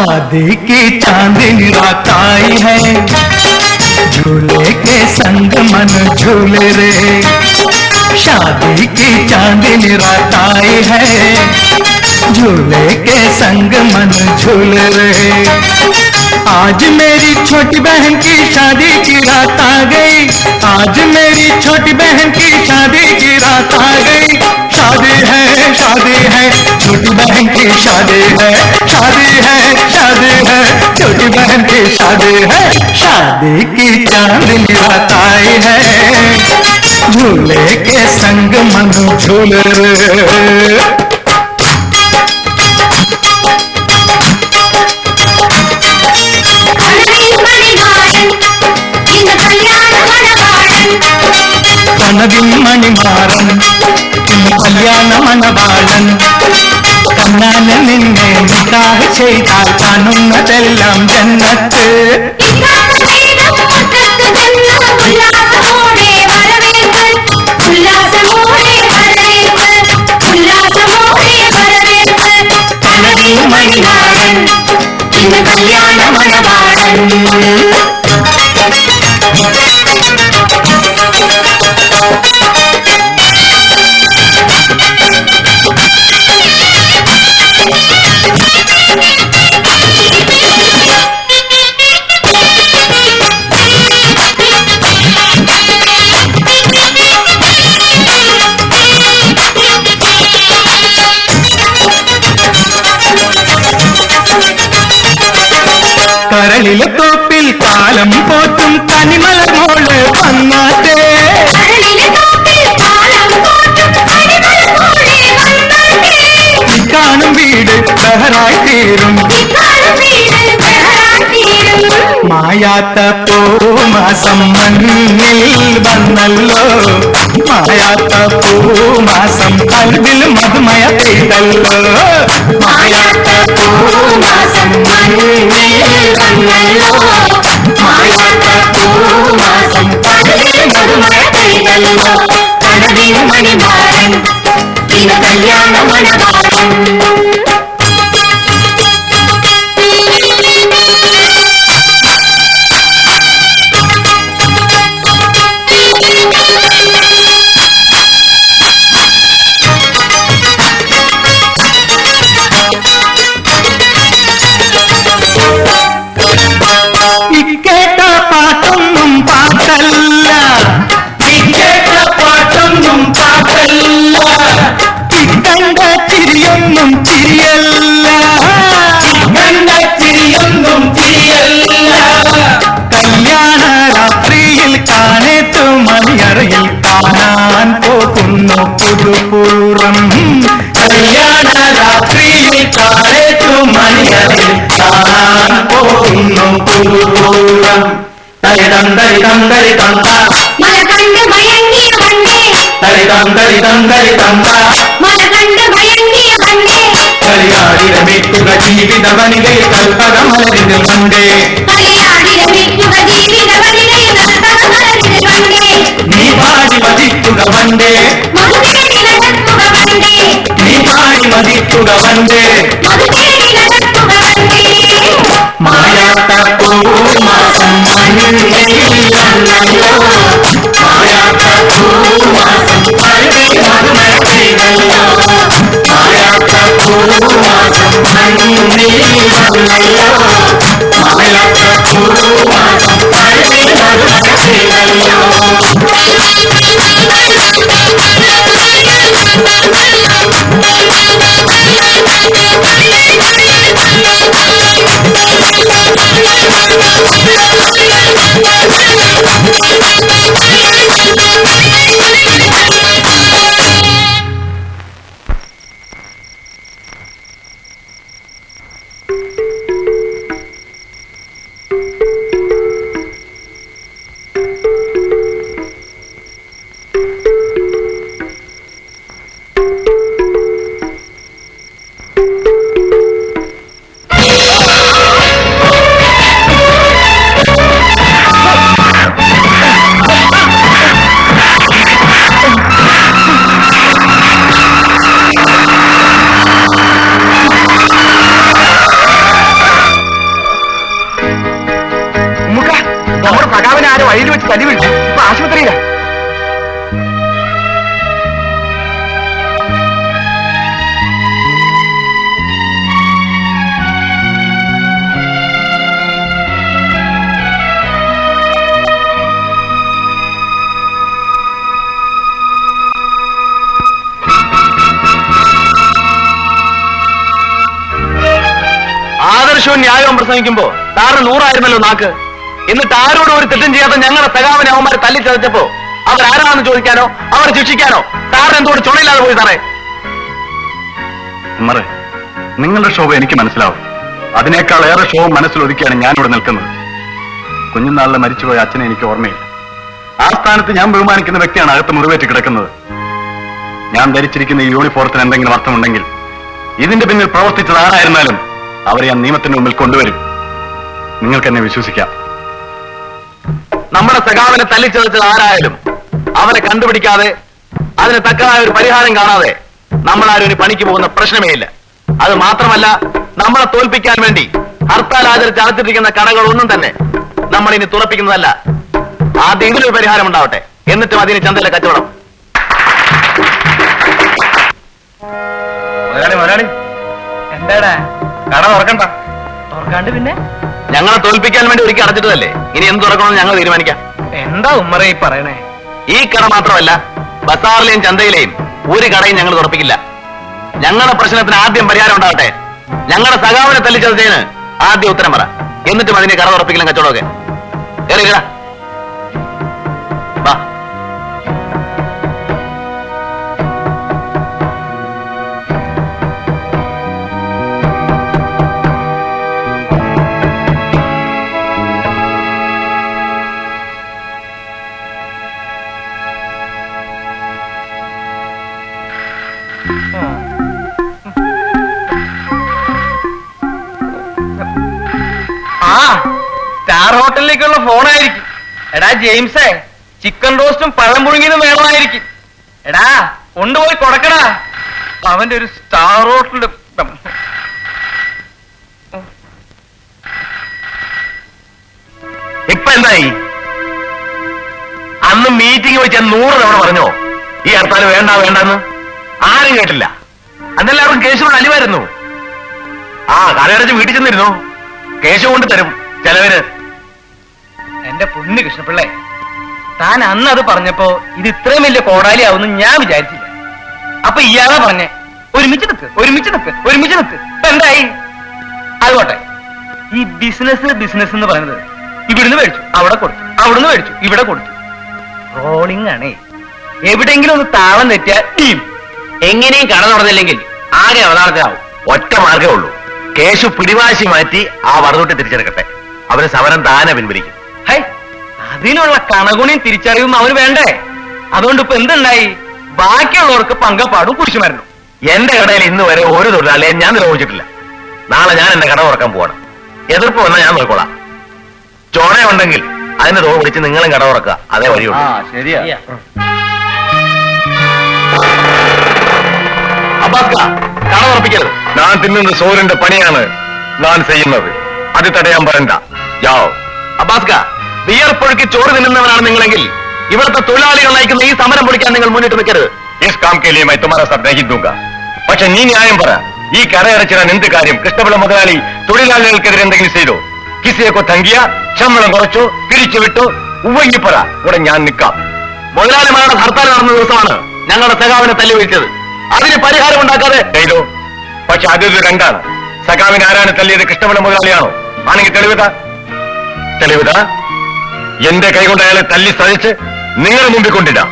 शादी की चांदनी रात आई है, झूले के संग मन झूले रे। शादी की चांदनी रात आई है, झूले के संग मन झूले रे। आज मेरी छोटी बहन की शादी की रात आ गई, आज मेरी छोटी बहन की शादी की रात आ गई। शादी है छोटी बहन की शादी है, शादी है छोटी बहन की शादी है। शादी की चांदनी रात आई है, झूले के संग मन झूल रे। കനവിൻ മണിമാരൻ ഇന്ന് കല്യാണ മണവാളൻ, കണ്ണാന് നിന്നെ നിക്കാഹ് ചെയ്താൽ കാണുന്നതെല്ലാം ജന്നത്ത്. കനവിൻ മണിമാരൻ ഇന്ന് കല്യാണ മണവാളൻ. കരളിലെ തോപ്പിൽ കാലം പോറ്റും കനിമലർ മോള് വന്നാട്ടെ. കാണും വീട് ബഹറായി തീരും, മായാത്ത പൂമാസം മണ്ണിൽ വന്നല്ലോ. മായാത്ത പൂമാസം കൽവിൽ മധുമയ പെയ്തല്ലോ. മായാത്ത പൂമാസം മണ്ണിൽ വന്നല്ലോ, മായാത്ത പൂമാസം കൽവിൽ മധുമയ പെയ്തല്ലോ. കനവിൻ മണിമാരൻ ഇന്ന് കല്യാണ മണവാളൻ. ഇക്കേട്ട പാട്ടൊന്നും പാട്ടല്ല, ഇക്കേട്ട പാട്ടൊന്നും പാട്ടല്ല, ഇക്കണ്ട ചിരിയൊന്നും ചിരിയല്ല, ഇക്കണ്ട ചിരിയൊന്നും ചിരിയല്ല. കല്യാണ രാത്രിയിൽ കാണേറ്റു മണിയറയിൽ കാണാൻ പോകുന്നു പുതുപൂർവം. കല്യാണ രാത്രിയിൽ കാണേറ്റു മണിയറയിൽ കാണാൻ പോകുന്നു പുതുപൂർവം. തരിതം തരിതം തരിതം മലകണ്ട് മയങ്ങിയ കണ്ടേ, തരിതം തരിതം തരിതം മലകണ്ട് മയങ്ങിയ കണ്ടേ. കലിയാടിരമിക്കുക ജീവിത വനികയിൽ കൽപ്പക മലരിതിൽ കണ്ടേ, കലിയാടിരമിക്കുക ജീവിത വനികയിൽ കൽപ്പക മലരിതിൽ കണ്ടേ. നീ പാടി മതിക്കുക വണ്ടേ, മധുതേടി നടക്കുക വണ്ടേ. നീ പാടി മതിക്കുക വണ്ടേ, മധുതേടി നടക്കുക വണ്ടേ. മായാത്ത പൂമാസം മണ്ണിൽ വന്നല്ലോ, മായാത്ത പൂമാസം കൽവിൽ മധുമയ പെയ്തല്ലോ. മായാത്ത പൂമാസം മണ്ണിൽ വന്നല്ലോ, മായാത്ത പൂമാസം കൽവിൽ മധുമയ പെയ്തല്ലോ. സത്യവും ന്യായവും പ്രസംഗിക്കുമ്പോ സാറിന് 100 നാക്ക്. എന്നിട്ട് ആരോടും ഒരു തെറ്റും ചെയ്യാത്ത ഞങ്ങളുടെ സഖാവിനെ അവന്മാരെ തല്ലിച്ചതച്ചപ്പോ അവരാരാണെന്ന് ചോദിക്കാനോ അവരെ ശിക്ഷിക്കാനോ സാറിന് എന്തുകൊണ്ട് ചുണയില്ലാതെ പോയി സാറേ? ഉമ്മറെ, നിങ്ങളുടെ ക്ഷോഭം എനിക്ക് മനസ്സിലാവും. അതിനേക്കാൾ ഏറെ ക്ഷോഭം മനസ്സിലൊതുക്കിയാണ് ഞാനിവിടെ നിൽക്കുന്നത്. കുഞ്ഞുനാളിൽ മരിച്ചുപോയ അച്ഛനെ എനിക്ക് ഓർമ്മയില്ല. ആ സ്ഥാനത്ത് ഞാൻ ബഹുമാനിക്കുന്ന വ്യക്തിയാണ് അകത്ത് മുറിവേറ്റ് കിടക്കുന്നത്. ഞാൻ ധരിച്ചിരിക്കുന്ന ഈ യൂണിഫോറത്തിന് എന്തെങ്കിലും അർത്ഥമുണ്ടെങ്കിൽ ഇതിന്റെ പിന്നിൽ പ്രവർത്തിച്ചത് ആരായിരുന്നാലും അവരെ ഞാൻ നിയമത്തിന്റെ മുമ്പിൽ കൊണ്ടുവരും. നിങ്ങൾക്ക് എന്നെ വിശ്വസിക്കാം. നമ്മുടെ സഖാവിനെ തല്ലിച്ചതച്ചത് ആരായാലും അവരെ കണ്ടുപിടിക്കാതെ അതിന് തക്കതായ ഒരു പരിഹാരം കാണാതെ നമ്മളാരും ഒരു പണിക്ക് പോകുന്ന പ്രശ്നമേ ഇല്ല. അത് മാത്രമല്ല, നമ്മളെ തോൽപ്പിക്കാൻ വേണ്ടി ഹർത്താൽ ആചരിച്ച് അടച്ചിട്ടിരിക്കുന്ന കടകളൊന്നും തന്നെ നമ്മൾ ഇനി തുറപ്പിക്കുന്നതല്ല. ആദ്യം ഇതിനൊരു പരിഹാരം ഉണ്ടാവട്ടെ, എന്നിട്ടും അതിന് ചന്തയിലെ കച്ചവടം. മുതലാളി എന്താടാ കട തുറക്കണ്ട? തുറക്കാണ്ട് പിന്നെ ഞങ്ങളെ തോൽപ്പിക്കാൻ വേണ്ടി ഒരിക്കൽ അടച്ചിട്ടതല്ലേ, ഇനി എന്ത് തുറക്കണമെന്ന് ഞങ്ങൾ തീരുമാനിക്കാം. എന്താ ഉമ്മറേ ഈ പറയണേ? ഈ കട മാത്രമല്ല, ബസാറിലെയും ചന്തയിലെയും ഒരു കടയും ഞങ്ങൾ തുറപ്പിക്കില്ല. ഞങ്ങളുടെ പ്രശ്നത്തിന് ആദ്യം പരിഹാരം ഉണ്ടാവട്ടെ. ഞങ്ങളുടെ സഖാവിനെ തല്ലിച്ചതച്ചതിന് ആദ്യം ഉത്തരം പറ, എന്നിട്ടും അതിന് കട തുറപ്പിക്കലും കച്ചവടമൊക്കെ. കേറിക്കടാ. വാ. ആ സ്റ്റാർ ഹോട്ടലിലേക്കുള്ള ഫോണായിരിക്കും. എടാ ജെയിംസേ, ചിക്കൻ റോസ്റ്റും പഴം പുഴുങ്ങിയതും വേണമായിരിക്കും. എടാ കൊണ്ടുപോയി കൊടുക്കടാ. അവന്റെ ഒരു സ്റ്റാർ ഹോട്ടലിന്റെ ഇപ്പൊ എന്തായി? അന്ന് മീറ്റിംഗ് വെച്ച് 100 തവണ പറഞ്ഞോ ഈ ഹർത്താൽ വേണ്ട വേണ്ടെന്ന്? ആരും കേട്ടില്ല. അന്നെല്ലാവർക്കും കേശവോട് അലിവായിരുന്നു. ആ കടയടച്ച് വീട്ടിൽ ചെന്നിരുന്നു. കേശവ് കൊണ്ട് തരും ചെലവിന്. എന്റെ പൊന്നു കൃഷ്ണപിള്ളേ, താൻ അന്ന് അത് പറഞ്ഞപ്പോ ഇത് ഇത്രയും വലിയ കോടാലിയാവുന്നു ഞാൻ വിചാരിച്ചില്ല. അപ്പൊ ഇയാളാ പറഞ്ഞേ ഒരുമിച്ച് നിൽക്ക് ഒരുമിച്ച് നിൽക്ക് ഒരുമിച്ച് നിൽക്ക്. ഇപ്പൊ എന്തായി? അതുകൊട്ടെ, ഈ ബിസിനസ് എന്ന് പറയുന്നത് ഇവിടുന്ന് മേടിച്ചു അവിടെ കൊടുത്തു, അവിടുന്ന് മേടിച്ചു ഇവിടെ കൊടുത്തു. റോളിംഗ് ആണേ. എവിടെയെങ്കിലും ഒന്ന് താളം തെറ്റിയാൽ ടീം എങ്ങനെയും കട നടന്നില്ലെങ്കിൽ ആകെ അവതാളത്തിലാവും. ഒറ്റ മാർഗേ ഉള്ളൂ, കേശു പിടിവാശി മാറ്റി ആ വറന്നൂട്ടി തിരിച്ചെടുക്കട്ടെ. അവന് സമരം താനെ പിൻവലിക്കും. ഹൈ, അതിനുള്ള കണകുണിയും തിരിച്ചറിവും അവന് വേണ്ടേ? അതുകൊണ്ട് ഇപ്പൊ എന്തുണ്ടായി? ബാക്കിയുള്ളവർക്ക് പങ്കപ്പാടും കുരിശുമരണം. എന്റെ കടയിൽ ഇന്ന് വരെ ഒരു തൊഴിലാളിയെ ഞാൻ നിരോധിച്ചിട്ടില്ല. നാളെ ഞാൻ എന്റെ കട തുറക്കാൻ പോകണം. എതിർപ്പ് വന്നാൽ ഞാൻ നോക്കോളാം. ചോണയുണ്ടെങ്കിൽ അതിന് തോവ് പിടിച്ച് നിങ്ങളും കട തുറക്കുക. അതേ വഴിയുള്ളൂ. ശരിയാ. അബ്ബാസ് കട തുറപ്പിക്കരുത്. ഞാൻ തിന്നുന്ന സോറിന്റെ പണിയാണ് ഞാൻ ചെയ്യുന്നത്. അത് തടയാൻ പറയണ്ട. ജാവോ. അബ്ബാസ് വിയർപ്പൊഴുക്കി ചോറ് തിന്നുന്നവരാണ് നിങ്ങളെങ്കിൽ ഇവിടുത്തെ തൊഴിലാളികൾ നയിക്കുന്ന ഈ സമരം പൊളിക്കാൻ നിങ്ങൾ മുന്നിട്ട് നിൽക്കരുത്. इस काम के लिए मैं तुम्हारा साथ नहीं दूंगा. പക്ഷെ നീ ന്യായം പറ. ഈ കടയടച്ചിടാൻ എന്ത് കാര്യം? കൃഷ്ണപിള്ള മുതലാളി തൊഴിലാളികൾക്കെതിരെ എന്തെങ്കിലും ചെയ്തോ? കിസിയൊക്കെ തങ്കിയ ശമ്പളം കുറച്ചോ പിരിച്ചുവിട്ടോ? ഉവ്വെങ്കിൽ പറ, ഇവിടെ ഞാൻ നിൽക്കാം. മുതലാളിമാരുടെ ഹർത്താൽ നടന്ന ദിവസമാണ് ഞങ്ങളുടെ സഖാവിനെ തല്ലി വീഴ്ത്തിയത്. അതിന് പരിഹാരം ഉണ്ടാക്കാതെ ചെയ്തോ. പക്ഷെ അതൊരു രണ്ടാണ്. സഖാവിന് ആരാണ് തല്ലിയത്? കൃഷ്ണപിള്ള മുതലാളിയാണോ? ആണെങ്കിൽ തെളിവുതാ. തെളിവുതാ. എന്റെ കൈകൊണ്ട് അയാളെ തല്ലി സഹിച്ച് നിങ്ങളുടെ മുമ്പിൽ കൊണ്ടിടാം.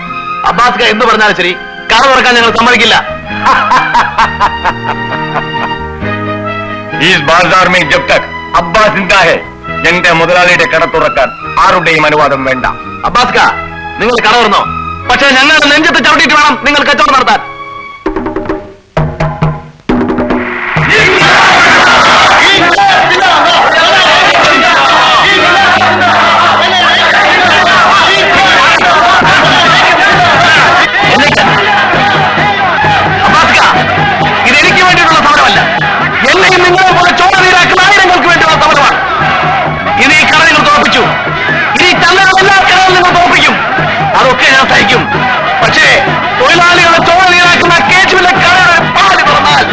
അബ്ബാസ് എന്ത് പറഞ്ഞാലും ശരി, കട തുറക്കാൻ ഞങ്ങൾ സമ്മതിക്കില്ല. ഈ ബാസാർ മേ ജബ് തക് അബ്ബാസ് സിന്ദാ ഹൈ, എന്റെ മുതലാളിയുടെ കട തുറക്കാൻ ആരുടെയും അനുവാദം വേണ്ട. അബ്ബാസ് നിങ്ങൾ കട തുറന്നോ, പക്ഷെ ഞങ്ങളുടെ നെഞ്ചത്ത് ചവിട്ടിയിട്ട് വേണം നിങ്ങൾ കച്ചവടം നടത്താൻ. ഇതെനിക്ക് വേണ്ടിയിട്ടുള്ള സമരമല്ല, എന്നെയും നിങ്ങളെ പോലെ ചോര നീരാക്കുന്ന ആയിരങ്ങൾക്ക് വേണ്ടിയുള്ള സമരമാണ്. ഇനി ഈ കട നിങ്ങൾ തോൽപ്പിച്ചു, ഇനി ചന്തയുടെ എല്ലാ കടകളും നിങ്ങൾ തോൽപ്പിക്കും. അതൊക്കെ ഞാൻ സഹിക്കും. പക്ഷേ തൊഴിലാളികളെ ചോര നീരാക്കുന്ന കേശുവിലെ കടയുടെ പാതി തുറന്നാൽ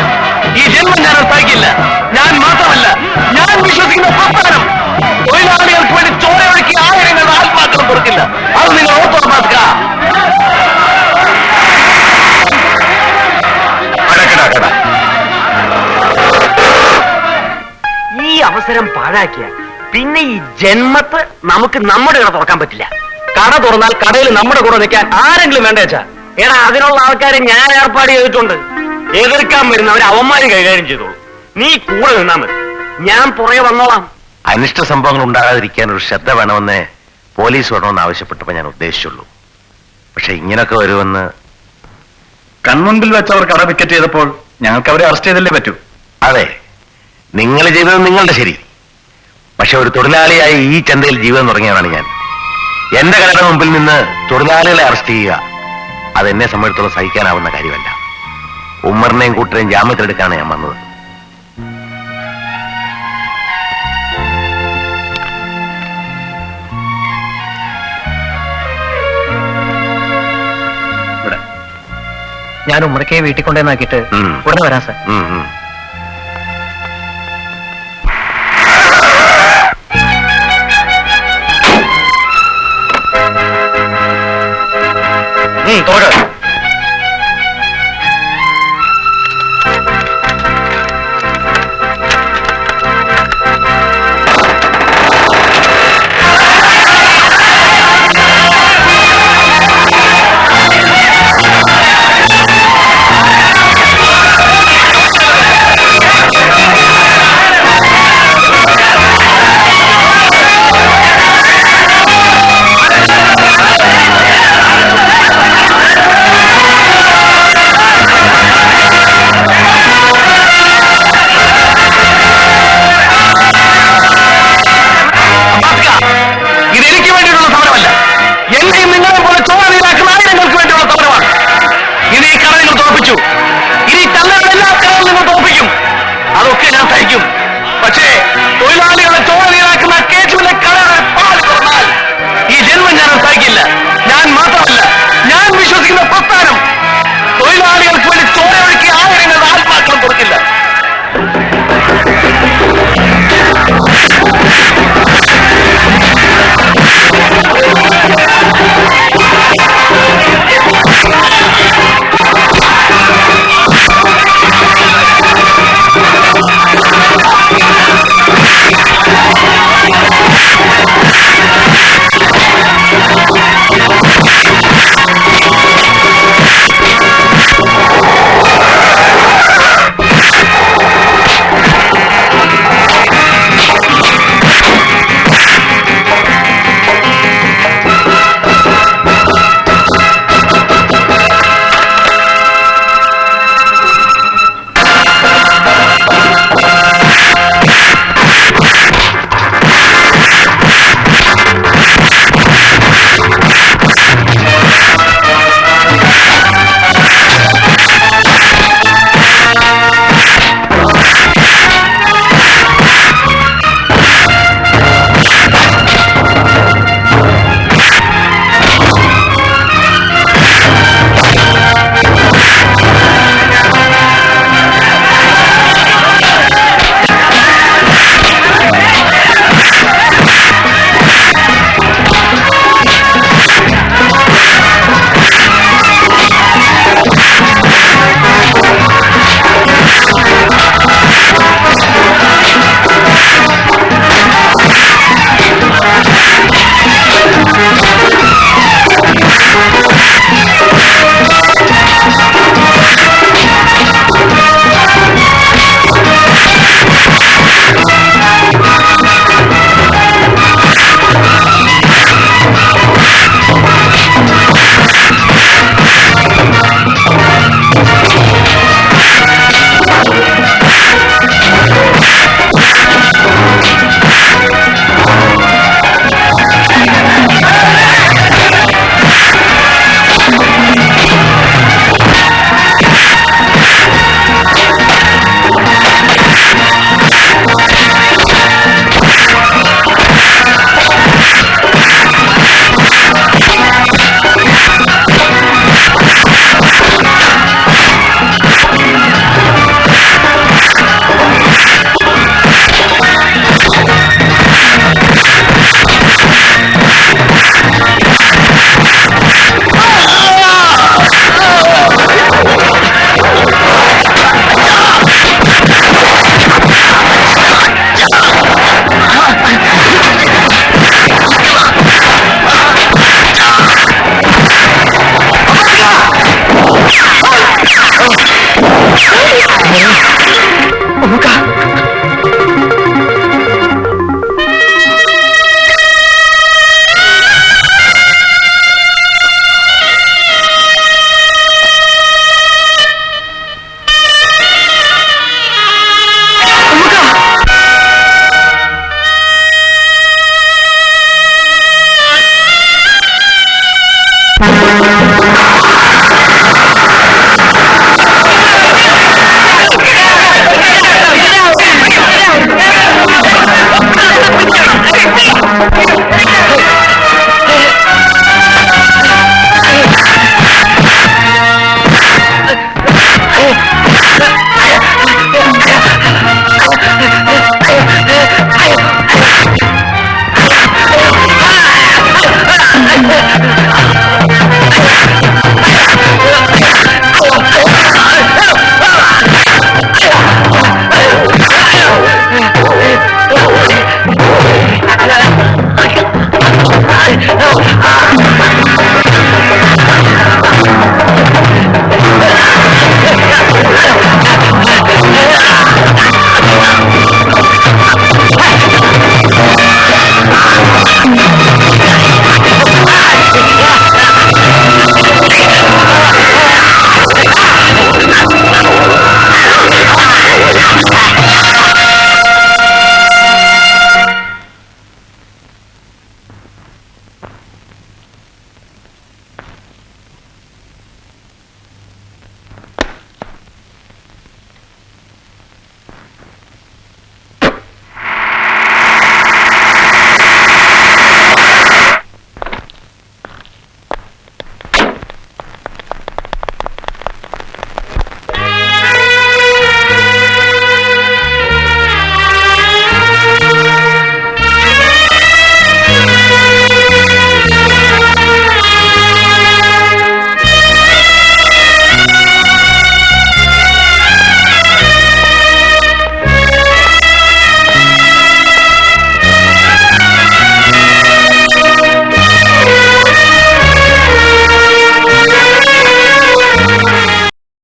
ഈ ജന്മം ഞാൻ സഹിക്കില്ല. ഞാൻ മാത്രമല്ല, ഞാൻ വിശ്വസിക്കുന്ന പ്രസ്ഥാനം തൊഴിലാളികൾക്ക് വേണ്ടി ചോര ഒഴുക്കി ആയിരങ്ങളുടെ ആത്മാക്കളും പൊറുക്കില്ല. അത് നിങ്ങൾ ഓർത്തുറപ്പാക്കുക. ഈ അവസരം പാഴാക്കിയ പിന്നെ ഈ ജന്മത്ത് നമുക്ക് നമ്മുടെ കട തുറക്കാൻ പറ്റില്ല. കട തുറന്നാൽ കടയിൽ നമ്മുടെ കൂടെ നിൽക്കാൻ ആരെങ്കിലും വേണ്ട വെച്ചാ? എടാ, അതിനുള്ള ആൾക്കാരെ ഞാൻ ഏർപ്പാട് ചെയ്തിട്ടുണ്ട്. എതിർക്കാൻ വരുന്നവരെ അവന്മാര് കൈകാര്യം ചെയ്തോളൂ. നീ കൂടെ നിന്നാ മതി, ഞാൻ പുറകെ വന്നോളാം. അനിഷ്ട സംഭവങ്ങൾ ഉണ്ടാകാതിരിക്കാൻ ഒരു ശ്രദ്ധ വേണമെന്ന് പോലീസ് വേണമെന്ന് ആവശ്യപ്പെട്ടപ്പോൾ ഞാൻ ഉദ്ദേശിച്ചുള്ളൂ. പക്ഷെ ഇങ്ങനൊക്കെ വരുമെന്ന് കൺമുൻപിൽ വെച്ച് അവർ കട വിക്കറ്റ് ചെയ്തപ്പോൾ ഞങ്ങൾക്ക് അവരെ അറസ്റ്റ് ചെയ്തല്ലേ പറ്റൂ. അതെ, നിങ്ങൾ ചെയ്തത് നിങ്ങളുടെ ശരി. പക്ഷെ ഒരു തൊഴിലാളിയായി ഈ ചന്തയിൽ ജീവിതം തുടങ്ങിയതാണ് ഞാൻ. എന്റെ കടയുടെ മുമ്പിൽ നിന്ന് തൊഴിലാളികളെ അറസ്റ്റ് ചെയ്യുക അതെന്നെ സംബന്ധിച്ചിടത്തോളം സഹിക്കാനാവുന്ന കാര്യമല്ല. ഉമ്മറിനെയും കൂട്ടരെയും ജാമ്യത്തിലെടുക്കാണ് ഞാൻ വന്നത്. ഞാൻ ഉമ്മറക്കെ വീട്ടിൽ കൊണ്ടുവന്നാക്കിയിട്ട് ഉടനെ വരാം സാർ. തുറക്ക്.